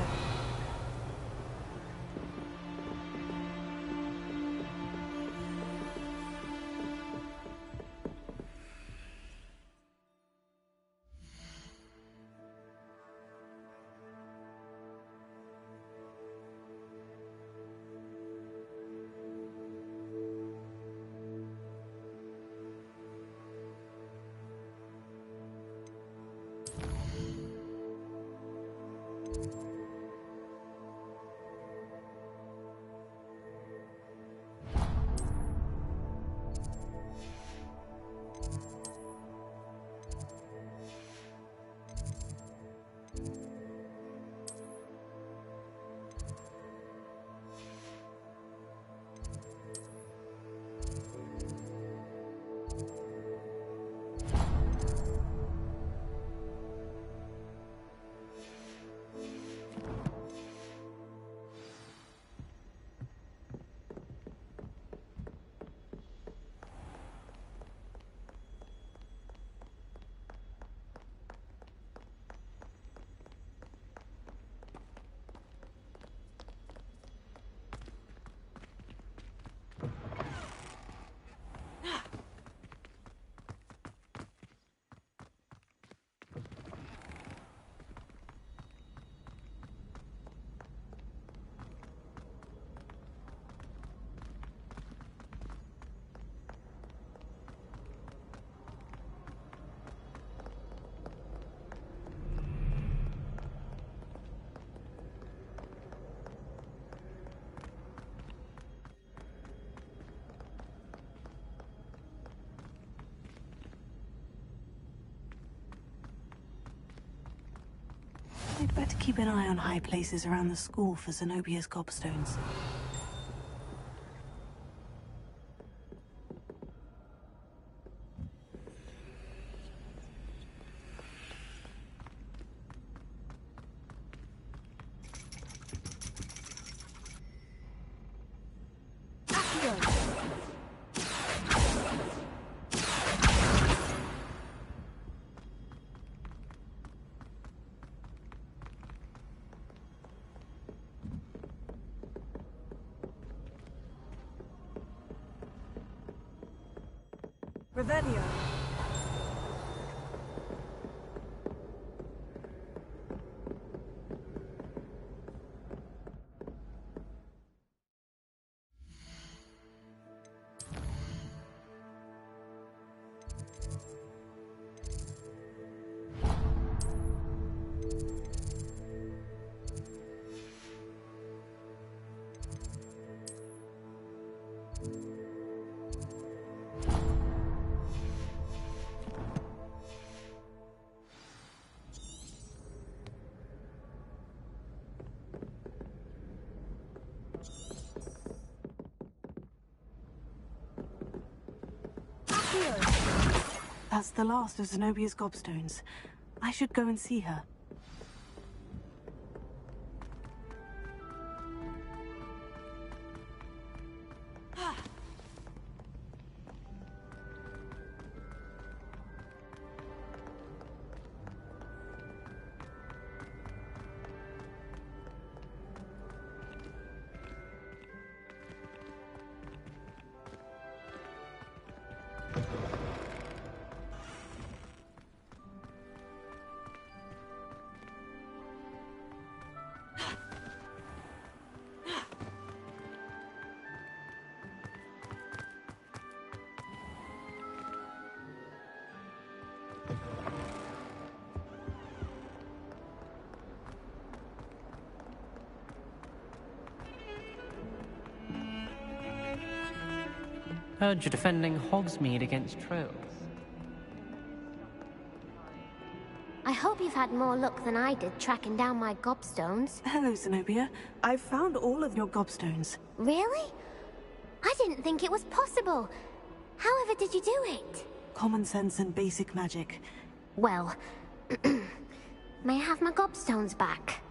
I'd better keep an eye on high places around the school for Zenobia's gobstones. Revelio. That's the last of Zenobia's gobstones. I should go and see her. Heard you're defending Hogsmeade against trolls. I hope you've had more luck than I did tracking down my gobstones. Hello, Zenobia. I've found all of your gobstones. Really? I didn't think it was possible. However did you do it? Common sense and basic magic. Well, may I have my gobstones back?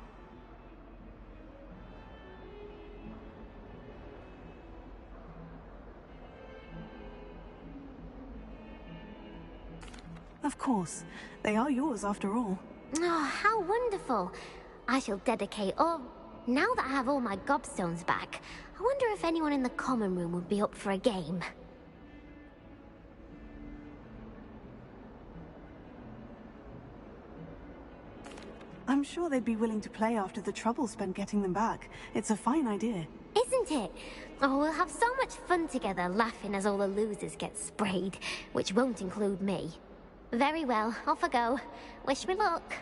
Of course. They are yours after all. Oh, how wonderful. I shall dedicate all... Now that I have all my gobstones back, I wonder if anyone in the common room would be up for a game. I'm sure they'd be willing to play after the trouble spent getting them back. It's a fine idea. Isn't it? Oh, we'll have so much fun together, laughing as all the losers get sprayed, which won't include me. Very well, off I go. Wish me luck.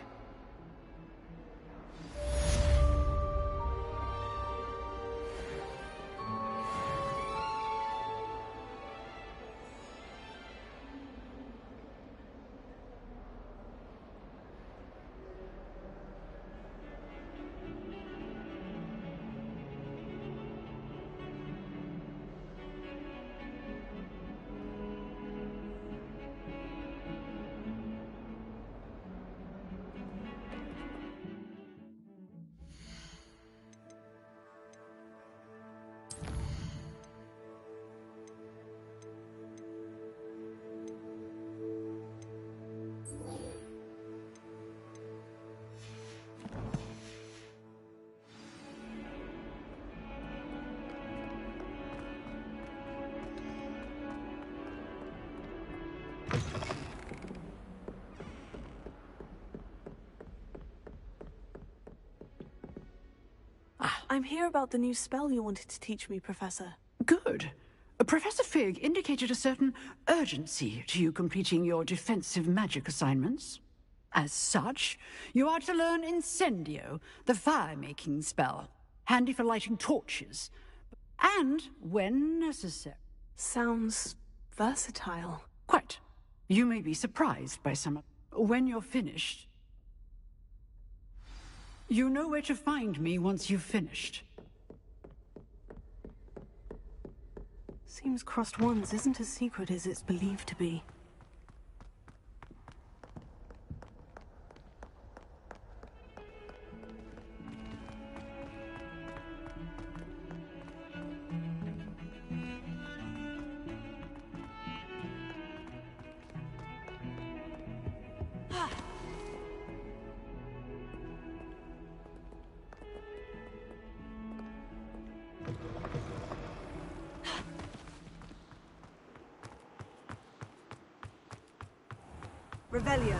I'm here about the new spell you wanted to teach me, Professor. Good. Professor Fig indicated a certain urgency to you completing your defensive magic assignments. As such, you are to learn Incendio, the fire-making spell, handy for lighting torches, and when necessary. Sounds versatile. Quite. You may be surprised by some of... When you're finished... You know where to find me once you've finished. Seems crossed wands isn't as secret as it's believed to be. Revelio.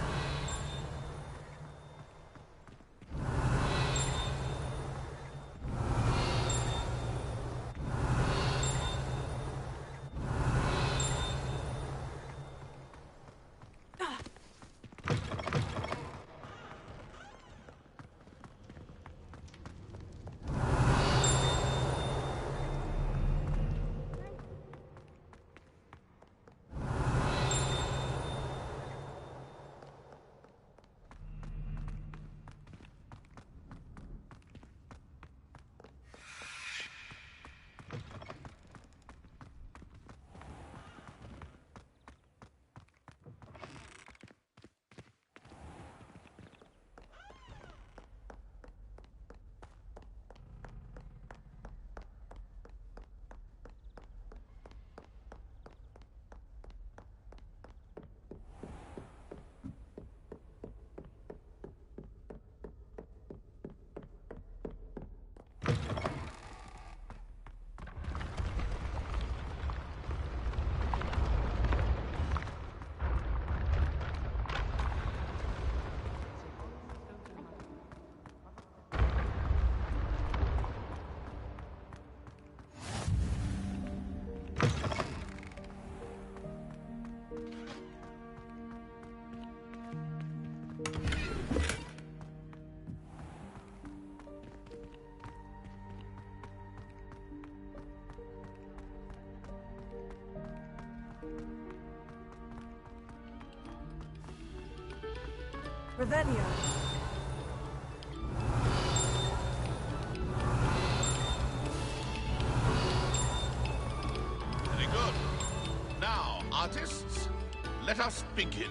Revelio. Very good. Now, artists, let us begin.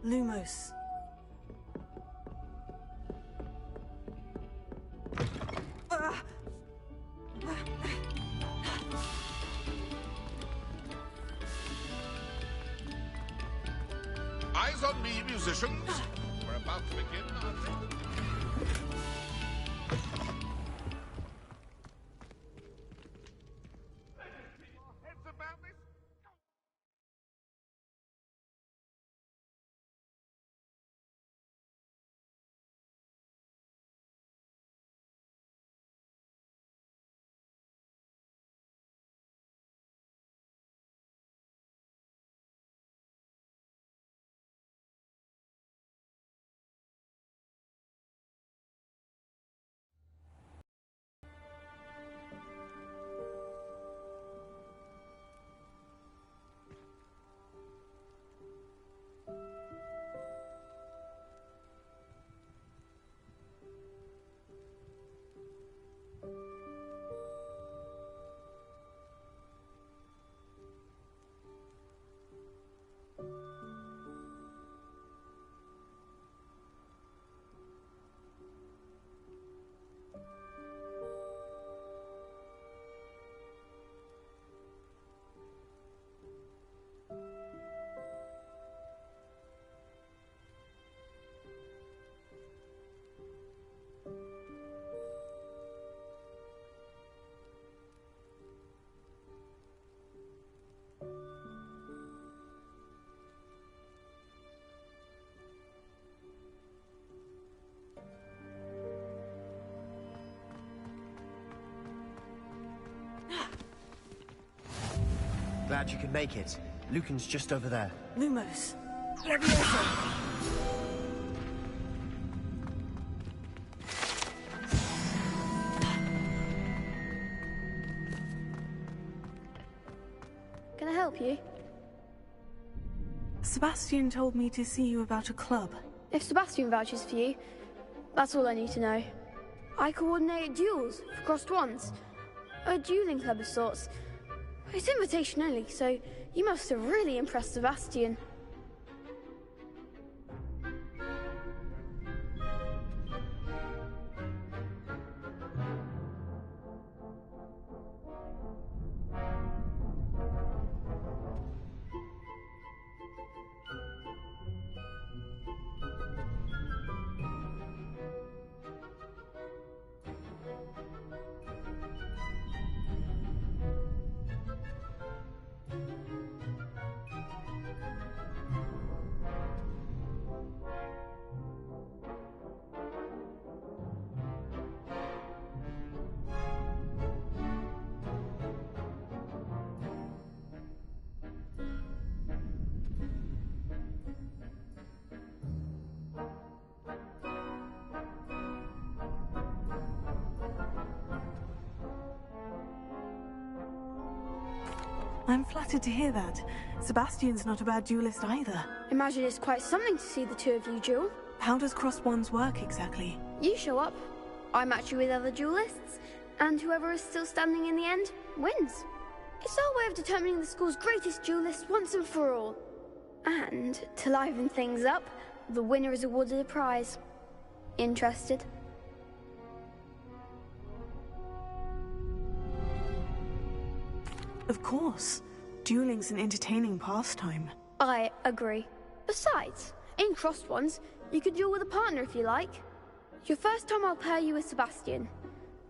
Lumos. Eyes on me, musicians. We're about to begin, aren't we? Heads about this? Glad you could make it. Lucan's just over there. Lumos. Levioso. Can I help you? Sebastian told me to see you about a club. If Sebastian vouches for you, that's all I need to know. I coordinate duels for crossed wands. A dueling club of sorts. It's invitation only, so you must have really impressed Sebastian. I'm flattered to hear that. Sebastian's not a bad duelist either. Imagine it's quite something to see the two of you duel. How does crossed wands work exactly? You show up, I match you with other duelists, and whoever is still standing in the end wins. It's our way of determining the school's greatest duelist once and for all. And to liven things up, the winner is awarded a prize. Interested? Of course. Dueling's an entertaining pastime. I agree. Besides, in crossed ones, you could duel with a partner if you like. Your first time I'll pair you with Sebastian.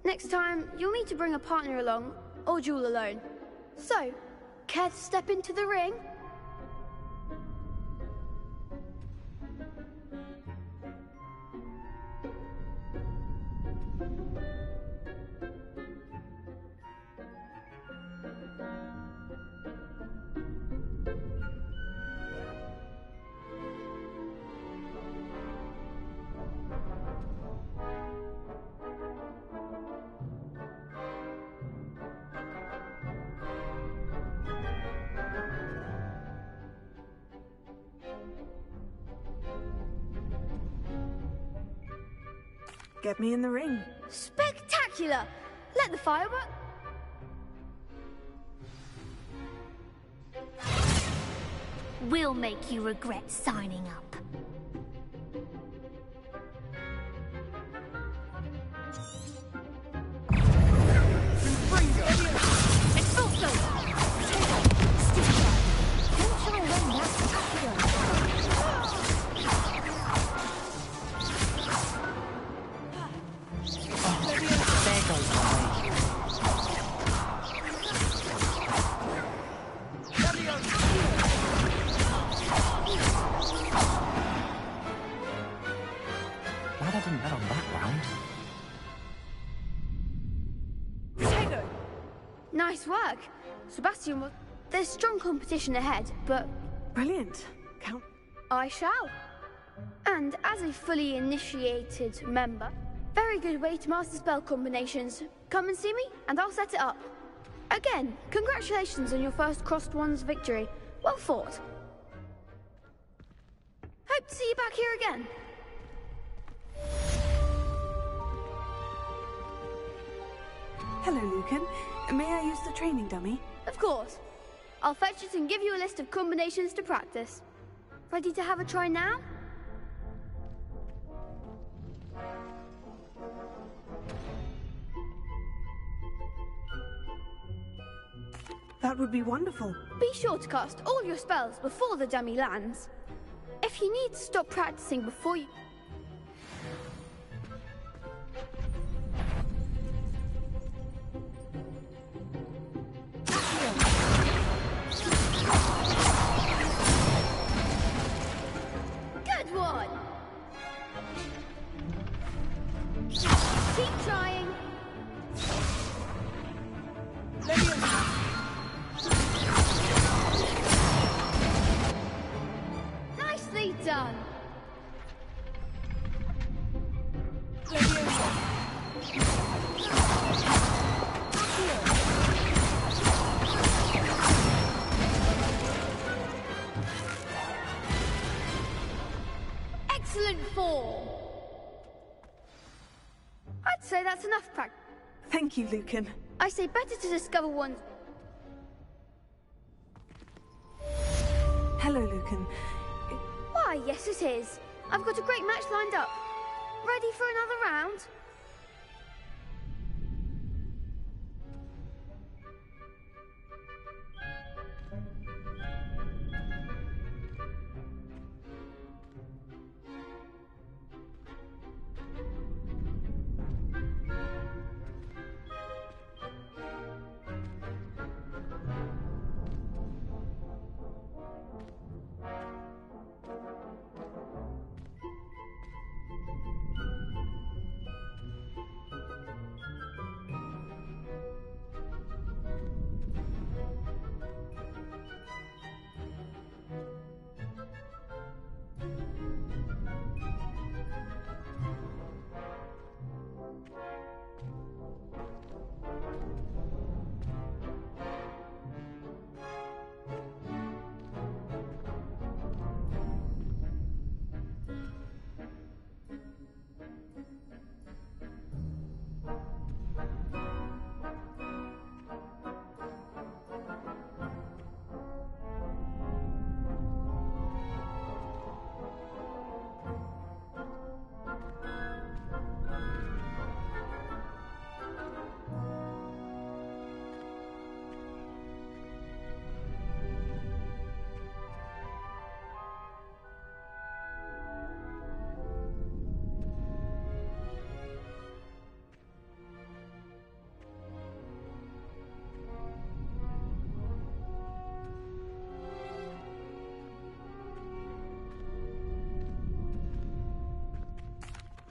Next time, you'll need to bring a partner along, or duel alone. So, care to step into the ring? Get me in the ring. Spectacular! Let the fire We'll make you regret signing up. Nice work. Sebastian, there's strong competition ahead, but... Brilliant. Count. I shall. And as a fully initiated member, very good way to master spell combinations. Come and see me, and I'll set it up. Again, congratulations on your first crossed wands victory. Well fought. Hope to see you back here again. Hello, Lucan. May I use the training dummy? Of course. I'll fetch it and give you a list of combinations to practice. Ready to have a try now? That would be wonderful. Be sure to cast all your spells before the dummy lands. If you need to stop practicing before you... Good one! Keep trying. Nicely done. Excellent form. I'd say that's enough practice. Thank you, Lucan. I say better to discover one's... Hello, Lucan. Why, yes it is. I've got a great match lined up. Ready for another round?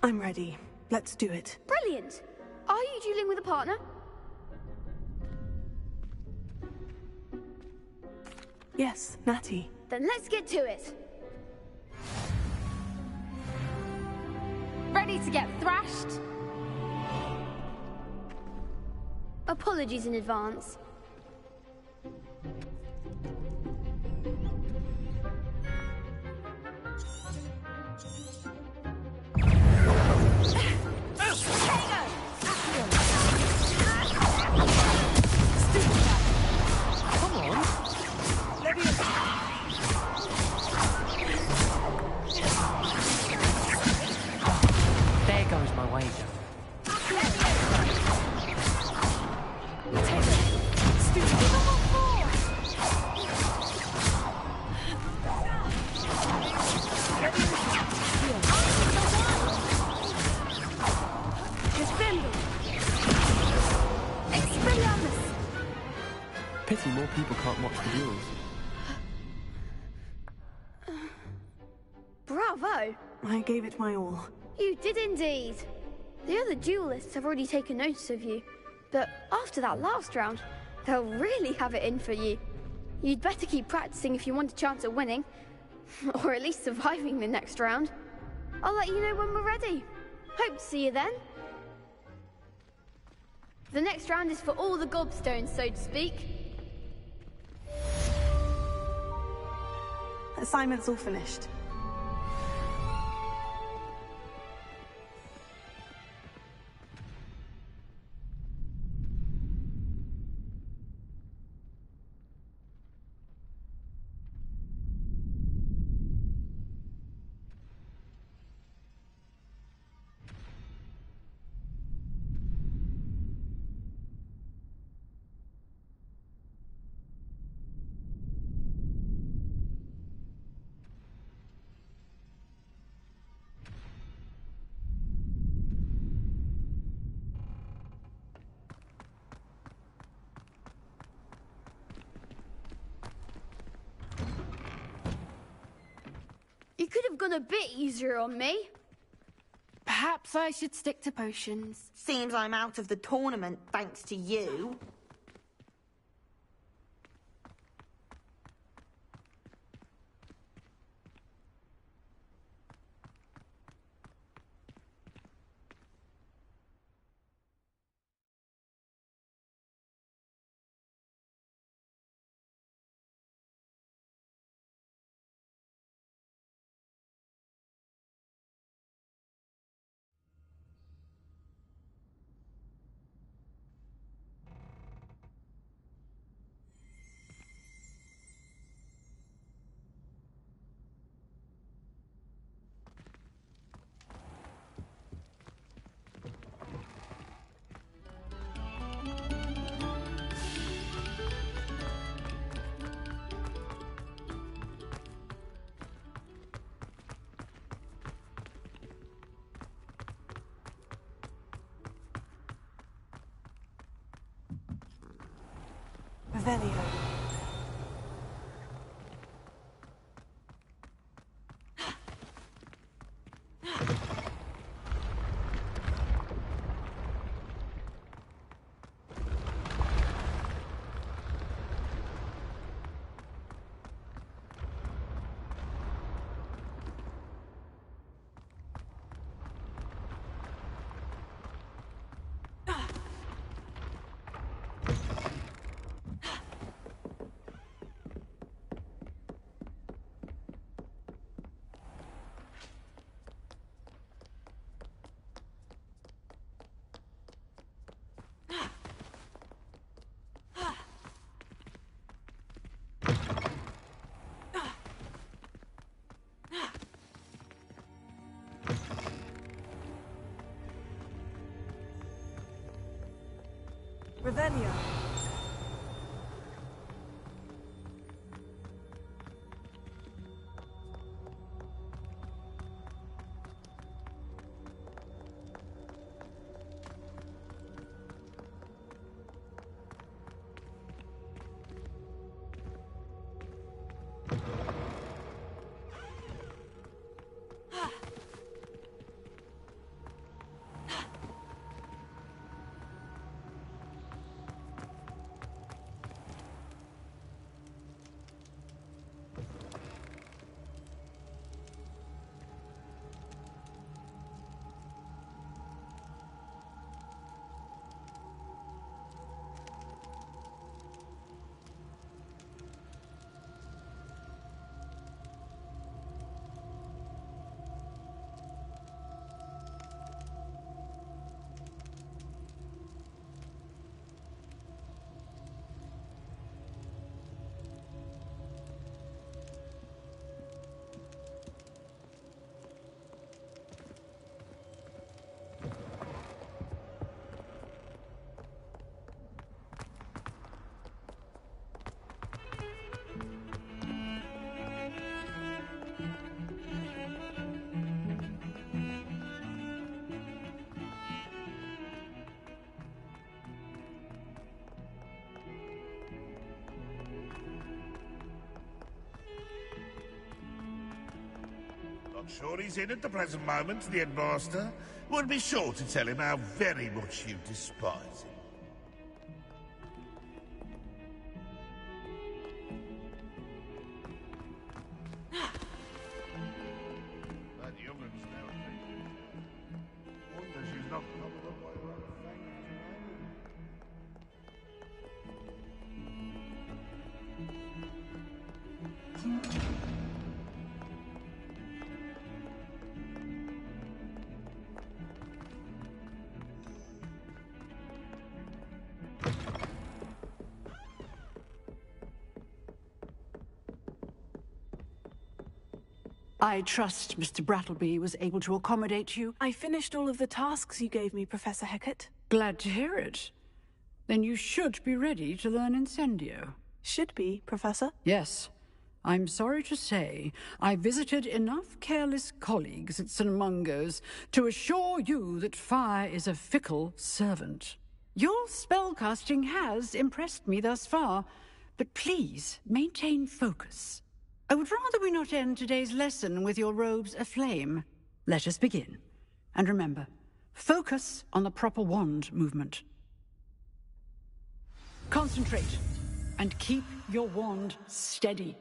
I'm ready. Let's do it. Brilliant. Are you dueling with a partner? Yes, Natty. Then let's get to it. Ready to get thrashed? Apologies in advance. There goes my wager. Pity more people can't watch the duels. Bravo! I gave it my all. You did indeed. The other duelists have already taken notice of you, but after that last round, they'll really have it in for you. You'd better keep practicing if you want a chance at winning, or at least surviving the next round. I'll let you know when we're ready. Hope to see you then. The next round is for all the gobstones, so to speak. Assignment's all finished. You could have gone a bit easier on me. Perhaps I should stick to potions. Seems I'm out of the tournament thanks to you. Revelio. Revelio. Not sure he's in at the present moment, the headmaster. Would be sure to tell him how very much you despise him. That young'un's now thinking. Wonder she's not covered up by her own I trust Mr. Brattleby was able to accommodate you. I finished all of the tasks you gave me, Professor Hecat. Glad to hear it. Then you should be ready to learn Incendio. Should be, Professor? Yes. I'm sorry to say, I visited enough careless colleagues at St. Mungo's to assure you that fire is a fickle servant. Your spellcasting has impressed me thus far, but please maintain focus. I would rather we not end today's lesson with your robes aflame. Let us begin. And remember, focus on the proper wand movement. Concentrate, and keep your wand steady.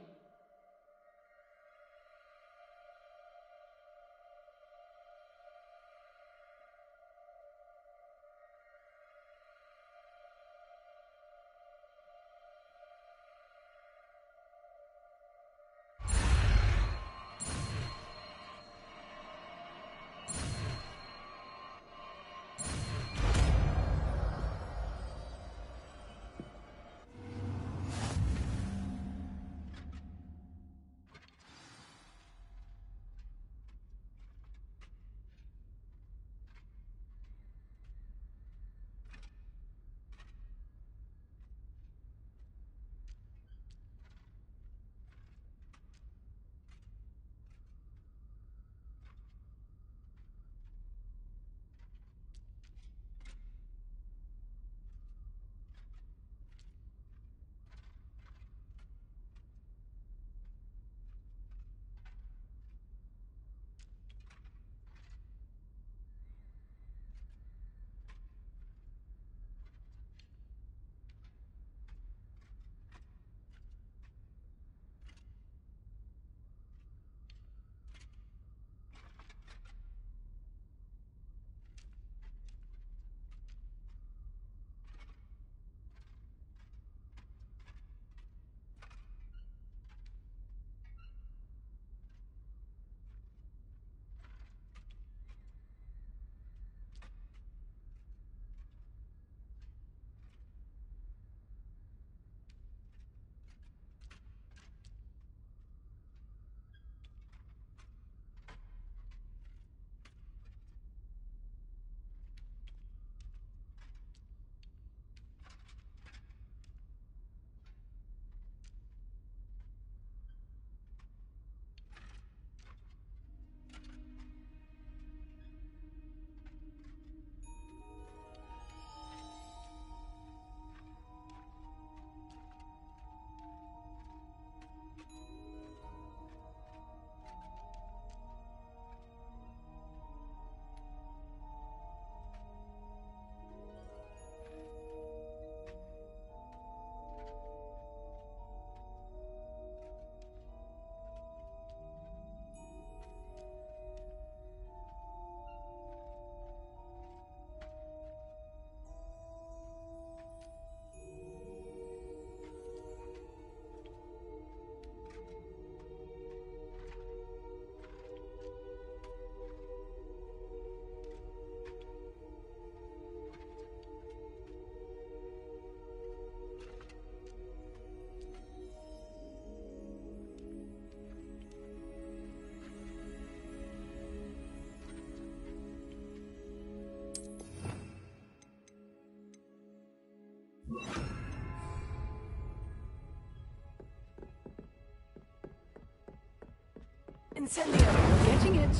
Incendio! You're getting it.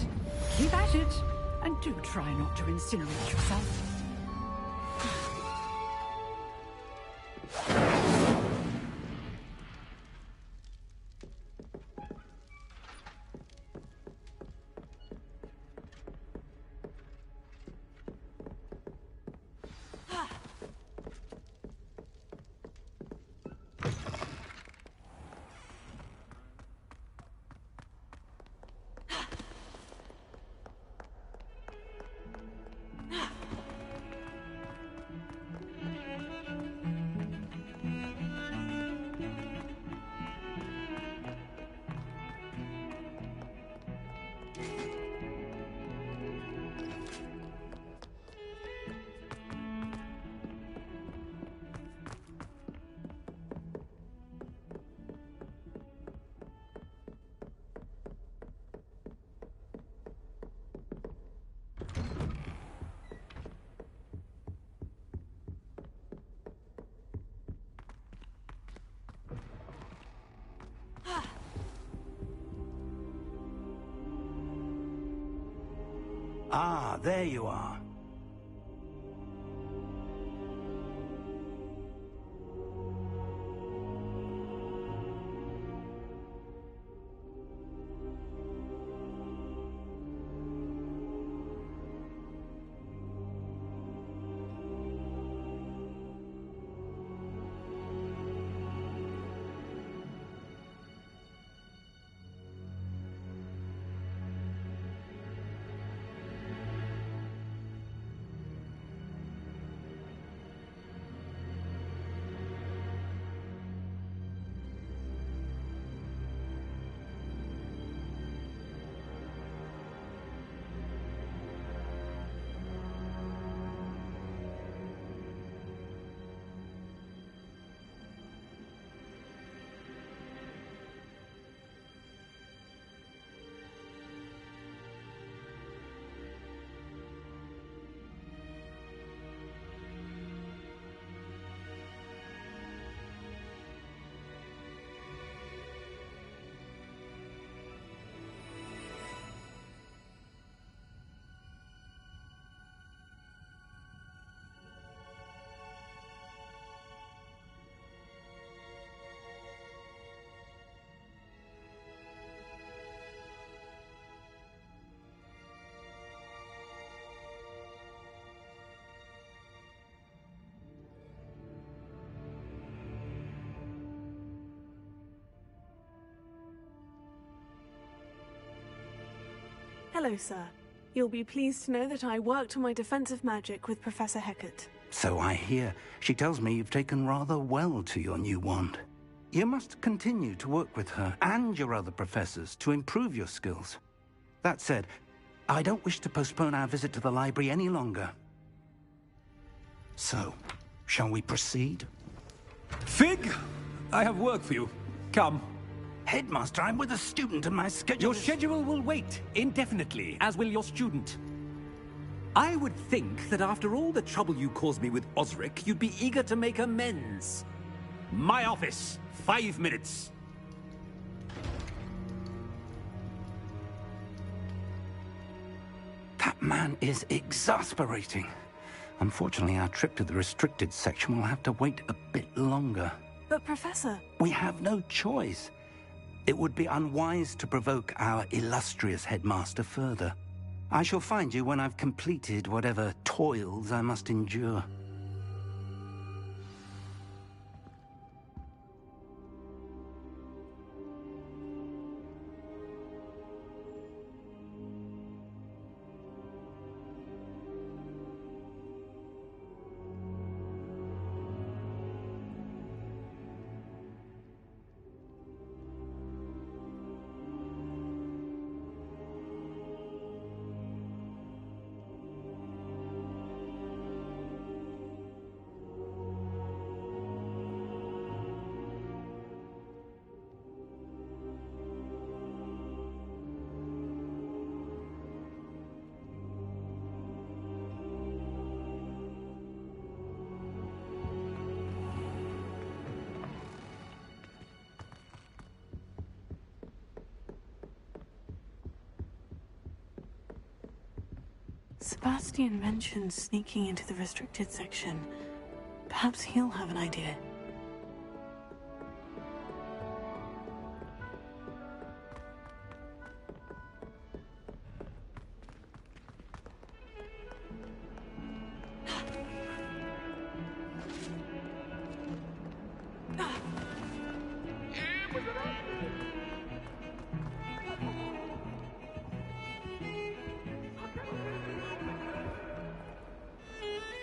Keep at it. And do try not to incinerate yourself. Ah, there you are. Hello, sir. You'll be pleased to know that I worked on my defensive magic with Professor Hecat. So I hear. She tells me you've taken rather well to your new wand. You must continue to work with her and your other professors to improve your skills. That said, I don't wish to postpone our visit to the library any longer. So, shall we proceed? Fig, I have work for you. Come. Headmaster, I'm with a student and my schedule Your schedule will wait indefinitely, as will your student. I would think that after all the trouble you caused me with Osric, you'd be eager to make amends. My office, 5 minutes. That man is exasperating. Unfortunately, our trip to the restricted section will have to wait a bit longer. But, Professor... We have no choice. It would be unwise to provoke our illustrious headmaster further. I shall find you when I've completed whatever toils I must endure. Sebastian mentioned sneaking into the restricted section. Perhaps he'll have an idea.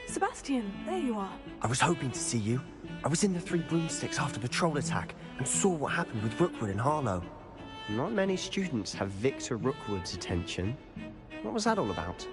Sebastian, there you are. I was hoping to see you. I was in the Three Broomsticks after the troll attack and saw what happened with Rookwood and Harlow. Not many students have Victor Rookwood's attention. What was that all about?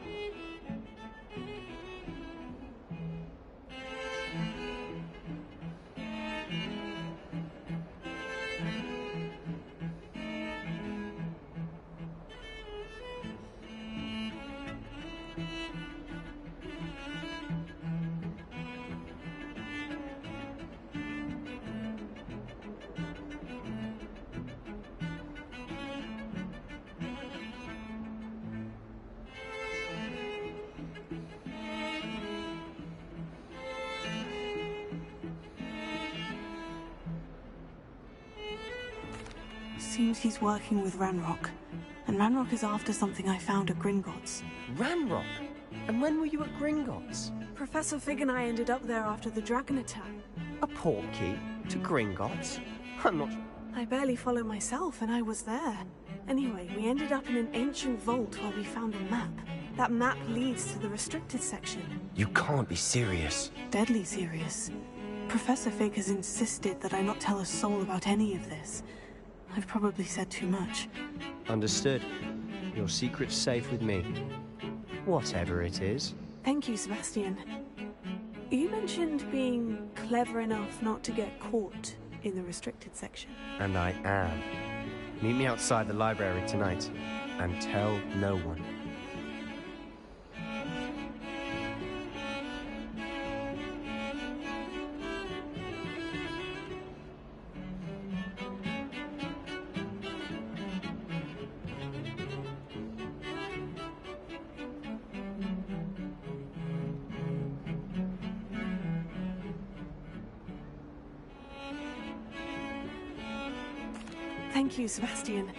Seems he's working with Ranrock. And Ranrock is after something I found at Gringotts. Ranrock? And when were you at Gringotts? Professor Fig and I ended up there after the dragon attack. A portkey? To Gringotts? I'm not... I barely follow myself, and I was there. Anyway, we ended up in an ancient vault where we found a map. That map leads to the restricted section. You can't be serious. Deadly serious. Professor Fig has insisted that I not tell a soul about any of this. I've probably said too much. Understood. Your secret's safe with me. Whatever it is. Thank you, Sebastian. You mentioned being clever enough not to get caught in the restricted section. And I am. Meet me outside the library tonight, and tell no one. Thank you, Sebastian.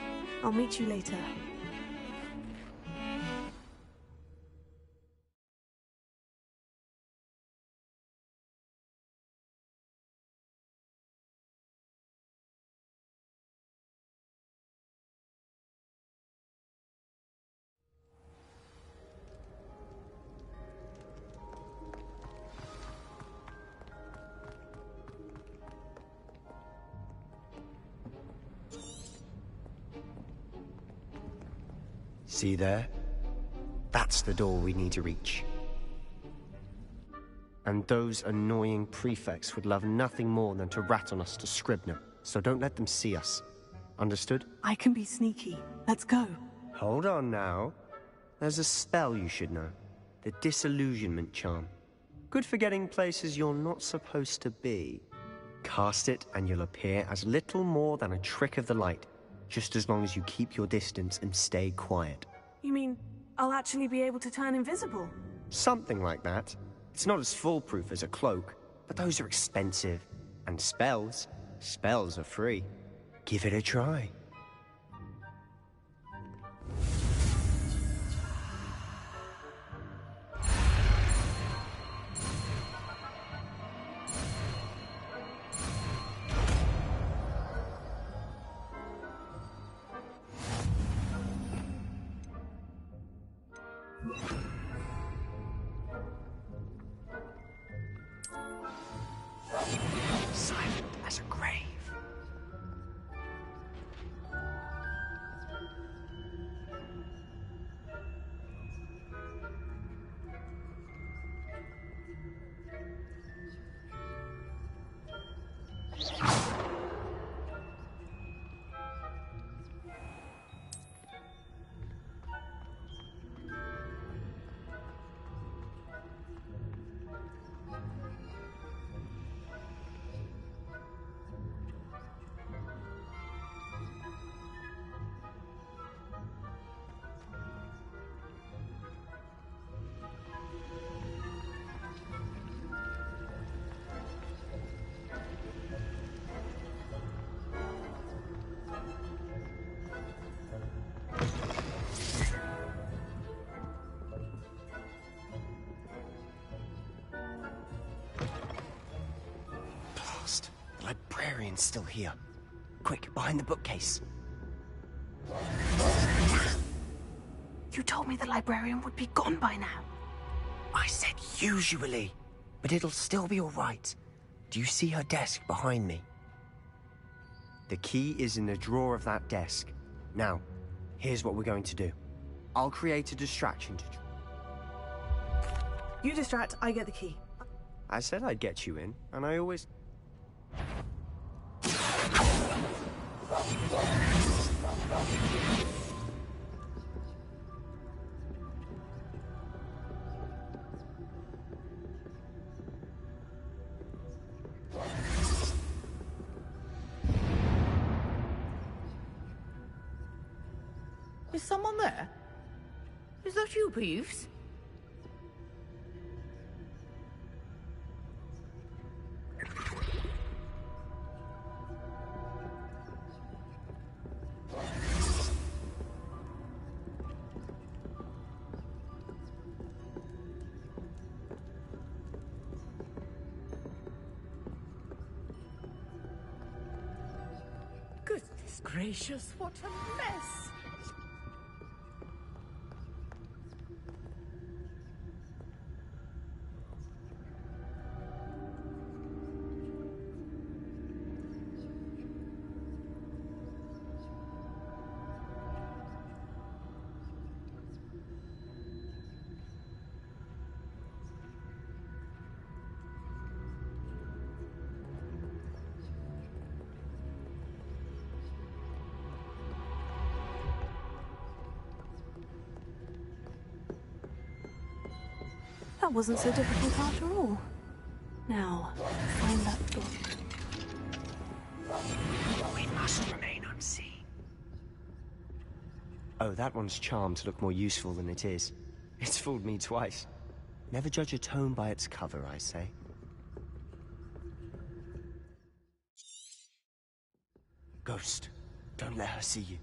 I'll meet you later. See there? That's the door we need to reach. And those annoying prefects would love nothing more than to rat on us to Scribner, so don't let them see us. Understood? I can be sneaky. Let's go. Hold on now. There's a spell you should know. The Disillusionment Charm. Good for getting places you're not supposed to be. Cast it and you'll appear as little more than a trick of the light, just as long as you keep your distance and stay quiet. You mean I'll actually be able to turn invisible? Something like that. It's not as foolproof as a cloak, but those are expensive. And spells are free. Give it a try. Silent as a grave. librarian's still here. Quick, behind the bookcase. You told me the librarian would be gone by now. I said usually, but it'll still be all right. Do you see her desk behind me? The key is in the drawer of that desk. Now, here's what we're going to do. I'll create a distraction to... You distract, I get the key. I said I'd get you in, and I always... Is someone there? Is that you, Peeves? Goodness gracious, what a mess! That wasn't so difficult after all. Now, find that book. We must remain unseen. Oh, that one's charmed to look more useful than it is. It's fooled me twice. Never judge a tome by its cover, I say. Ghost, don't let her see you.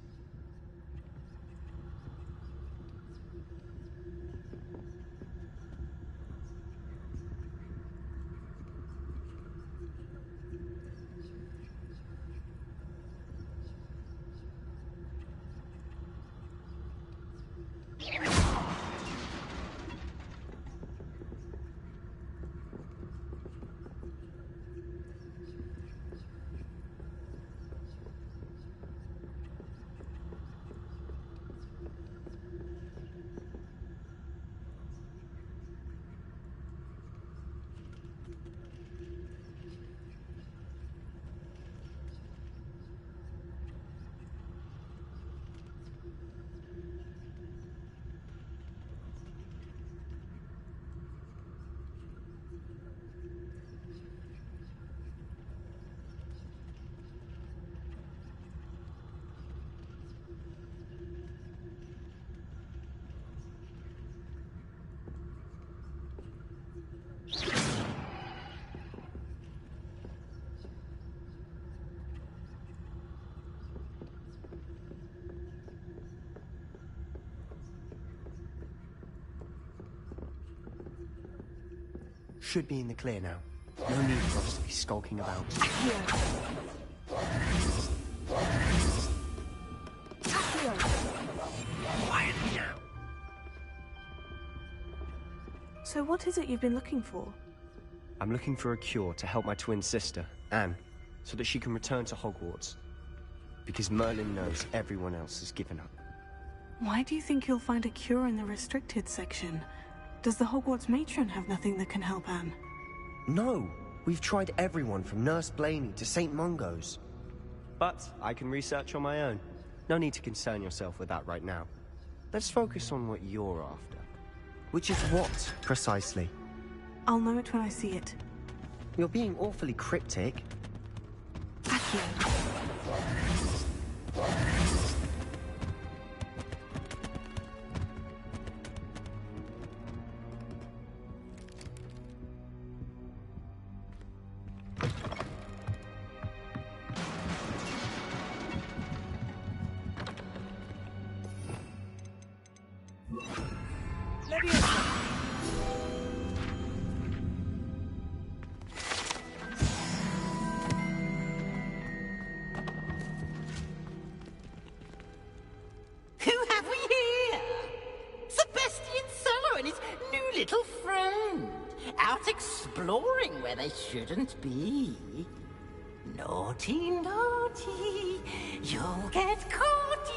Should be in the clear now. No need for us to be skulking about. Quietly now. So what is it you've been looking for? I'm looking for a cure to help my twin sister, Anne, so that she can return to Hogwarts. Because Merlin knows everyone else has given up. Why do you think you'll find a cure in the restricted section? Does the Hogwarts matron have nothing that can help Anne? No! We've tried everyone from Nurse Blaney to St. Mungo's. But I can research on my own. No need to concern yourself with that right now. Let's focus on what you're after. Which is what, precisely? I'll know it when I see it. You're being awfully cryptic. Accio. out exploring where they shouldn't be. Naughty, naughty, you'll get caughty.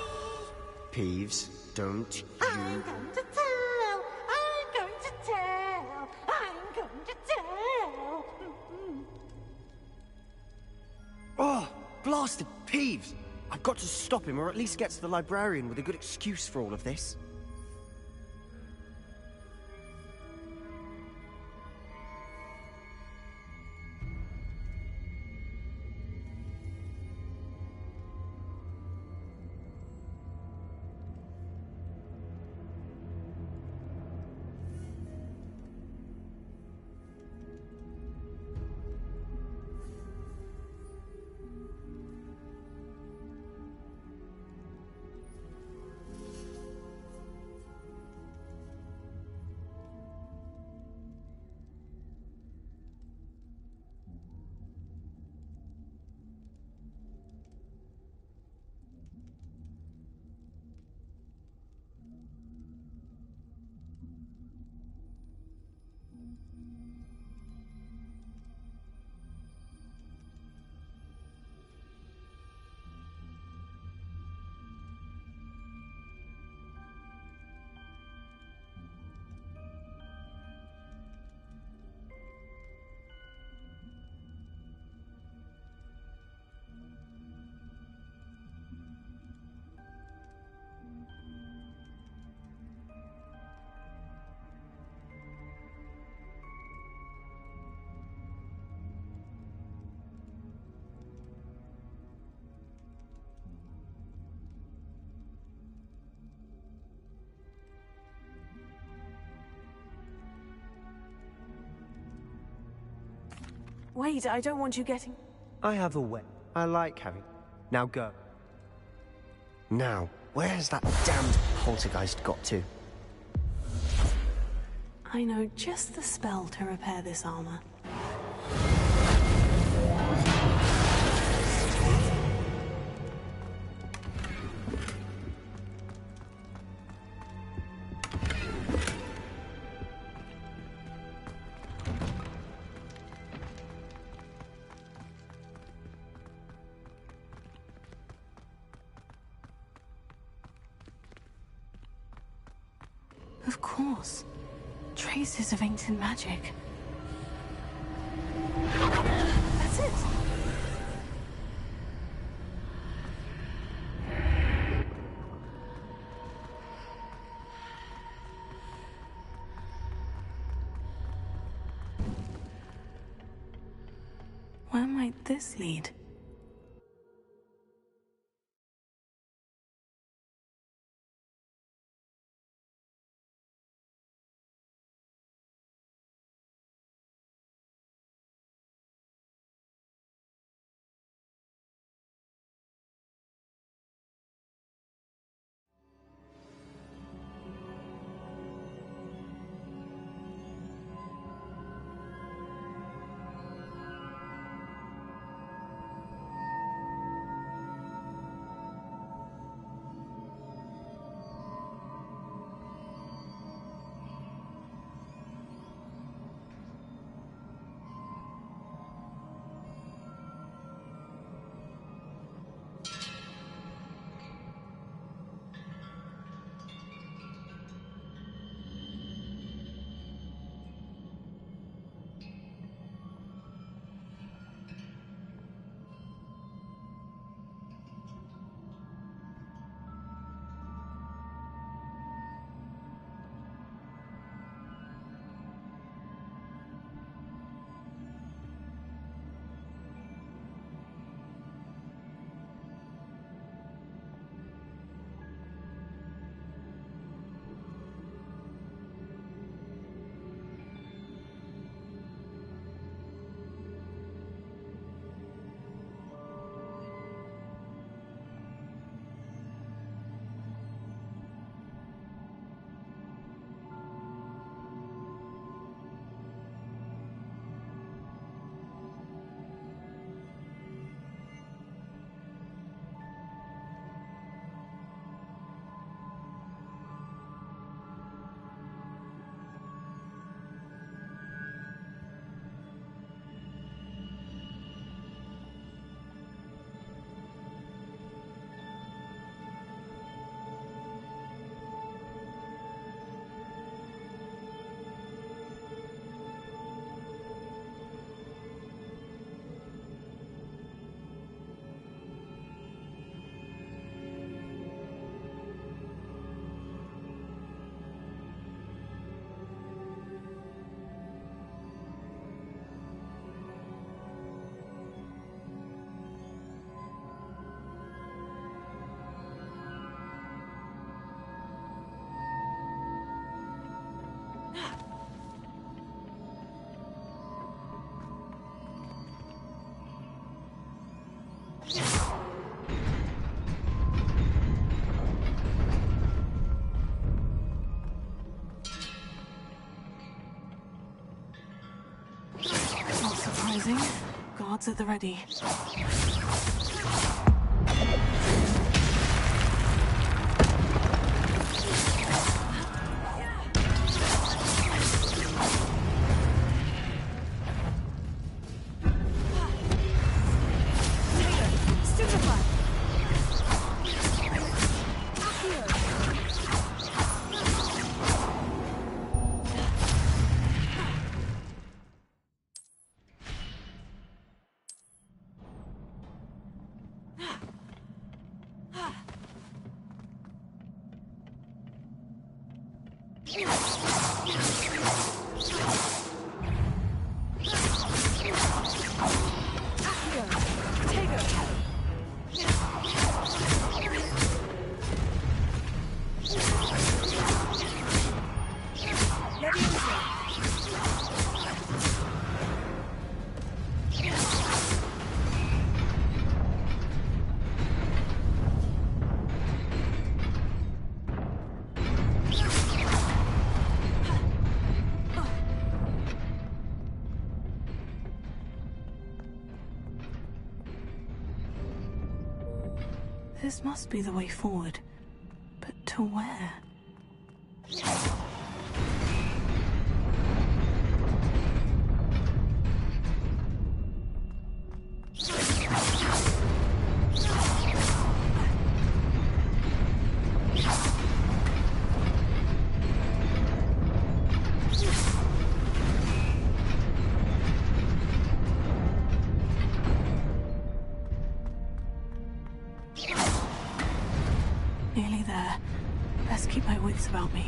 Peeves, don't you... I'm going to tell, I'm going to tell, I'm going to tell. Oh, blasted Peeves! I've got to stop him, or at least get to the librarian with a good excuse for all of this. Wait, I don't want you getting... I have a way. I like having... Now go. Now, where's that damned poltergeist got to? I know just the spell to repair this armor. Of course. Traces of ancient magic. That's it. Where might this lead? closing. Guards at the ready. This must be the way forward. But to where? Nearly there. Best keep my wits about me.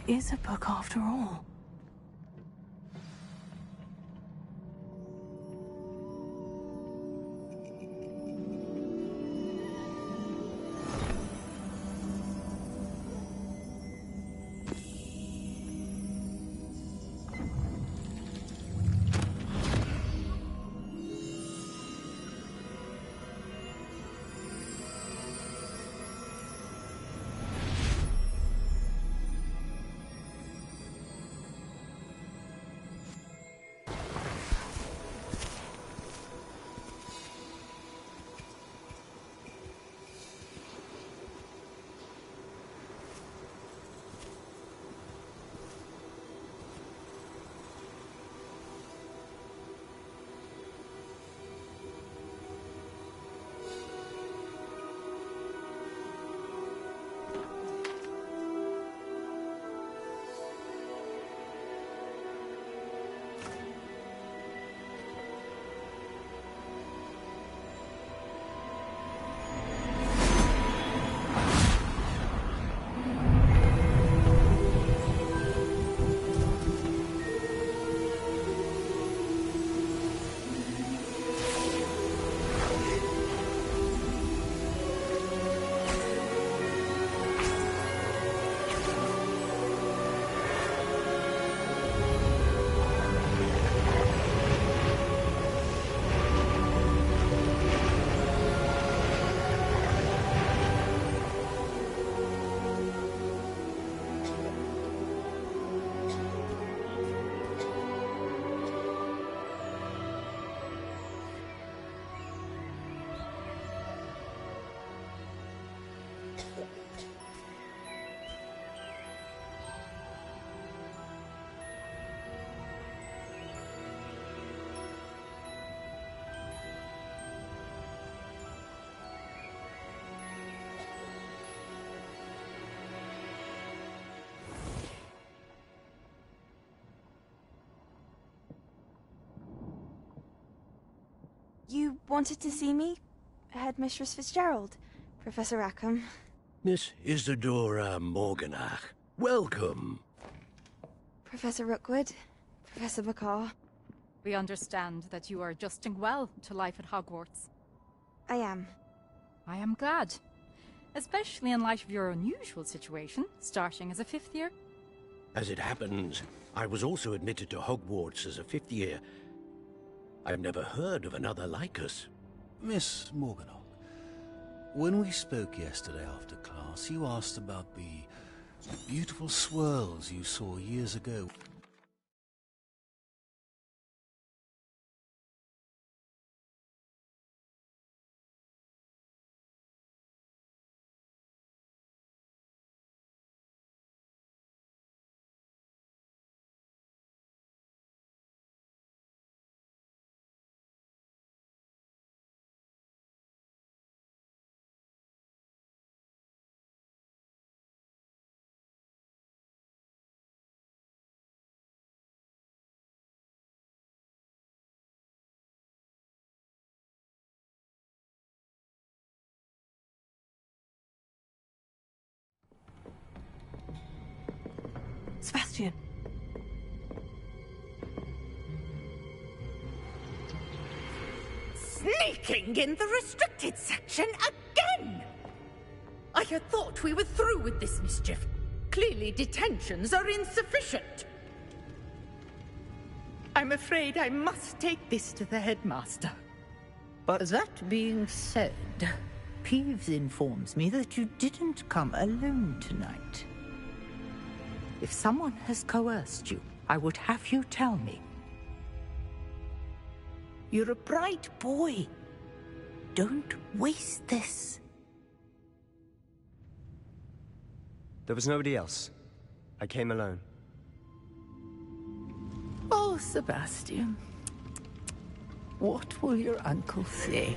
Is a book after all. wanted to see me? Headmistress Fitzgerald, Professor Rackham. Miss Isadora Morganach, welcome. Professor Rookwood, Professor Bakar. We understand that you are adjusting well to life at Hogwarts. I am. I am glad. Especially in light of your unusual situation, starting as a 5th year. As it happens, I was also admitted to Hogwarts as a 5th year. I've never heard of another like us. Miss Morganach, when we spoke yesterday after class, you asked about the beautiful swirls you saw years ago. Sebastian. Sneaking in the restricted section again! I had thought we were through with this mischief. Clearly detentions are insufficient. I'm afraid I must take this to the headmaster. But that being said, Peeves informs me that you didn't come alone tonight. If someone has coerced you, I would have you tell me. You're a bright boy. Don't waste this. There was nobody else. I came alone. Oh, Sebastian. What will your uncle say?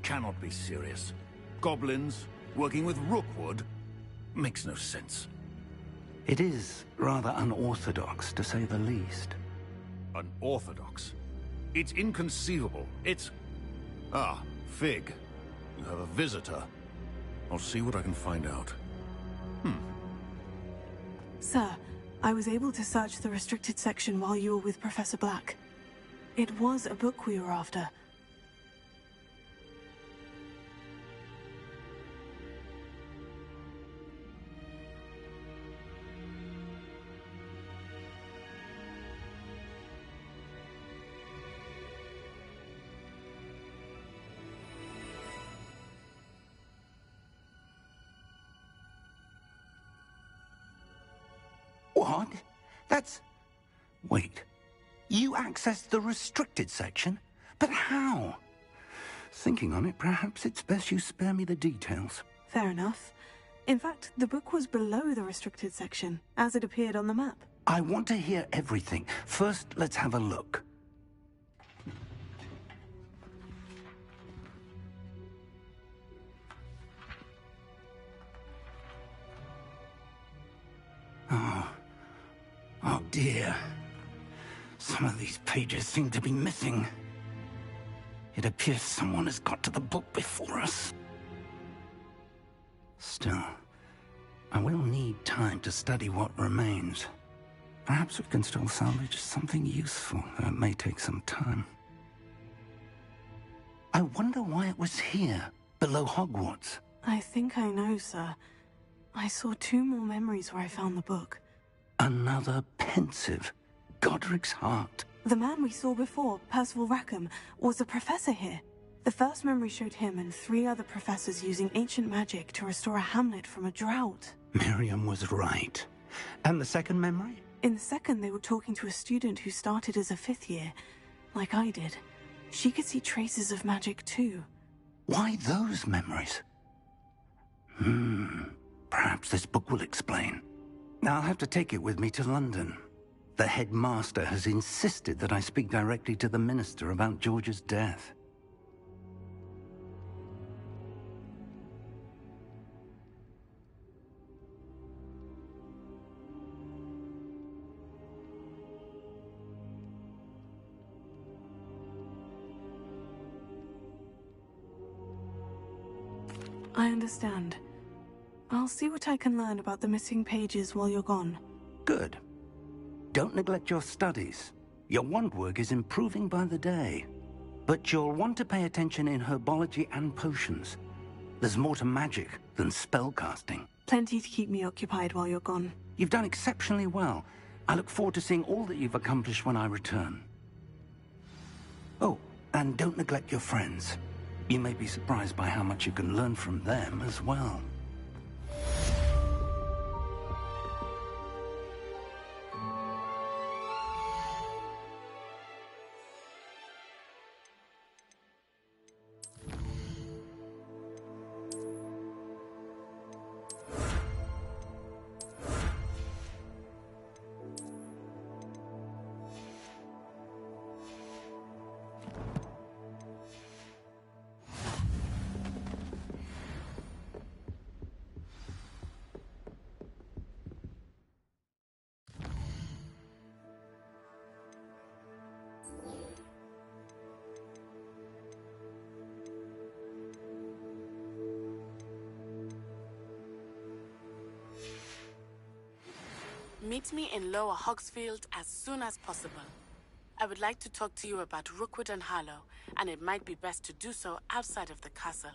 cannot be serious. Goblins working with Rookwood makes no sense. It is rather unorthodox, to say the least. Unorthodox? It's inconceivable. It's... Ah, Fig. You have a visitor. I'll see what I can find out. Sir, I was able to search the restricted section while you were with Professor Black. It was a book we were after. What? That's... Wait. You accessed the restricted section? But how? Thinking on it, perhaps it's best you spare me the details. Fair enough. In fact, the book was below the restricted section, as it appeared on the map. I want to hear everything. First, let's have a look. Oh dear. Some of these pages seem to be missing. It appears someone has got to the book before us. Still, I will need time to study what remains. Perhaps we can still salvage something useful, though it may take some time. I wonder why it was here, below Hogwarts. I think I know, sir. I saw 2 more memories where I found the book. Another pensive. Godric's heart. The man we saw before, Percival Rackham, was a professor here. The first memory showed him and 3 other professors using ancient magic to restore a hamlet from a drought. Miriam was right. And the second memory? In the second, they were talking to a student who started as a 5th year, like I did. She could see traces of magic too. Why those memories? Perhaps this book will explain. I'll have to take it with me to London. The headmaster has insisted that I speak directly to the minister about George's death. I understand. I'll see what I can learn about the missing pages while you're gone. Good. Don't neglect your studies. Your wand work is improving by the day. But you'll want to pay attention in herbology and potions. There's more to magic than spellcasting. Plenty to keep me occupied while you're gone. You've done exceptionally well. I look forward to seeing all that you've accomplished when I return. Oh, and don't neglect your friends. You may be surprised by how much you can learn from them as well. Meet me in Lower Hogsfield as soon as possible. I would like to talk to you about Rookwood and Harlow, and it might be best to do so outside of the castle.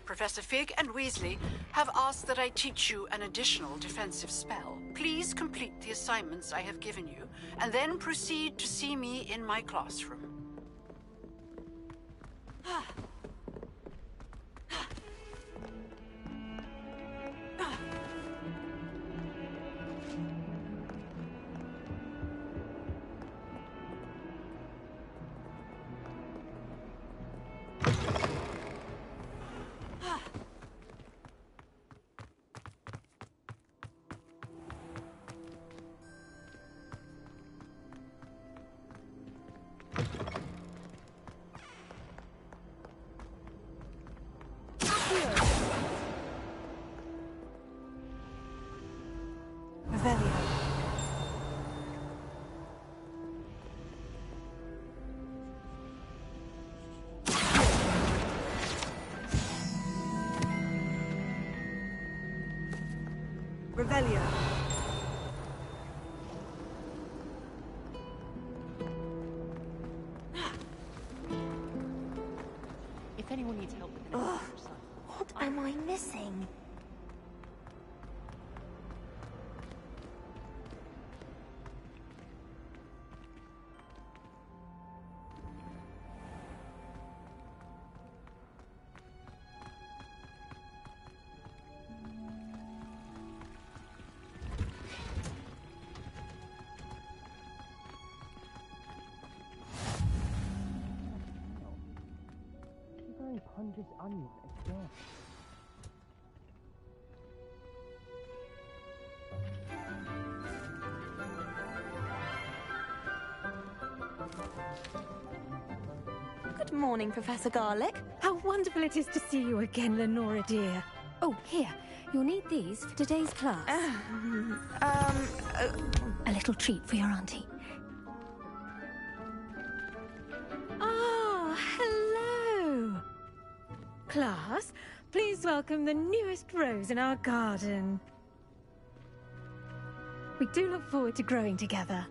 Professor Fig and Weasley have asked that I teach you an additional defensive spell. Please complete the assignments I have given you, and then proceed to see me in my classroom. Revelio. If anyone needs help with Ugh, what am I missing? Pungent onion again. Good morning, Professor Garlick. How wonderful it is to see you again, Lenora dear. Oh, here. You'll need these for today's class. A little treat for your auntie. Ah, hello. Class, please welcome the newest rose in our garden. We do look forward to growing together.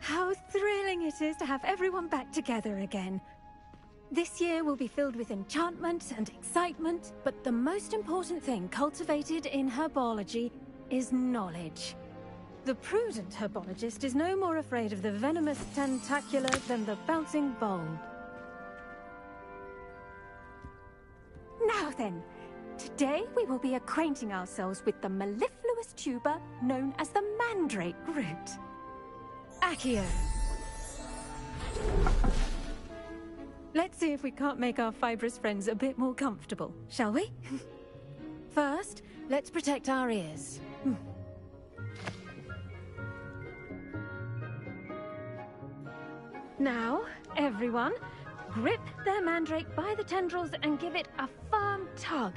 How thrilling it is to have everyone back together again. This year will be filled with enchantment and excitement, but the most important thing cultivated in herbology is knowledge. The prudent herbologist is no more afraid of the venomous tentacula than the bouncing bulb. Now then, today we will be acquainting ourselves with the mellifluous tuber known as the mandrake root. Accio. Let's see if we can't make our fibrous friends a bit more comfortable, shall we? First, let's protect our ears. Now, everyone, grip their mandrake by the tendrils and give it a firm tug.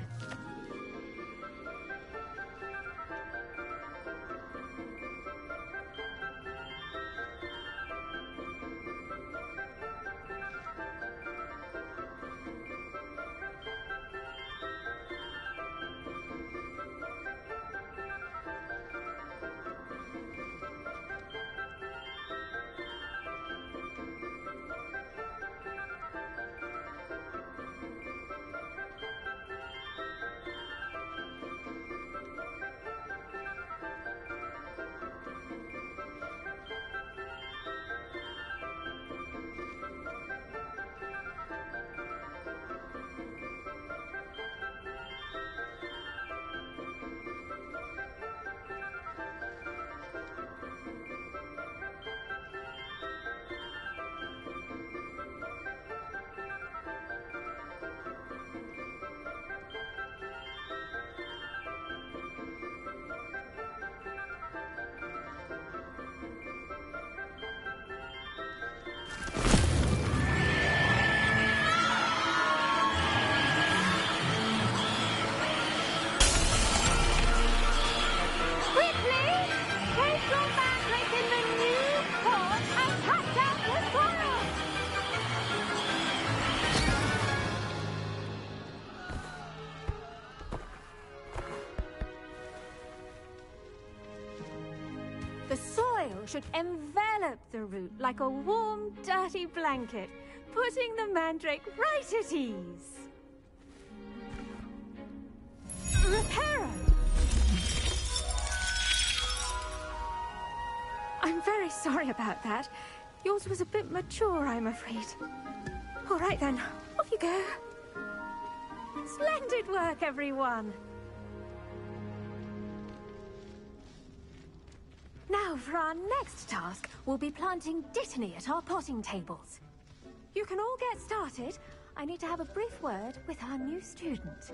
Should envelop the root like a warm, dirty blanket. putting the mandrake right at ease. Reparo! I'm very sorry about that. Yours was a bit mature, I'm afraid. All right then, off you go. Splendid work, everyone! Now, for our next task, we'll be planting dittany at our potting tables. You can all get started. I need to have a brief word with our new student.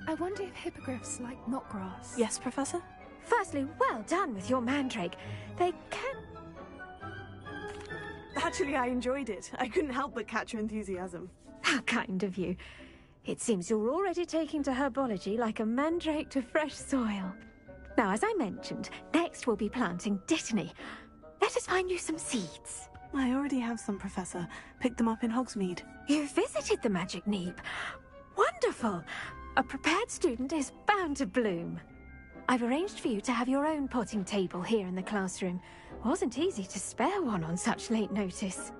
I wonder if hippogriffs like knotgrass. Yes, Professor? Firstly, well done with your mandrake. They can... Actually, I enjoyed it. I couldn't help but catch your enthusiasm. How kind of you. It seems you're already taking to herbology like a mandrake to fresh soil. Now, as I mentioned, next we'll be planting dittany. Let us find you some seeds. I already have some, Professor. Picked them up in Hogsmeade. You visited the Magic Neep. Wonderful! A prepared student is bound to bloom. I've arranged for you to have your own potting table here in the classroom. Wasn't easy to spare one on such late notice.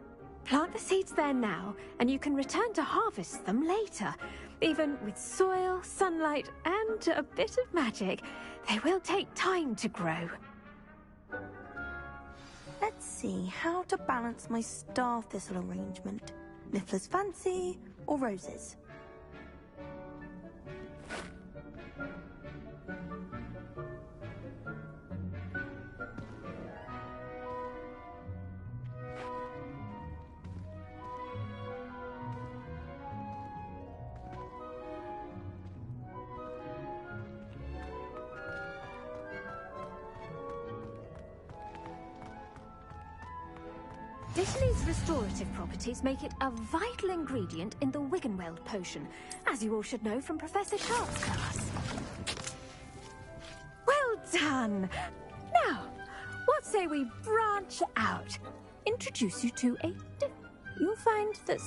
Plant the seeds there now, and you can return to harvest them later. Even with soil, sunlight, and a bit of magic, they will take time to grow. Let's see how to balance my star thistle arrangement. Niffler's fancy or roses? Dittany's restorative properties make it a vital ingredient in the Wiggenweld potion, as you all should know from Professor Sharp's class. Well done! Now, what say we branch out? Introduce you to a You'll find that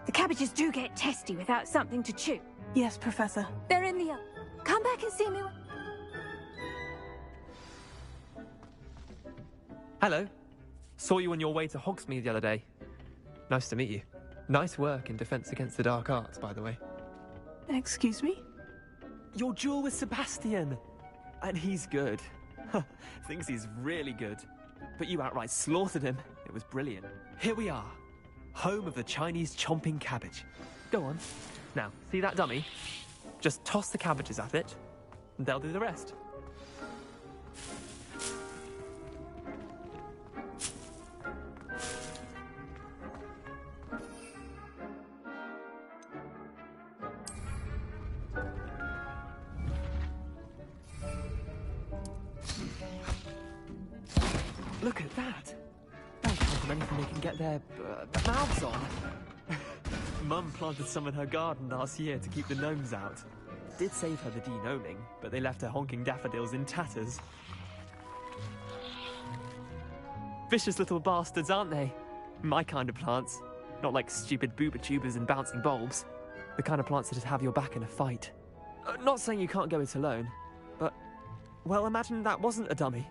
the cabbages do get testy without something to chew. Yes, Professor. They're in the... Come back and see me when... Hello. Saw you on your way to Hogsmeade the other day. Nice to meet you. Nice work in Defense Against the Dark Arts, by the way. Excuse me? Your duel with Sebastian! And he's good. Thinks he's really good. But you outright slaughtered him. It was brilliant. Here we are. Home of the Chinese chomping cabbage. Go on. Now, see that dummy? Just toss the cabbages at it, and they'll do the rest. Look at that! They can't have anything they can get their mouths on. Mum planted some in her garden last year to keep the gnomes out. Did save her the de-gnoming, but they left her honking daffodils in tatters. Vicious little bastards, aren't they? My kind of plants. Not like stupid booba tubers and bouncing bulbs. The kind of plants that'd have your back in a fight. Not saying you can't go it alone, but... Well, imagine that wasn't a dummy.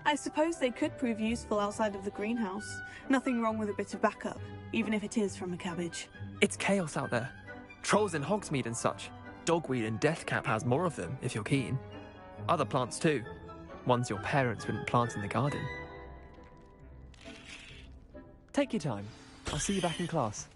I suppose they could prove useful outside of the greenhouse. Nothing wrong with a bit of backup, even if it is from a cabbage. It's chaos out there. Trolls in Hogsmeade and such. Dogweed and Deathcap has more of them, if you're keen. Other plants too. Ones your parents wouldn't plant in the garden. Take your time. I'll see you back in class.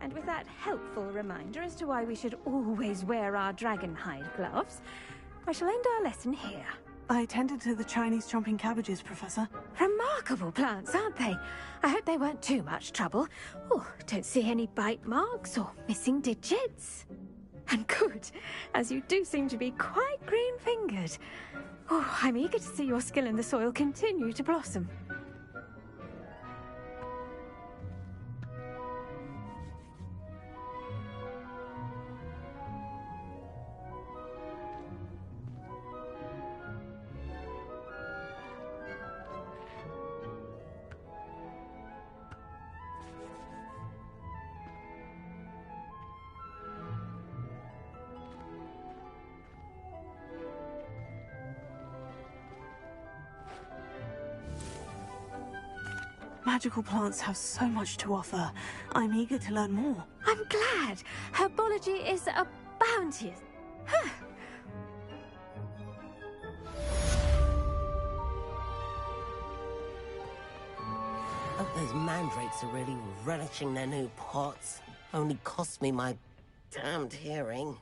And with that helpful reminder as to why we should always wear our dragonhide gloves, I shall end our lesson here. I tended to the Chinese chomping cabbages, Professor. Remarkable plants, aren't they? I hope they weren't too much trouble. Oh, don't see any bite marks or missing digits. And good, as you do seem to be quite green-fingered. Oh, I'm eager to see your skill in the soil continue to blossom. Magical plants have so much to offer. I'm eager to learn more. I'm glad. Herbology is a bounteous. Huh. Hope those mandrakes are really relishing their new pots. Only cost me my damned hearing.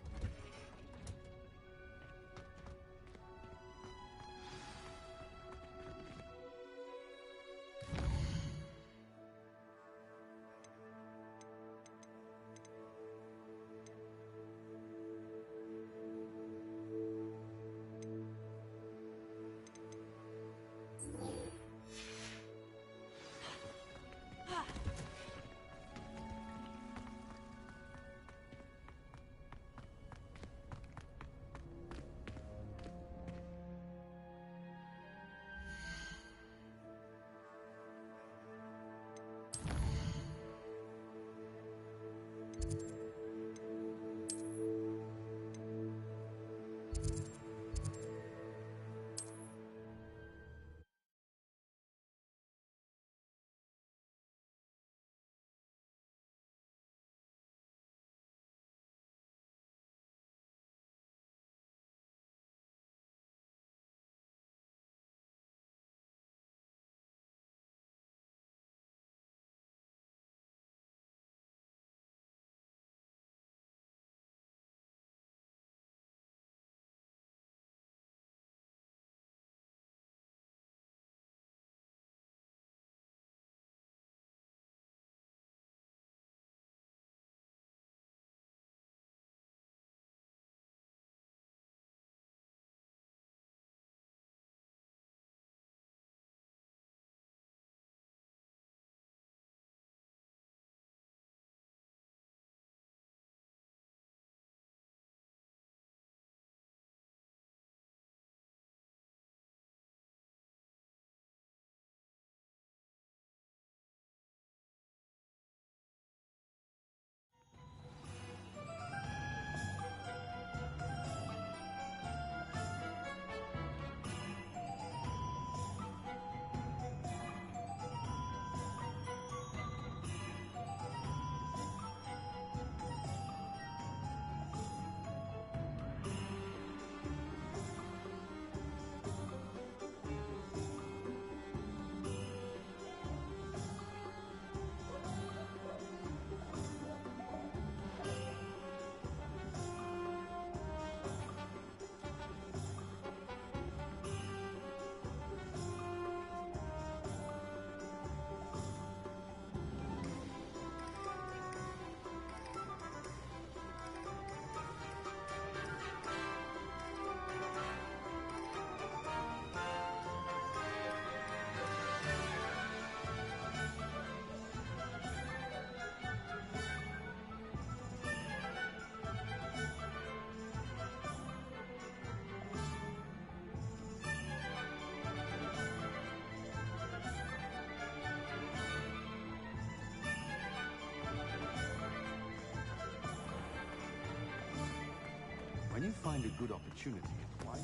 find a good opportunity, why?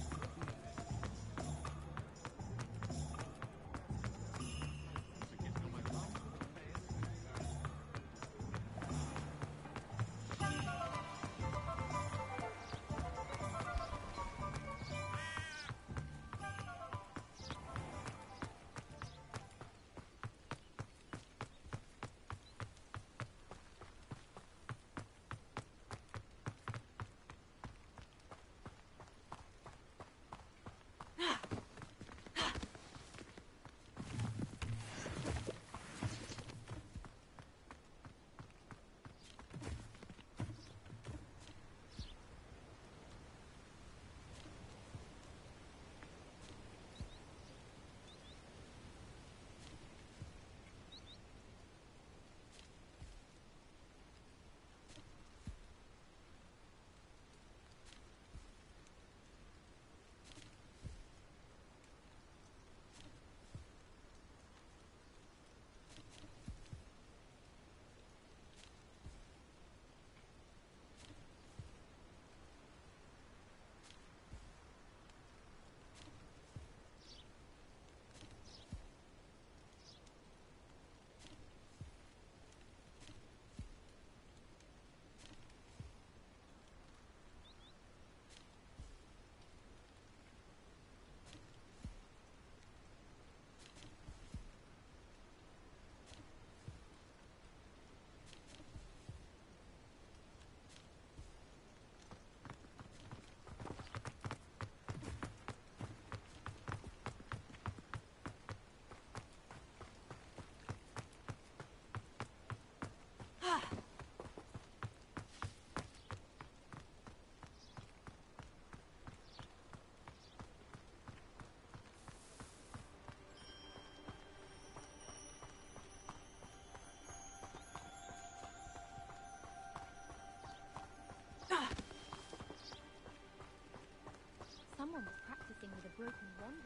Someone was practicing with a broken wand.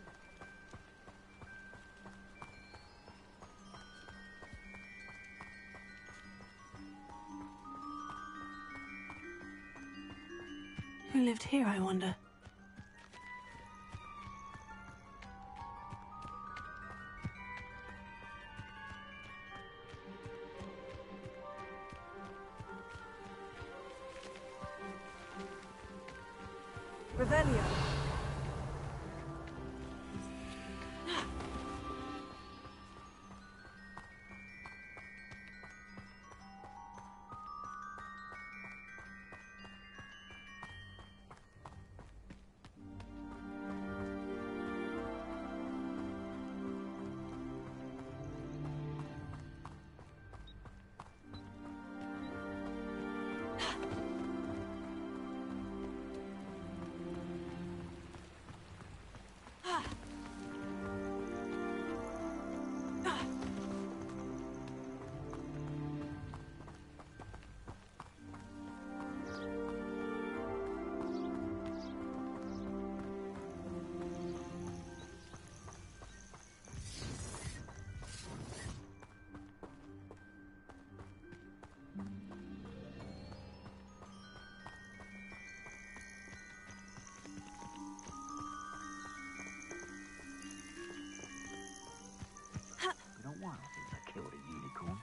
Who lived here, I wonder? Revelio. Wow, since I killed a unicorn.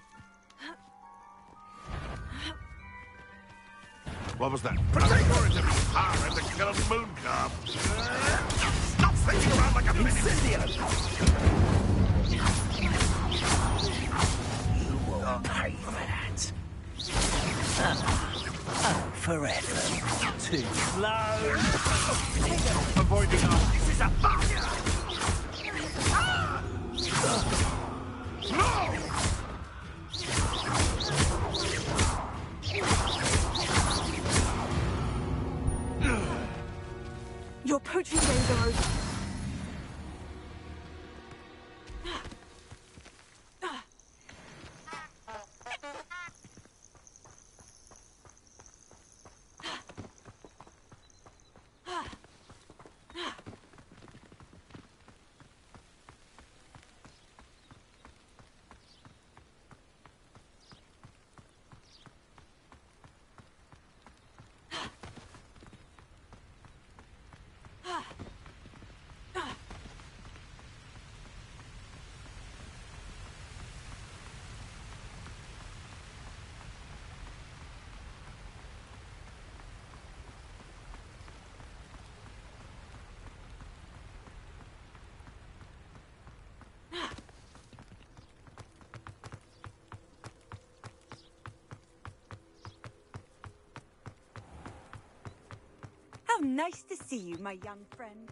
What was that? Protect origin! Ah, and the killer moon calf! Stop thinking around like a Incendio! You will pay for that. Oh, forever. Too slow. Avoiding us. This is a bugger! No! Your poaching days are over. nice to see you, my young friend.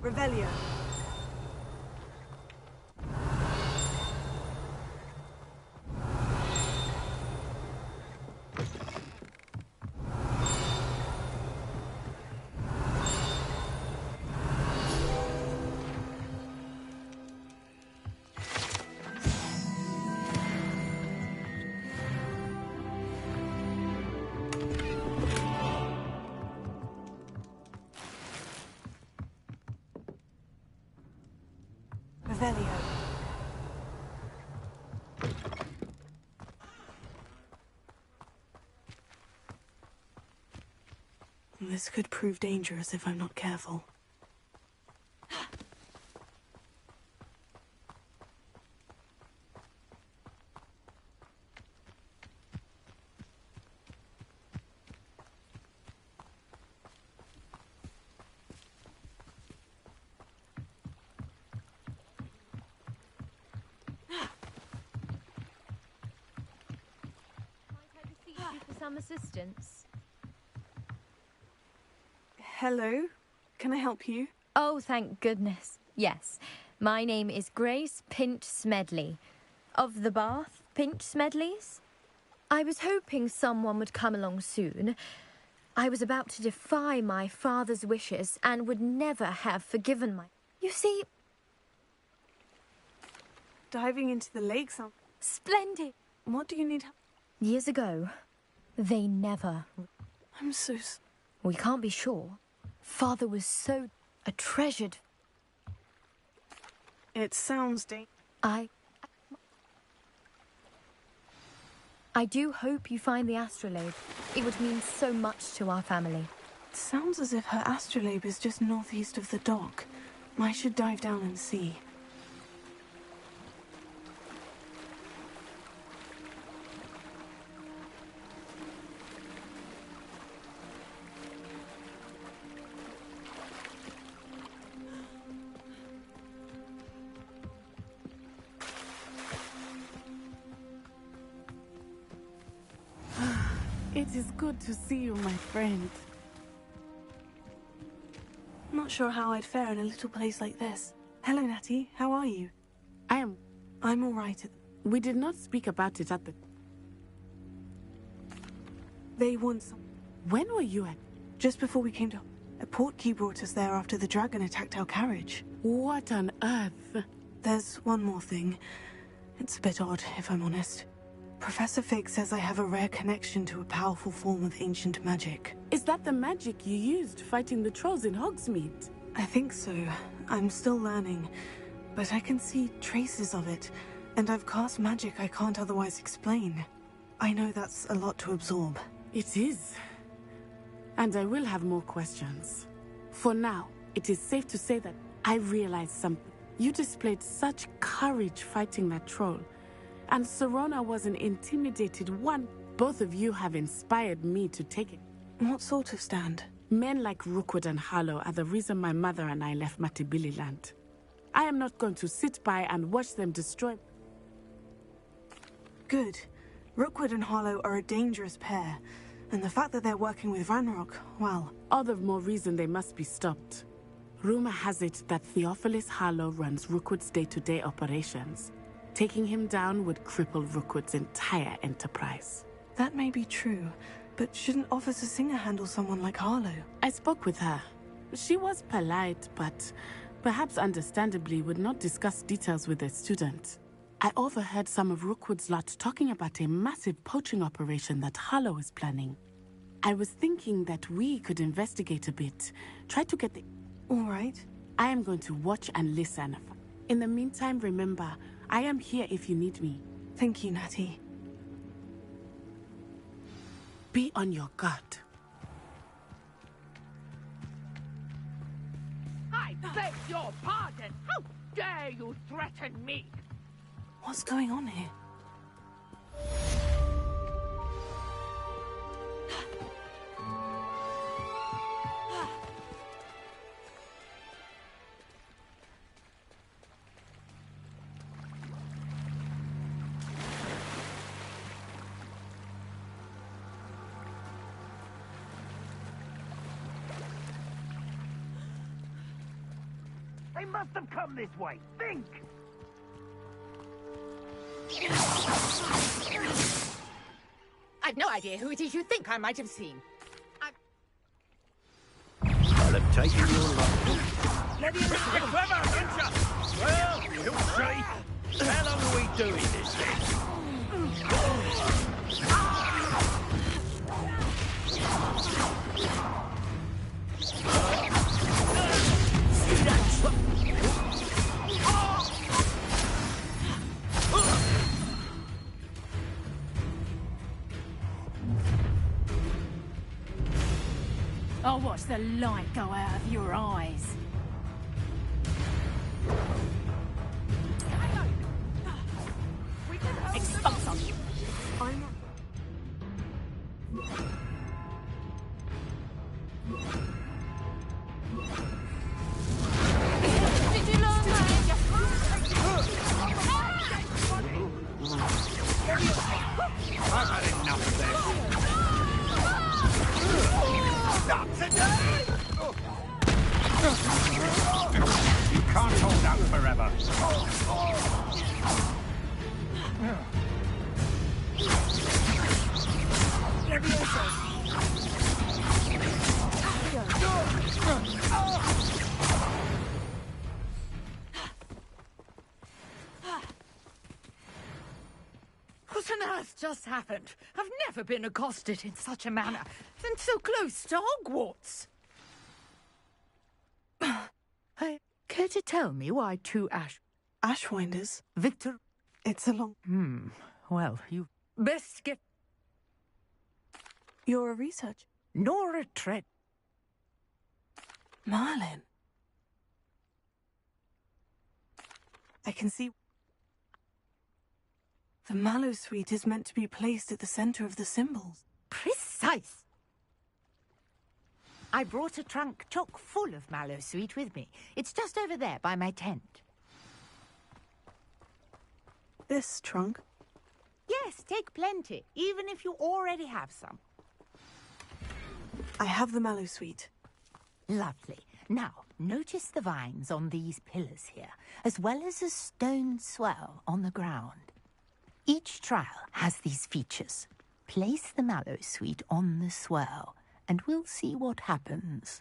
Revelio. Revelio. This could prove dangerous if I'm not careful. For some assistance. Hello? Can I help you? Oh, thank goodness. Yes. My name is Grace Pinch Smedley. Of the Bath Pinch Smedleys. I was hoping someone would come along soon. I was about to defy my father's wishes and would never have forgiven my... You see... Diving into the lake sounds... Splendid! What do you need help? Years ago, They never. I'm so... We can't be sure. Father was so... a treasured... It sounds I do hope you find the astrolabe. It would mean so much to our family. It sounds as if her astrolabe is just northeast of the dock. I should dive down and see. It is good to see you, my friend. Not sure how I'd fare in a little place like this. Hello, Natty. How are you? I'm all right. We did not speak about it at the... They want some... When were you at? Just before we came to... A portkey brought us there after the dragon attacked our carriage. What on earth? There's one more thing. It's a bit odd, if I'm honest. Professor Fig says I have a rare connection to a powerful form of ancient magic. Is that the magic you used fighting the trolls in Hogsmeade? I think so. I'm still learning, but I can see traces of it, and I've cast magic I can't otherwise explain. I know that's a lot to absorb. It is. And I will have more questions. For now, it is safe to say that I realized something. You displayed such courage fighting that troll. And Serona wasn't intimidated one. Both of you have inspired me to take it. What sort of stand? Men like Rookwood and Harlow are the reason my mother and I left Matibili land. I am not going to sit by and watch them destroy... Good. Rookwood and Harlow are a dangerous pair. And the fact that they're working with Ranrock, well... All the more reason they must be stopped. Rumor has it that Theophilus Harlow runs Rookwood's day-to-day operations. Taking him down would cripple Rookwood's entire enterprise. That may be true, but shouldn't Officer Singer handle someone like Harlow? I spoke with her. She was polite, but perhaps understandably would not discuss details with a student. I overheard some of Rookwood's lot talking about a massive poaching operation that Harlow is planning. I was thinking that we could investigate a bit, try to get the... All right. I am going to watch and listen. In the meantime, remember, I am here if you need me. Thank you, Natty. Be on your guard. I beg your pardon! How dare you threaten me? What's going on here? They must have come this way. Think! I've no idea who it is you think I might have seen. I'll have taken your life. Mr. Clever Adventure! Well, you'll see. How long are we doing this I'll watch the light go out of your eyes. Expose them. Did you learn that? I've had enough of this. Not today! You can't hold out forever. What on earth just happened? I've never been accosted in such a manner, and so close to Hogwarts. Care to tell me why two Ashwinders? Victor? It's a long... Well, you best get... You're a researcher? Nora Tread. Marlin. I can see... The Mallow Suite is meant to be placed at the center of the symbols. Precise. I brought a trunk chock full of Mallow Sweet with me. It's just over there by my tent. This trunk? Yes, take plenty, even if you already have some. I have the Mallow Suite. Lovely. Now, notice the vines on these pillars here, as well as a stone swell on the ground. Each trial has these features. Place the Mallow Suite on the swell, and we'll see what happens.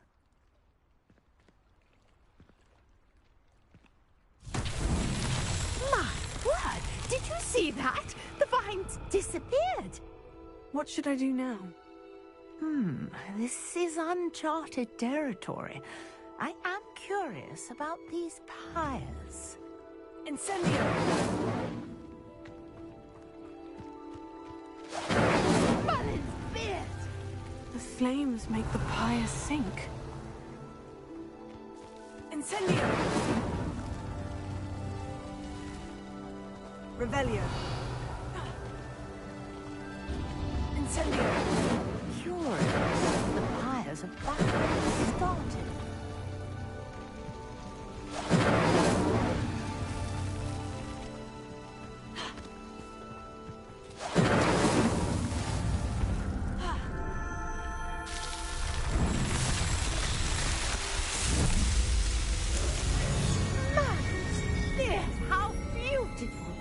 My word! Did you see that? The vines disappeared. What should I do now? This is uncharted territory. I am curious about these pyres. Incendio! Merlin's beard! The flames make the pyre sink. Incendio! Revelio! Incendio! Curious. The pyres have back started. How beautiful!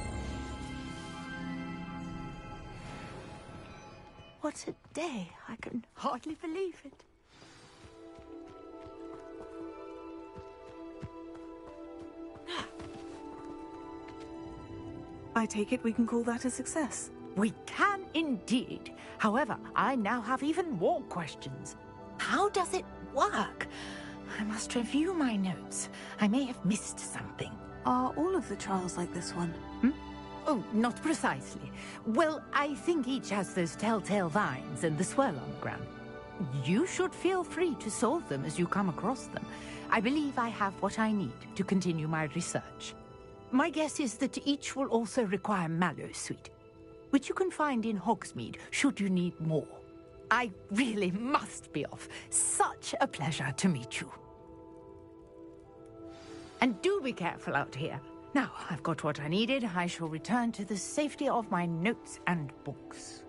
What a day! I can hardly believe it. I take it we can call that a success. We can indeed. However, I now have even more questions. How does it work? I must review my notes. I may have missed something. Are all of the trials like this one? Oh, not precisely. Well, I think each has those telltale vines and the swirl on the ground. You should feel free to solve them as you come across them. I believe I have what I need to continue my research. My guess is that each will also require Mallow Sweet, which you can find in Hogsmeade should you need more. I really must be off. Such a pleasure to meet you. And do be careful out here. Now, I've got what I needed. I shall return to the safety of my notes and books.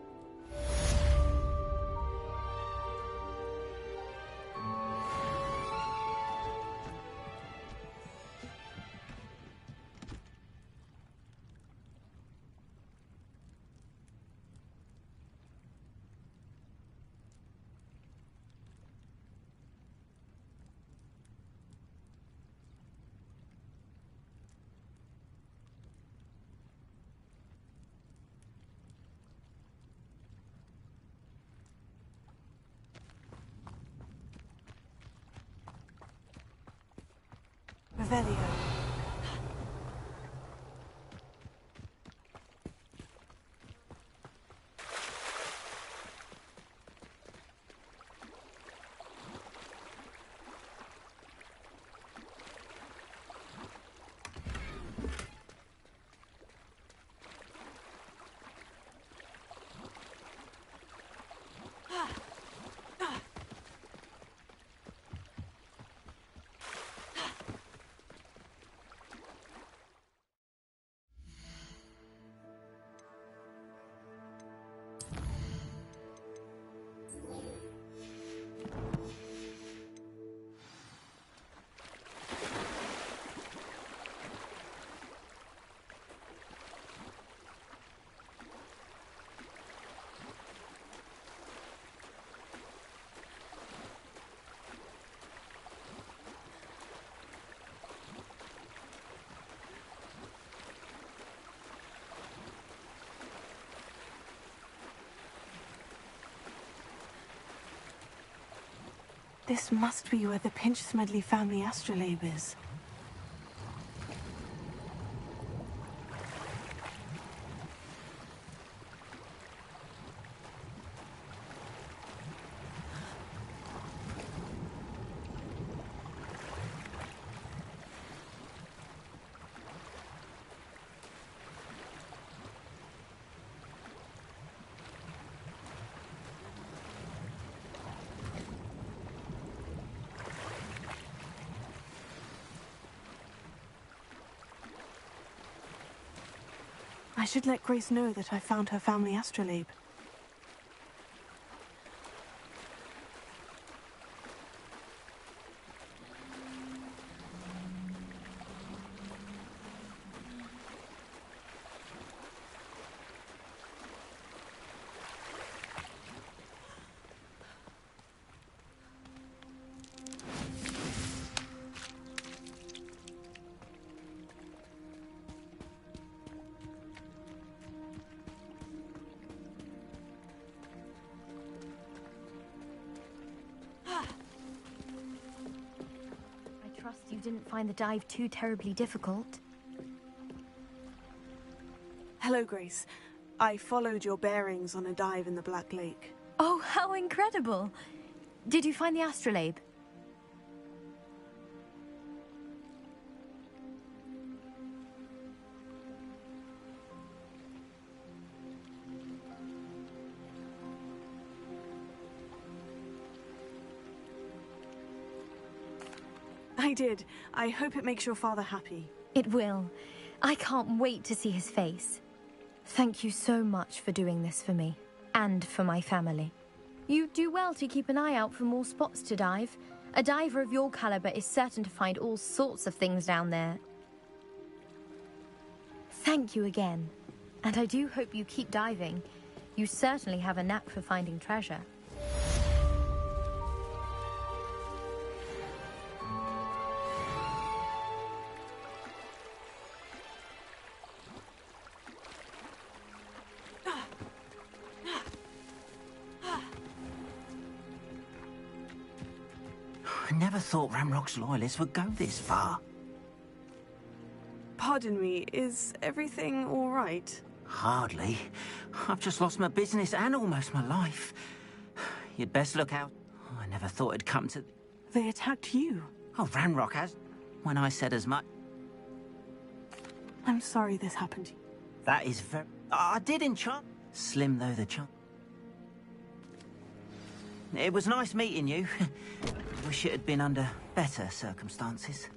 Revelio. This must be where the Pinch-Smedley family astrolabe is. I should let Grace know that I found her family astrolabe. You didn't find the dive too terribly difficult. Hello, Grace. I followed your bearings on a dive in the Black Lake. Oh, how incredible! Did you find the astrolabe? I did. I hope it makes your father happy. It will. I can't wait to see his face. Thank you so much for doing this for me, and for my family. You do well to keep an eye out for more spots to dive. A diver of your caliber is certain to find all sorts of things down there. Thank you again, and I do hope you keep diving. You certainly have a knack for finding treasure. I never thought Ramrock's loyalists would go this far. Pardon me, is everything all right? Hardly. I've just lost my business and almost my life. You'd best look out. I never thought it'd come to... They attacked you? Oh, Ramrock has. When I said as much... I'm sorry this happened to you. That is very... I did enchant. Slim though the chance. It was nice meeting you. Wish it had been under better circumstances.